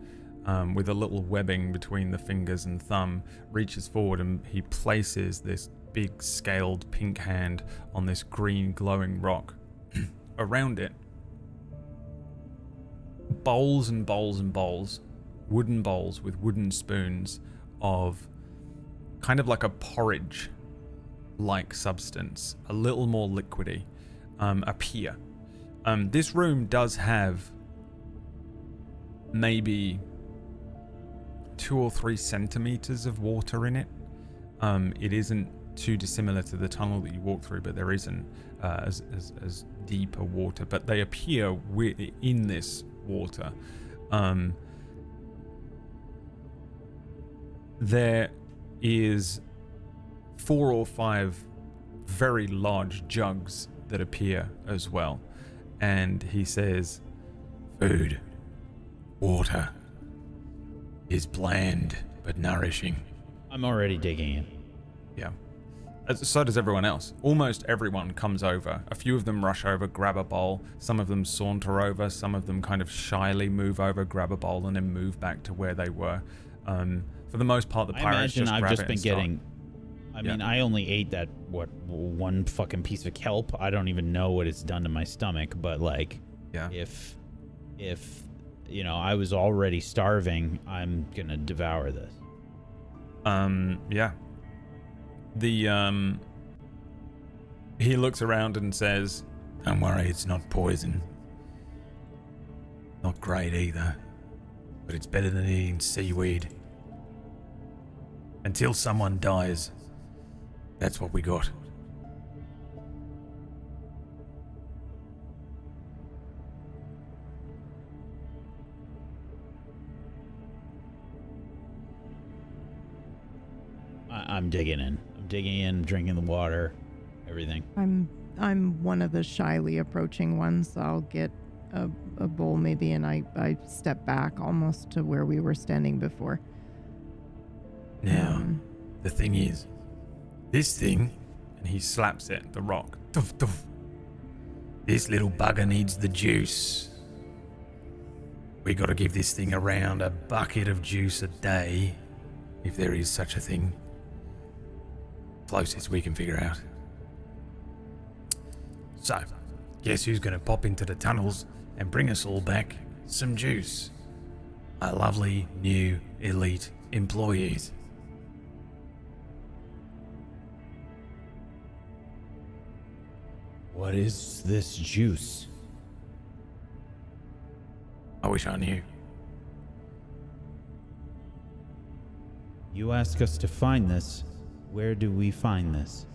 with a little webbing between the fingers and thumb, reaches forward and he places this big scaled pink hand on this green glowing rock. Around it, bowls and bowls and bowls, wooden bowls with wooden spoons of kind of like a porridge like substance, a little more liquidy, appear. This room does have maybe 2 or 3 centimeters of water in it. It isn't too dissimilar to the tunnel that you walk through, but there isn't as deep a water. But they appear in this water. There is 4 or 5 very large jugs that appear as well. And he says, Food, water, is bland but nourishing. I'm already digging in. yeah. So does everyone else. Almost everyone comes over. A few of them rush over, grab a bowl. Some of them saunter over. Some of them kind of shyly move over, grab a bowl, and then move back to where they were. For the most part, the pirates just grab it. I've just been and start. getting... I mean, I only ate that, one fucking piece of kelp. I don't even know what it's done to my stomach, but, like, if I was already starving, I'm gonna devour this. Yeah. He looks around and says, Don't worry, it's not poison. Not great either, but it's better than eating seaweed. Until someone dies, that's what we got. I'm digging in. I'm digging in, drinking the water, everything. I'm one of the shyly approaching ones, so I'll get a bowl maybe, and I step back almost to where we were standing before. Now, the thing is, this thing, and he slaps it, the rock. doof, doof, this little bugger needs the juice. We got to give this thing around a bucket of juice a day, if there is such a thing. Closest we can figure out. So, guess who's going to pop into the tunnels and bring us all back some juice? Our lovely new elite employees. What is this juice? I wish I knew. You ask us to find this. Where do we find this?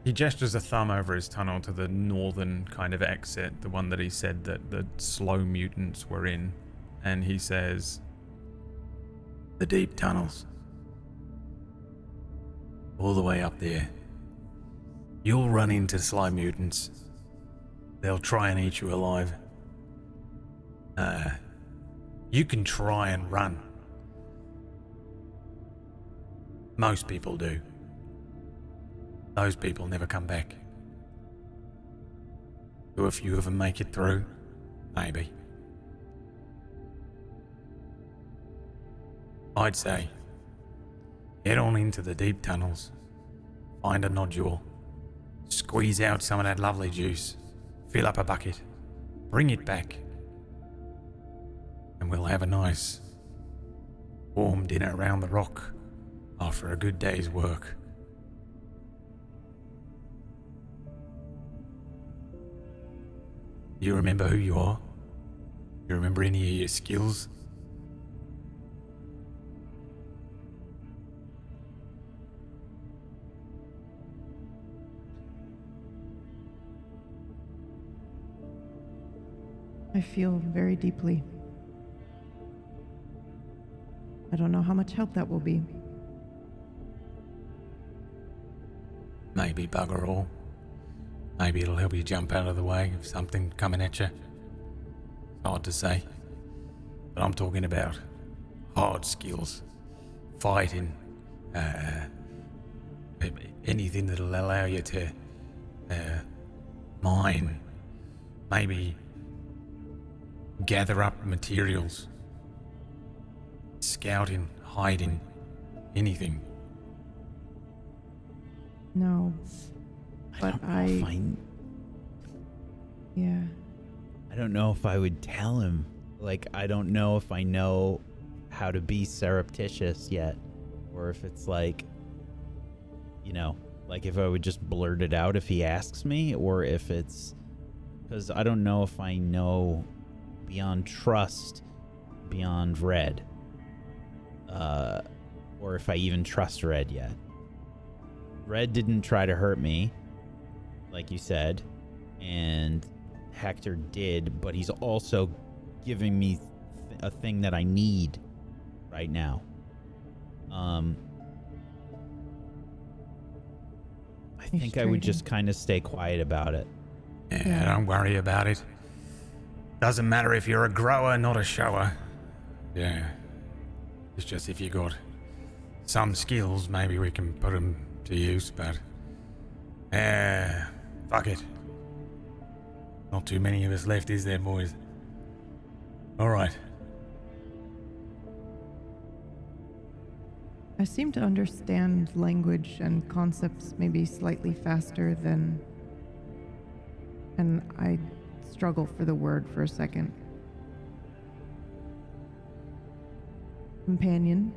He gestures a thumb over his tunnel to the northern kind of exit, the one that he said that the slow mutants were in. And he says, The deep tunnels. All the way up there. You'll run into slime mutants. They'll try and eat you alive. You can try and run. Most people do. Those people never come back. Do a few of them make it through? Maybe. I'd say, head on into the deep tunnels, find a nodule, squeeze out some of that lovely juice, fill up a bucket, bring it back, and we'll have a nice, warm dinner around the rock after a good day's work. You remember who you are? You remember any of your skills? I feel very deeply. I don't know how much help that will be. Maybe bugger all. Maybe it'll help you jump out of the way of something coming at you. It's hard to say. But I'm talking about hard skills. Fighting. Anything that'll allow you to mine. Maybe gather up materials. Scouting, hiding, anything. No. But yeah. I don't know if I would tell him. Like, I don't know if I know how to be surreptitious yet. Or if it's like, like if I would just blurt it out if he asks me, or if it's... Because I don't know if I know beyond trust, beyond Red. Or if I even trust Red yet. Red didn't try to hurt me, like you said, and Hector did, but he's also giving me a thing that I need right now. I think I would just kind of stay quiet about it. Yeah, don't worry about it. Doesn't matter if you're a grower, not a shower. Yeah. It's just if you got some skills, maybe we can put them to use, but... fuck it. Not too many of us left, is there, boys? Alright. I seem to understand language and concepts maybe slightly faster than... And I struggle for the word for a second. Companion.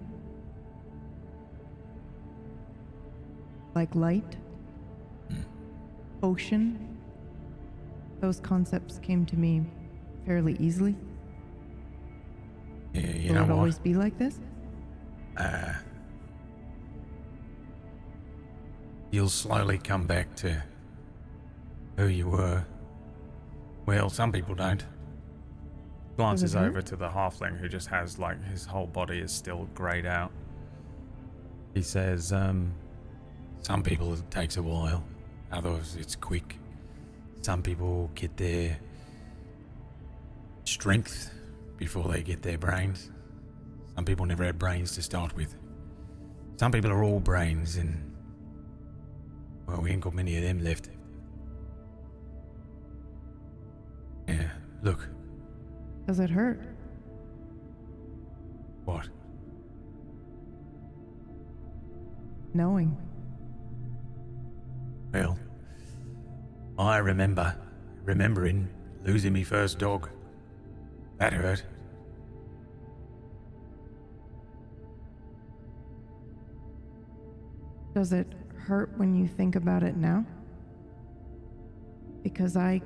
Like light. Ocean. Those concepts came to me fairly easily. Yeah, you Will know it what? always be like this? You'll slowly come back to who you were. Well, some people don't. Glances Mhm. over to the halfling who just has, like, his whole body is still grayed out. He says, Some people it takes a while. Others it's quick. Some people get their strength before they get their brains. Some people never had brains to start with. Some people are all brains and... Well, we ain't got many of them left. Yeah, look. Does it hurt? What? Knowing. Well, I remembering losing me first dog. That hurt. Does it hurt when you think about it now? Because I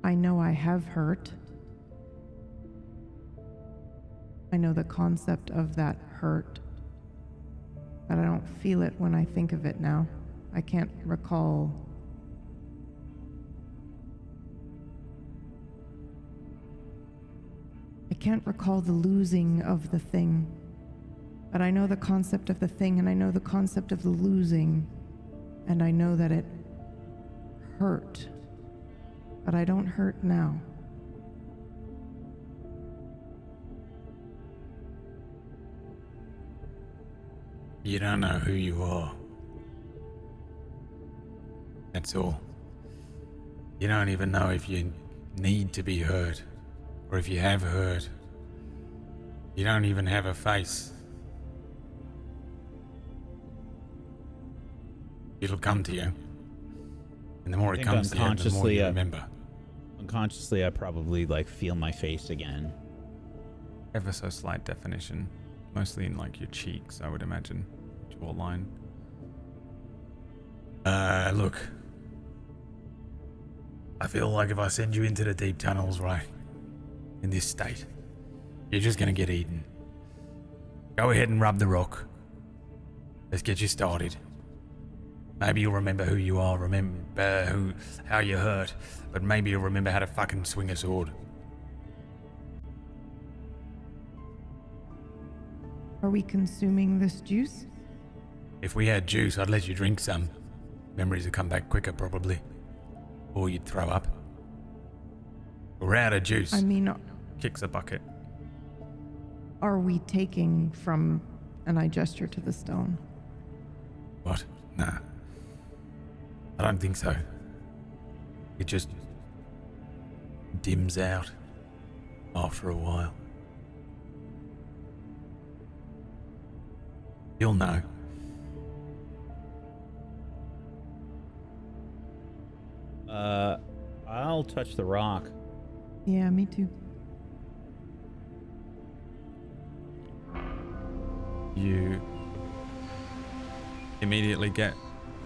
know I have hurt. I know the concept of that hurt. But I don't feel it when I think of it now. I can't recall. I can't recall the losing of the thing. But I know the concept of the thing, and I know the concept of the losing, and I know that it hurt. But I don't hurt now. You don't know who you are. That's all. You don't even know if you need to be hurt, or if you have hurt. You don't even have a face. It'll come to you. And the more it comes to you, the more you remember. Unconsciously, I probably like feel my face again. ever so slight definition. Mostly in like your cheeks, I would imagine. Jawline. Look. I feel like if I send you into the deep tunnels, right, in this state, you're just gonna get eaten. Go ahead and rub the rock. Let's get you started. Maybe you'll remember who you are, remember how you hurt, but maybe you'll remember how to fucking swing a sword. Are we consuming this juice? If we had juice, I'd let you drink some. Memories would come back quicker, probably. Or you'd throw up. We're out of juice. I mean, Kicks a bucket. are we taking from... And I gesture to the stone. What? Nah. I don't think so. It just dims out after a while. You'll know. I'll touch the rock. Yeah, me too. You immediately get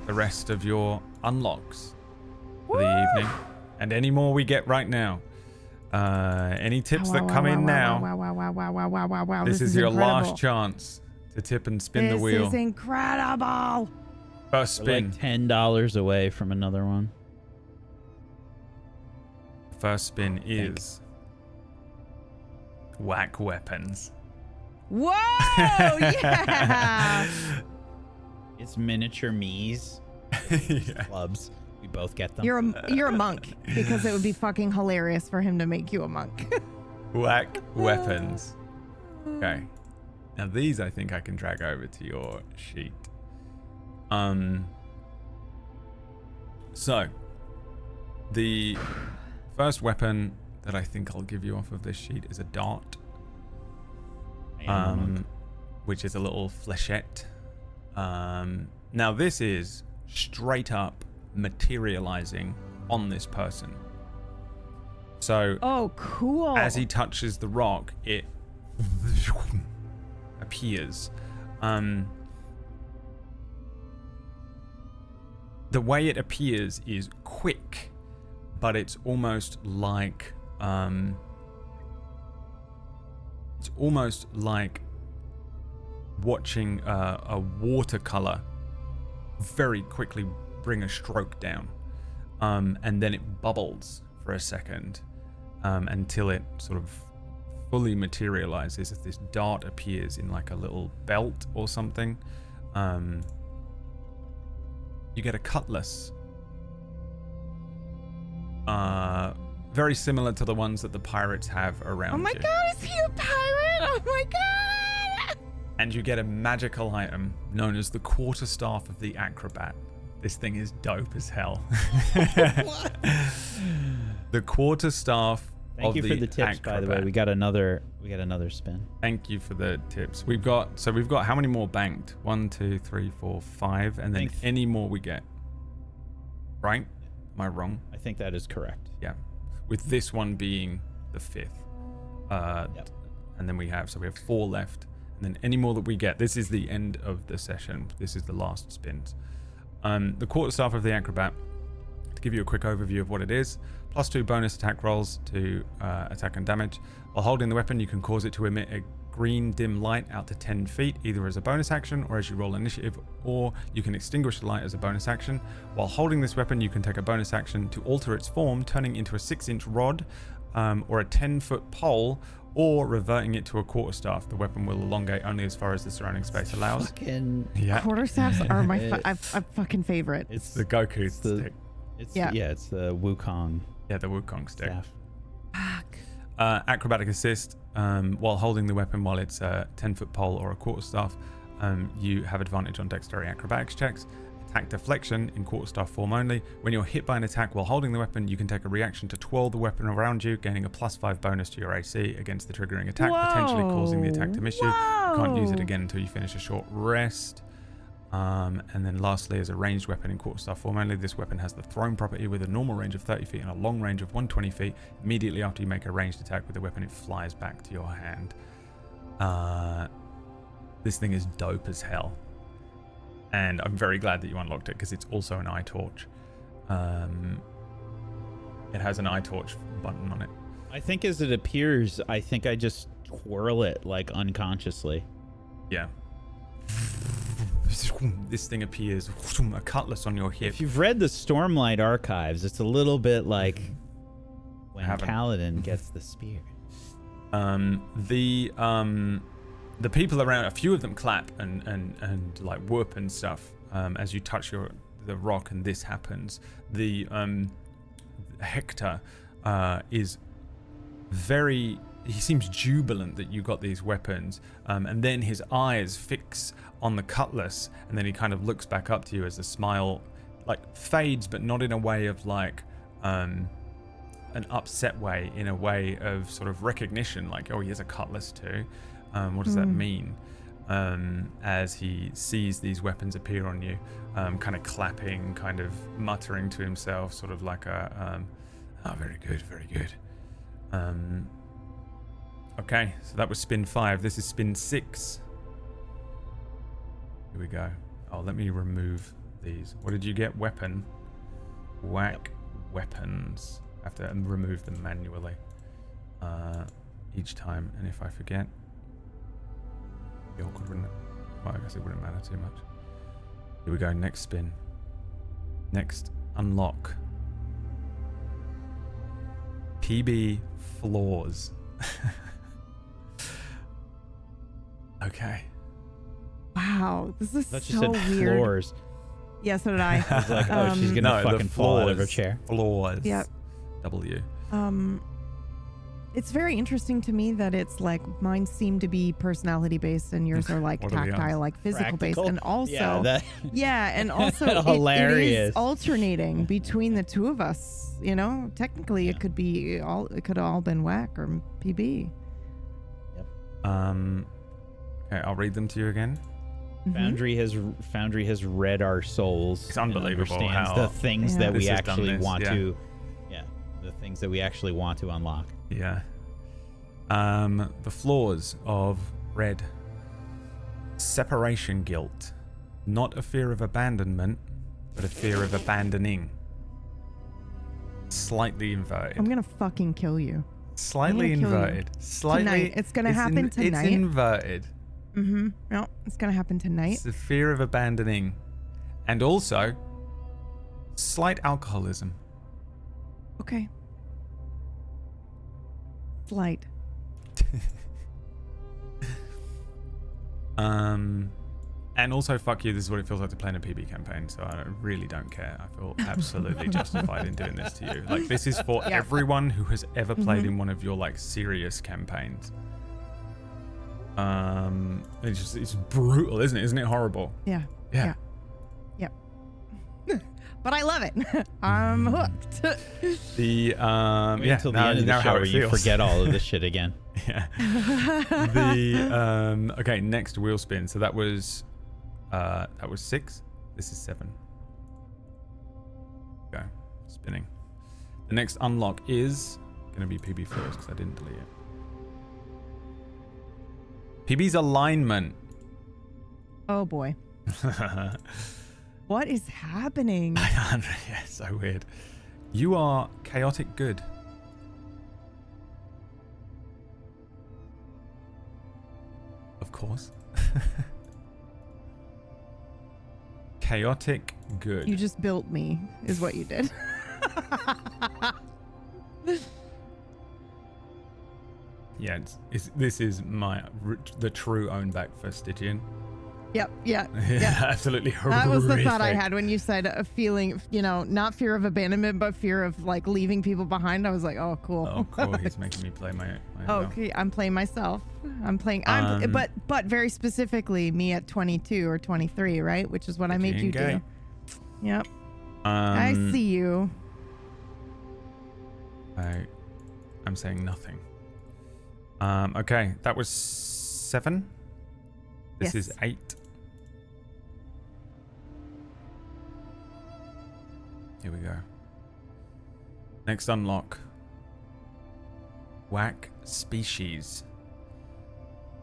the rest of your unlocks for the evening. And any more we get right now. Any tips that come in now. Wow. This is your last chance to tip and spin the wheel. This is incredible. First We're spin. like $10 away from another one. First spin is Whack Weapons. Whoa! Yeah. It's miniature me's. Yeah. Clubs. We both get them. You're a monk because it would be fucking hilarious for him to make you a monk. Whack weapons. Okay. Now these I think I can drag over to your sheet. So the first weapon that I think I'll give you off of this sheet is a dart. Which is a little flechette. Now this is straight up materializing on this person. So Oh, cool. as he touches the rock, it appears. The way it appears is quick, but it's almost like watching a watercolor very quickly bring a stroke down, and then it bubbles for a second until it sort of fully materializes as this dart appears in like a little belt or something. You get a cutlass, very similar to the ones that the pirates have around you. Oh my god, is he a pirate? Oh my god! And you get a magical item known as the quarterstaff of the acrobat. This thing is dope as hell. The quarterstaff Thank of you the for the tips, by the way. acrobat. We got another spin. Thank you for the tips. We've got how many more banked? 1, 2, 3, 4, 5, and then any more we get. Right? Am I wrong? I think that is correct. Yeah. With this one being the 5th. Yep. And then we have 4 left. And then any more that we get, this is the end of the session. This is the last spins. The quarterstaff of the acrobat, to give you a quick overview of what it is, +2 bonus attack rolls to attack and damage. While holding the weapon, you can cause it to emit a green dim light out to 10 feet, either as a bonus action or as you roll initiative, or you can extinguish the light as a bonus action. While holding this weapon, you can take a bonus action to alter its form, turning into a 6-inch rod or a 10-foot pole, or reverting it to a quarterstaff. The weapon will elongate only as far as the surrounding space allows. Yeah. Quarterstaffs are my fucking favorite. It's the Goku stick. It's the Wukong. Yeah, the Wukong stick. Staff. Fuck. Acrobatic assist. While holding the weapon while it's a 10-foot pole or a quarterstaff, you have advantage on dexterity acrobatics checks. Attack deflection in quarterstaff form only. When you're hit by an attack while holding the weapon, you can take a reaction to twirl the weapon around you, gaining a +5 bonus to your AC against the triggering attack, potentially causing the attack to miss you. You can't use it again until you finish a short rest. And then lastly, as a ranged weapon in quarterstaff form only, this weapon has the thrown property with a normal range of 30 feet and a long range of 120 feet. Immediately after you make a ranged attack with the weapon, it flies back to your hand. This thing is dope as hell. And I'm very glad that you unlocked it because it's also an eye torch. It has an eye torch button on it. I think as it appears, I think I just twirl it like unconsciously. Yeah. This thing appears, a cutlass on your hip. If you've read the Stormlight archives, it's a little bit like when Kaladin gets the spear. The people around, a few of them clap and like whoop and stuff as you touch the rock, and this happens. The Hector is very. He seems jubilant that you got these weapons, and then his eyes fix on the cutlass, and then he kind of looks back up to you as the smile like fades, but not in a way of like an upset way, in a way of sort of recognition, like, oh, he has a cutlass too. What does that mean? As he sees these weapons appear on you, kind of clapping, kind of muttering to himself, sort of like a, very good, very good. Okay, so that was spin 5. This is spin 6. Here we go. Oh, let me remove these. What did you get? Weapon. Whack weapons. I have to remove them manually each time, and if I forget, awkward, wouldn't it? Well, I guess it wouldn't matter too much. Here we go, next spin. Next unlock. PB floors. Okay. Wow, this is I thought so you said weird. floors. Yeah, so did I. I was like, oh, she's gonna the fucking fall out of her floors. chair. Floors. Yep. W. It's very interesting to me that it's like mine seem to be personality based and yours are like What are we on? tactile, like physical based, Practical? and also Yeah, that, and also it Hilarious. is alternating between the two of us. You know, technically it could be all. It could have all been Whack or PB. Okay, I'll read them to you again. Mhm. Foundry has read our souls. It's and unbelievable understands how the things Yeah. that we this has done actually this, want yeah. to. Yeah, the things that we actually want to unlock. Yeah. The flaws of red. Separation guilt. Not a fear of abandonment, but a fear of abandoning. Slightly inverted. I'm gonna fucking kill you. Slightly I'm gonna kill you. inverted. Slightly. Tonight. It's gonna happen tonight. It's inverted. No, it's gonna happen tonight. It's the fear of abandoning. And also, slight alcoholism. Okay. Slight. And also, fuck you, this is what it feels like to play in a PB campaign, so I really don't care. I feel absolutely justified in doing this to you. Like, this is for Yeah. everyone who has ever played in one of your, like, serious campaigns. It's brutal, isn't it? Isn't it horrible? Yeah. Yeah. Yep. But I love it. I'm hooked. Wait Yeah, until the now end you of know the how show it where you feels. forget all of this shit again. Yeah. Okay, next wheel spin. So that was 6. This is 7. Okay, spinning. The next unlock is gonna be PB first because I didn't delete it. PB's alignment. Oh boy. What is happening? Yeah, so weird. You are chaotic good. Of course. Chaotic good. You just built me, is what you did. Yeah, this is the true own back for Stygian. Yep. Yeah. Yeah, absolutely horrific. That was the thought I had when you said a feeling, not fear of abandonment, but fear of like leaving people behind. I was like, oh, cool. Oh, cool. He's making me play my Oh, own. okay. I'm playing myself. But very specifically me at 22 or 23, right? Which is what I made you do. Yep. I see you. I'm saying nothing. Okay, that was 7. This Yes. is 8. Here we go. Next unlock. Whack species.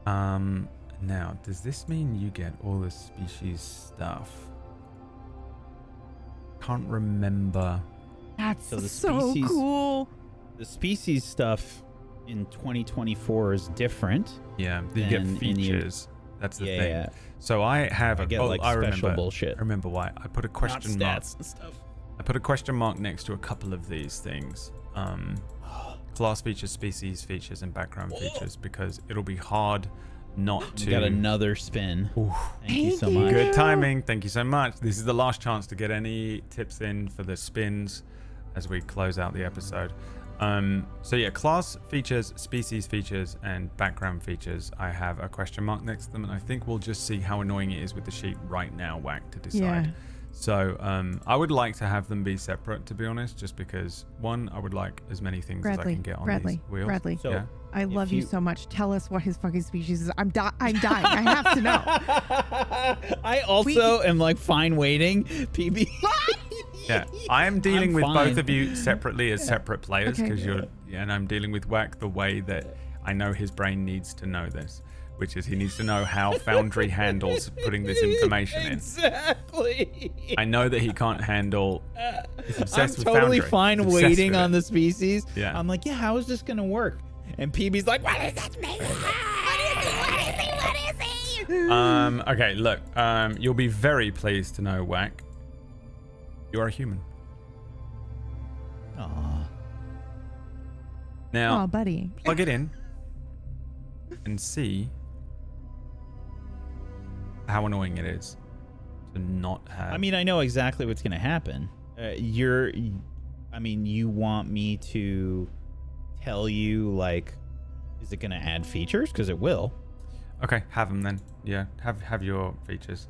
Now, does this mean you get all the species stuff? Can't remember. That's So the so species- cool. The species stuff in 2024 is different. Yeah, you get Then in the- features. That's the thing. Yeah, So I have I a get oh, like I special remember. bullshit. I remember why. I put a Not question mark. stats and stuff. I put a question mark next to a couple of these things. Class features, species features, and background features, because it'll be hard not to. You got another spin. Oof. Thank you so Thank you. much. Good timing. Thank you so much. This is the last chance to get any tips in for the spins as we close out the episode. So yeah, class features, species features, and background features. I have a question mark next to them, and I think we'll just see how annoying it is with the sheet right now, Whack, to decide. Yeah. So I would like to have them be separate, to be honest, just because, one, I would like as many things as I Bradley, can get on Bradley, these wheels. Bradley. So Yeah. I love if you you- so much. Tell us what his fucking species is. I'm dying. I have to know. I also am like fine waiting. PB. Yeah, I am dealing I'm with fine. both of you separately as separate players, Okay. because and I'm dealing with Whack the way that I know his brain needs to know this, which is he needs to know how Foundry handles putting this information in. Exactly. I know that he can't handle. He's I'm obsessed with totally Foundry. fine He's obsessed waiting with on it. the species. Yeah. I'm like, yeah, how is this gonna work? And PB's like, what is this mean? What is he? Okay, look. You'll be very pleased to know, Whack, you are a human. Aw. Now, Oh, buddy. plug it in and see how annoying it is to not have. I mean, I know exactly what's going to happen. You want me to tell you, like, is it going to add features? Because it will. Okay, have them then. Yeah, have your features.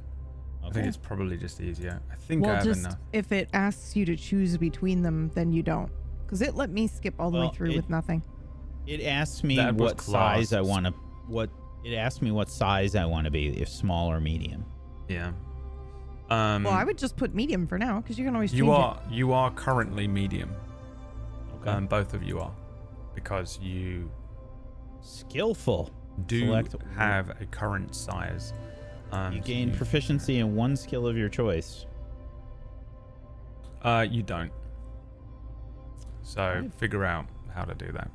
Okay. I think it's probably just easier. I think I Well, have just enough. if it asks you to choose between them, then you don't. Because it let me skip all the way through with nothing. It asks me That was what size I class. want to. It asks me what size I want to be, if small or medium. Yeah. Well, I would just put medium for now, because you can always change it. You are currently medium. Okay. Both of you are, because you Skillful. do Select have a current size. You so gain proficiency in one skill of your choice. You don't. So figure out how to do that.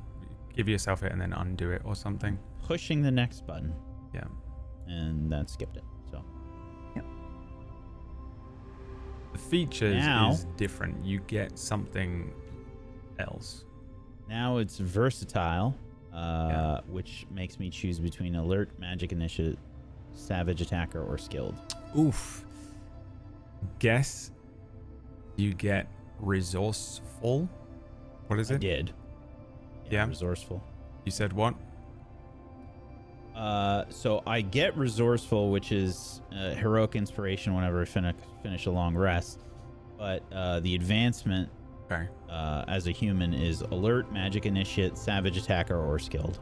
Give yourself it and then undo it or something. Pushing the next button. Yeah. And that skipped it. So The features Now- is different. You get something else. now it's versatile, which makes me choose between alert, magic initiative, savage attacker, or skilled. Oof. Guess you get resourceful. What is I it? did. Yeah. Resourceful. You said what? So I get resourceful, which is heroic inspiration whenever I finish a long rest. But the advancement Okay. as a human is alert, magic initiate, savage attacker, or skilled.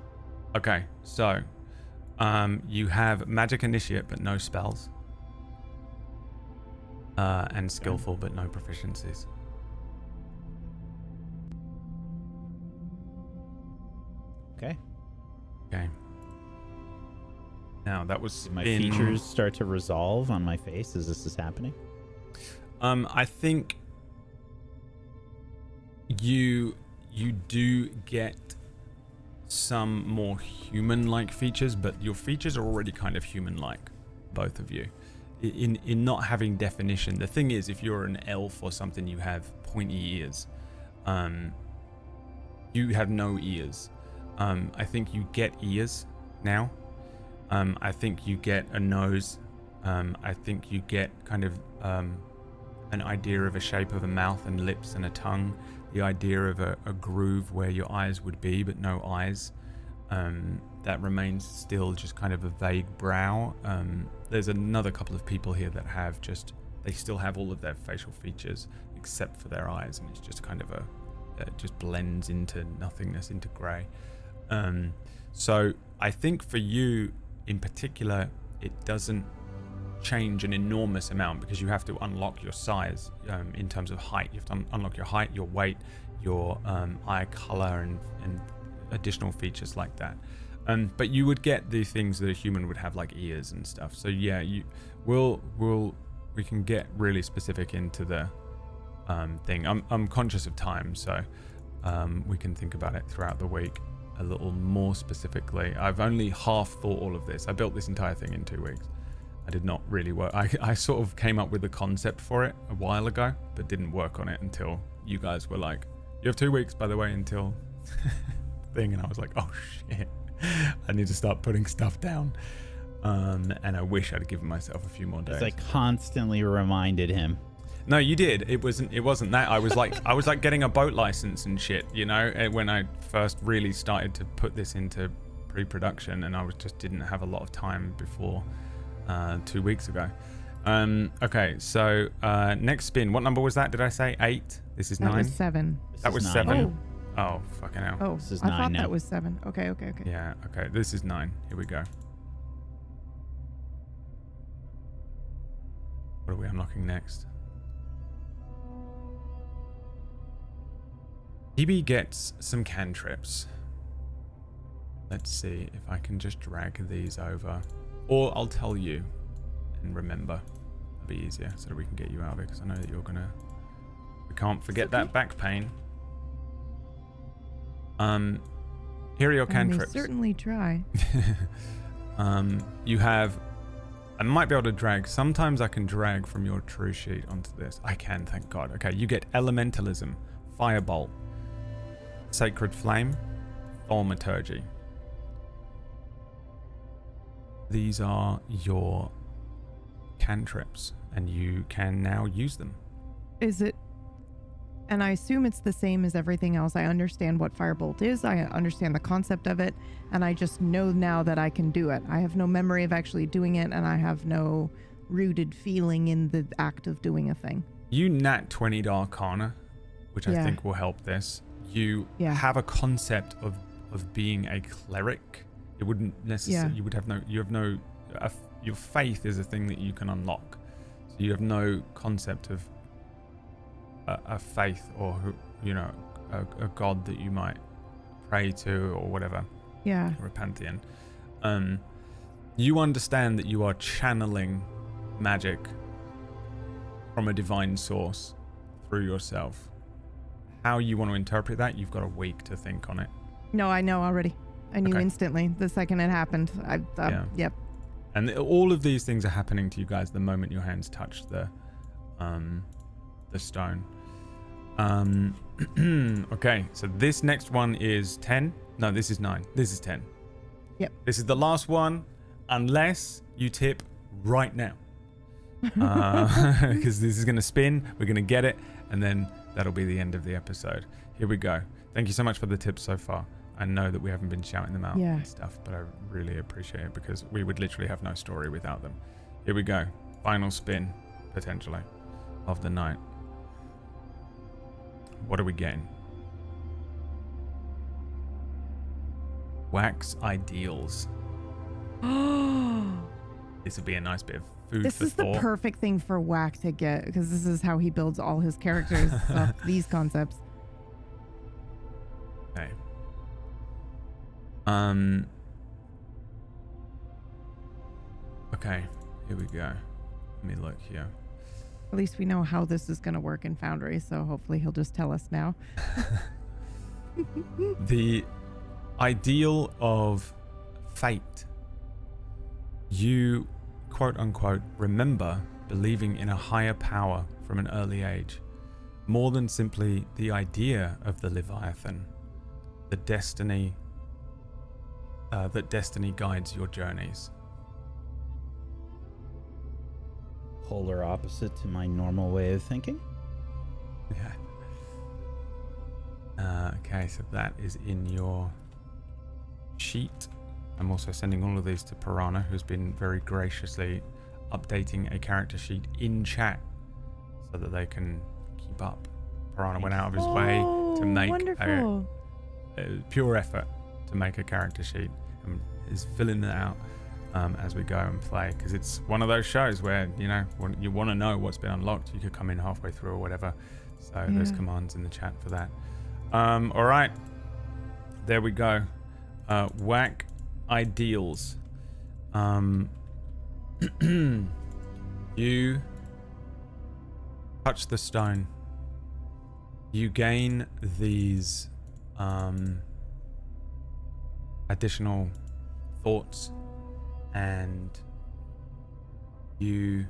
Okay. So, you have magic initiate but no spells. And skillful but no proficiencies. Okay. Okay. Now that was Did my in- features start to resolve on my face as this is happening? I think you do get some more human-like features, but your features are already kind of human-like, both of you. In not having definition. The thing is, if you're an elf or something, you have pointy ears. You have no ears. I think you get ears now. I think you get a nose. I think you get kind of an idea of a shape of a mouth and lips and a tongue. The idea of a groove where your eyes would be, but no eyes. That remains still just kind of a vague brow. There's another couple of people here that have they still have all of their facial features except for their eyes, and it's just kind of it just blends into nothingness, into grey. So I think for you in particular, it doesn't change an enormous amount because you have to unlock your size in terms of height. You have to unlock your height, your weight, your eye color, and additional features like that. But you would get the things that a human would have, like ears and stuff. So yeah, we can get really specific into the thing. I'm conscious of time, so we can think about it throughout the week a little more specifically. I've only half thought all of this. I built this entire thing in 2 weeks. I did not really work. I sort of came up with the concept for it a while ago, but didn't work on it until you guys were like, you have 2 weeks, by the way, until thing. And I was like, oh shit, I need to start putting stuff down. And I wish I'd given myself a few more days. As I constantly reminded him. No, you did. It wasn't that. I was like getting a boat license and shit, you know, when I first really started to put this into pre-production, and I just didn't have a lot of time before 2 weeks ago. Okay, so next spin. What number was that? Did I say 8? This is 9. That was 7. That was 9 7. now. Oh, fucking hell. Oh, This is I 9 thought now. that was 7. Okay. Yeah, okay. This is 9. Here we go. What are we unlocking next? Hebe gets some cantrips. Let's see if I can just drag these over. Or I'll tell you and remember. That'll be easier so that we can get you out of it, because I know that you're gonna... We can't forget that back pain. Here are your I may cantrips. certainly try. You have... I might be able to drag. Sometimes I can drag from your true sheet onto this. I can, thank God. Okay, you get Elementalism, Firebolt, Sacred Flame, Thaumaturgy. These are your cantrips, and you can now use them. Is it? And I assume it's the same as everything else. I understand what Firebolt is. I understand the concept of it. And I just know now that I can do it. I have no memory of actually doing it. And I have no rooted feeling in the act of doing a thing. You nat 20 to Arcana, which I think will help this. You have a concept of being a cleric. It wouldn't necessarily, your faith is a thing that you can unlock. So you have no concept of a faith or a god that you might pray to or whatever, or a pantheon. You understand that you are channeling magic from a divine source through yourself. How you want to interpret that, you've got a week to think on it. No, I know already. I knew instantly the second it happened. Yep. And all of these things are happening to you guys the moment your hands touch the stone. Okay, so this next one is 10. No, this is 9. This is 10. Yep. This is the last one, unless you tip right now. Because this is going to spin, we're going to get it, and then that'll be the end of the episode. Here we go. Thank you so much for the tips so far. I know that we haven't been shouting them out and stuff, but I really appreciate it because we would literally have no story without them. Here we go. Final spin, potentially, of the night. What are we getting? Wax ideals. This would be a nice bit of food This for is thought. the perfect thing for Wack to get because this is how he builds all his characters. These concepts. Okay. Okay, here we go. Let me look here. At least we know how this is going to work in Foundry, so hopefully he'll just tell us now. The ideal of fate. You, quote unquote, remember believing in a higher power from an early age, more than simply the idea of the Leviathan, the destiny, that destiny guides your journeys. Polar opposite to my normal way of thinking. Yeah. Okay, so that is in your sheet. I'm also sending all of these to Piranha, who's been very graciously updating a character sheet in chat so that they can keep up. Piranha went out of his way to make a pure effort to make a character sheet and is filling it out as we go and play, because it's one of those shows where when you want to know what's been unlocked, you could come in halfway through or whatever. So there's commands in the chat for that. All right, there we go. Whack ideals. You touch the stone. You gain these additional thoughts, and you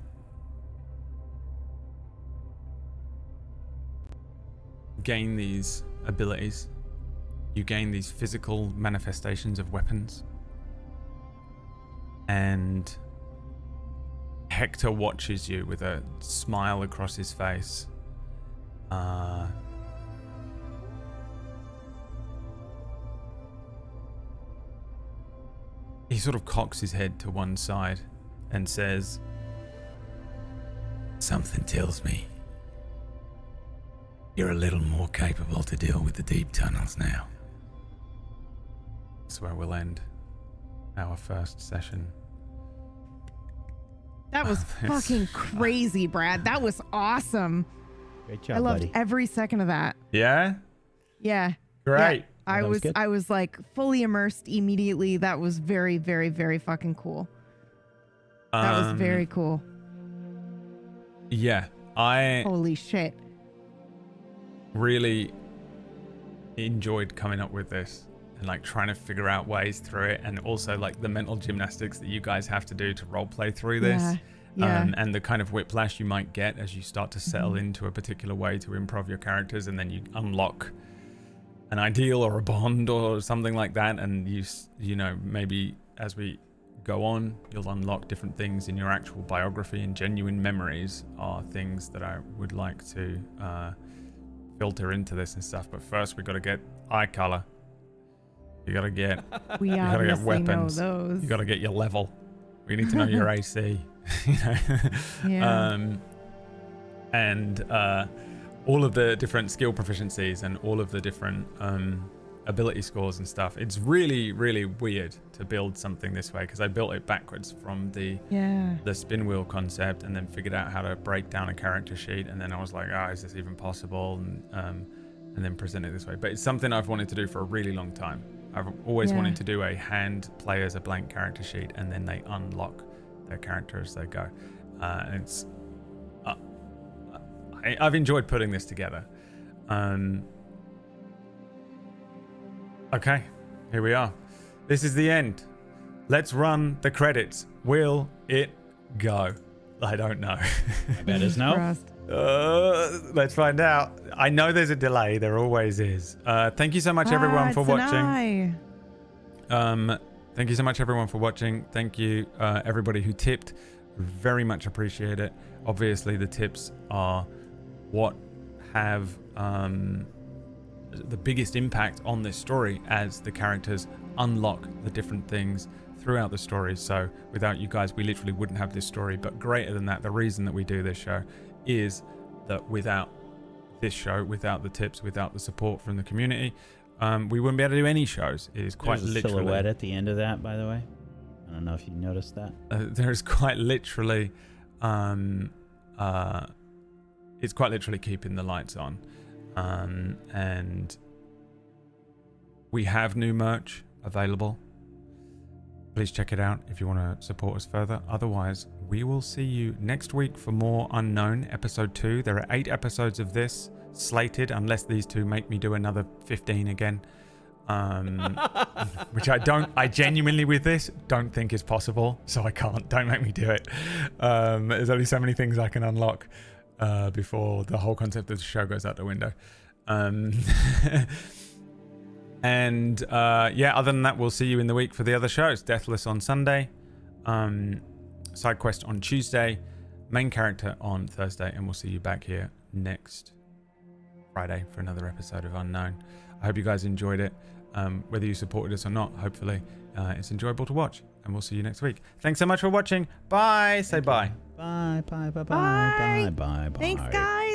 gain these abilities. You gain these physical manifestations of weapons. And Hector watches you with a smile across his face. He sort of cocks his head to one side and says, Something tells me you're a little more capable to deal with the deep tunnels now. That's where we'll end our first session. That was fucking crazy, Brad. That was awesome. Great job, I loved buddy. every second of that. Yeah? Yeah. Great. Yeah. I was like fully immersed immediately. That was very, very, very fucking cool. That was very cool. Yeah. Holy shit. Really enjoyed coming up with this and like trying to figure out ways through it, and also like the mental gymnastics that you guys have to do to role play through this. Yeah. And the kind of whiplash you might get as you start to settle into a particular way to improv your characters, and then you unlock an ideal or a bond or something like that, and you know, maybe as we go on, you'll unlock different things in your actual biography, and genuine memories are things that I would like to filter into this and stuff. But first, we got to get eye color. You got to get. We you got to get obviously weapons. know those. You got to get your level. We need to know your AC. You know? Yeah. And all of the different skill proficiencies and all of the different ability scores and stuff. It's really, really weird to build something this way, because I built it backwards from the spin wheel concept, and then figured out how to break down a character sheet, and then I was like, is this even possible? And then present it this way. But it's something I've wanted to do for a really long time. I've always wanted to do a hand players a blank character sheet, and then they unlock their character as they go. And it's I've enjoyed putting this together. Okay, here we are. This is the end. Let's run the credits. Will it go? I don't know. I bet it's no. Let's find out. I know there's a delay. There always is. Thank you so much, everyone, for watching. Thank you so much, everyone, for watching. Thank you, everybody who tipped. Very much appreciate it. Obviously, the tips are what have the biggest impact on this story as the characters unlock the different things throughout the story. So without you guys, we literally wouldn't have this story. But greater than that, the reason that we do this show is that without this show, without the tips, without the support from the community, we wouldn't be able to do any shows. It is quite There's a literally silhouette at the end of that, by the way. I don't know if you noticed that. There's quite literally it's quite literally keeping the lights on. And we have new merch available. Please check it out if you want to support us further. Otherwise, we will see you next week for more Unknown episode 2. There are 8 episodes of this slated, unless these two make me do another 15 again. Which I genuinely with this don't think is possible, so I can't. Don't make me do it. There's only so many things I can unlock before the whole concept of the show goes out the window. And other than that, we'll see you in the week for the other shows. Deathless on Sunday, Side Quest on Tuesday, main character on Thursday, and we'll see you back here next Friday for another episode of Unknown. I hope you guys enjoyed it. Whether you supported us or not, hopefully it's enjoyable to watch, and we'll see you next week. Thanks so much for watching. Bye. Say bye. Bye, bye, bye, bye, bye, bye, bye. Thanks, guys.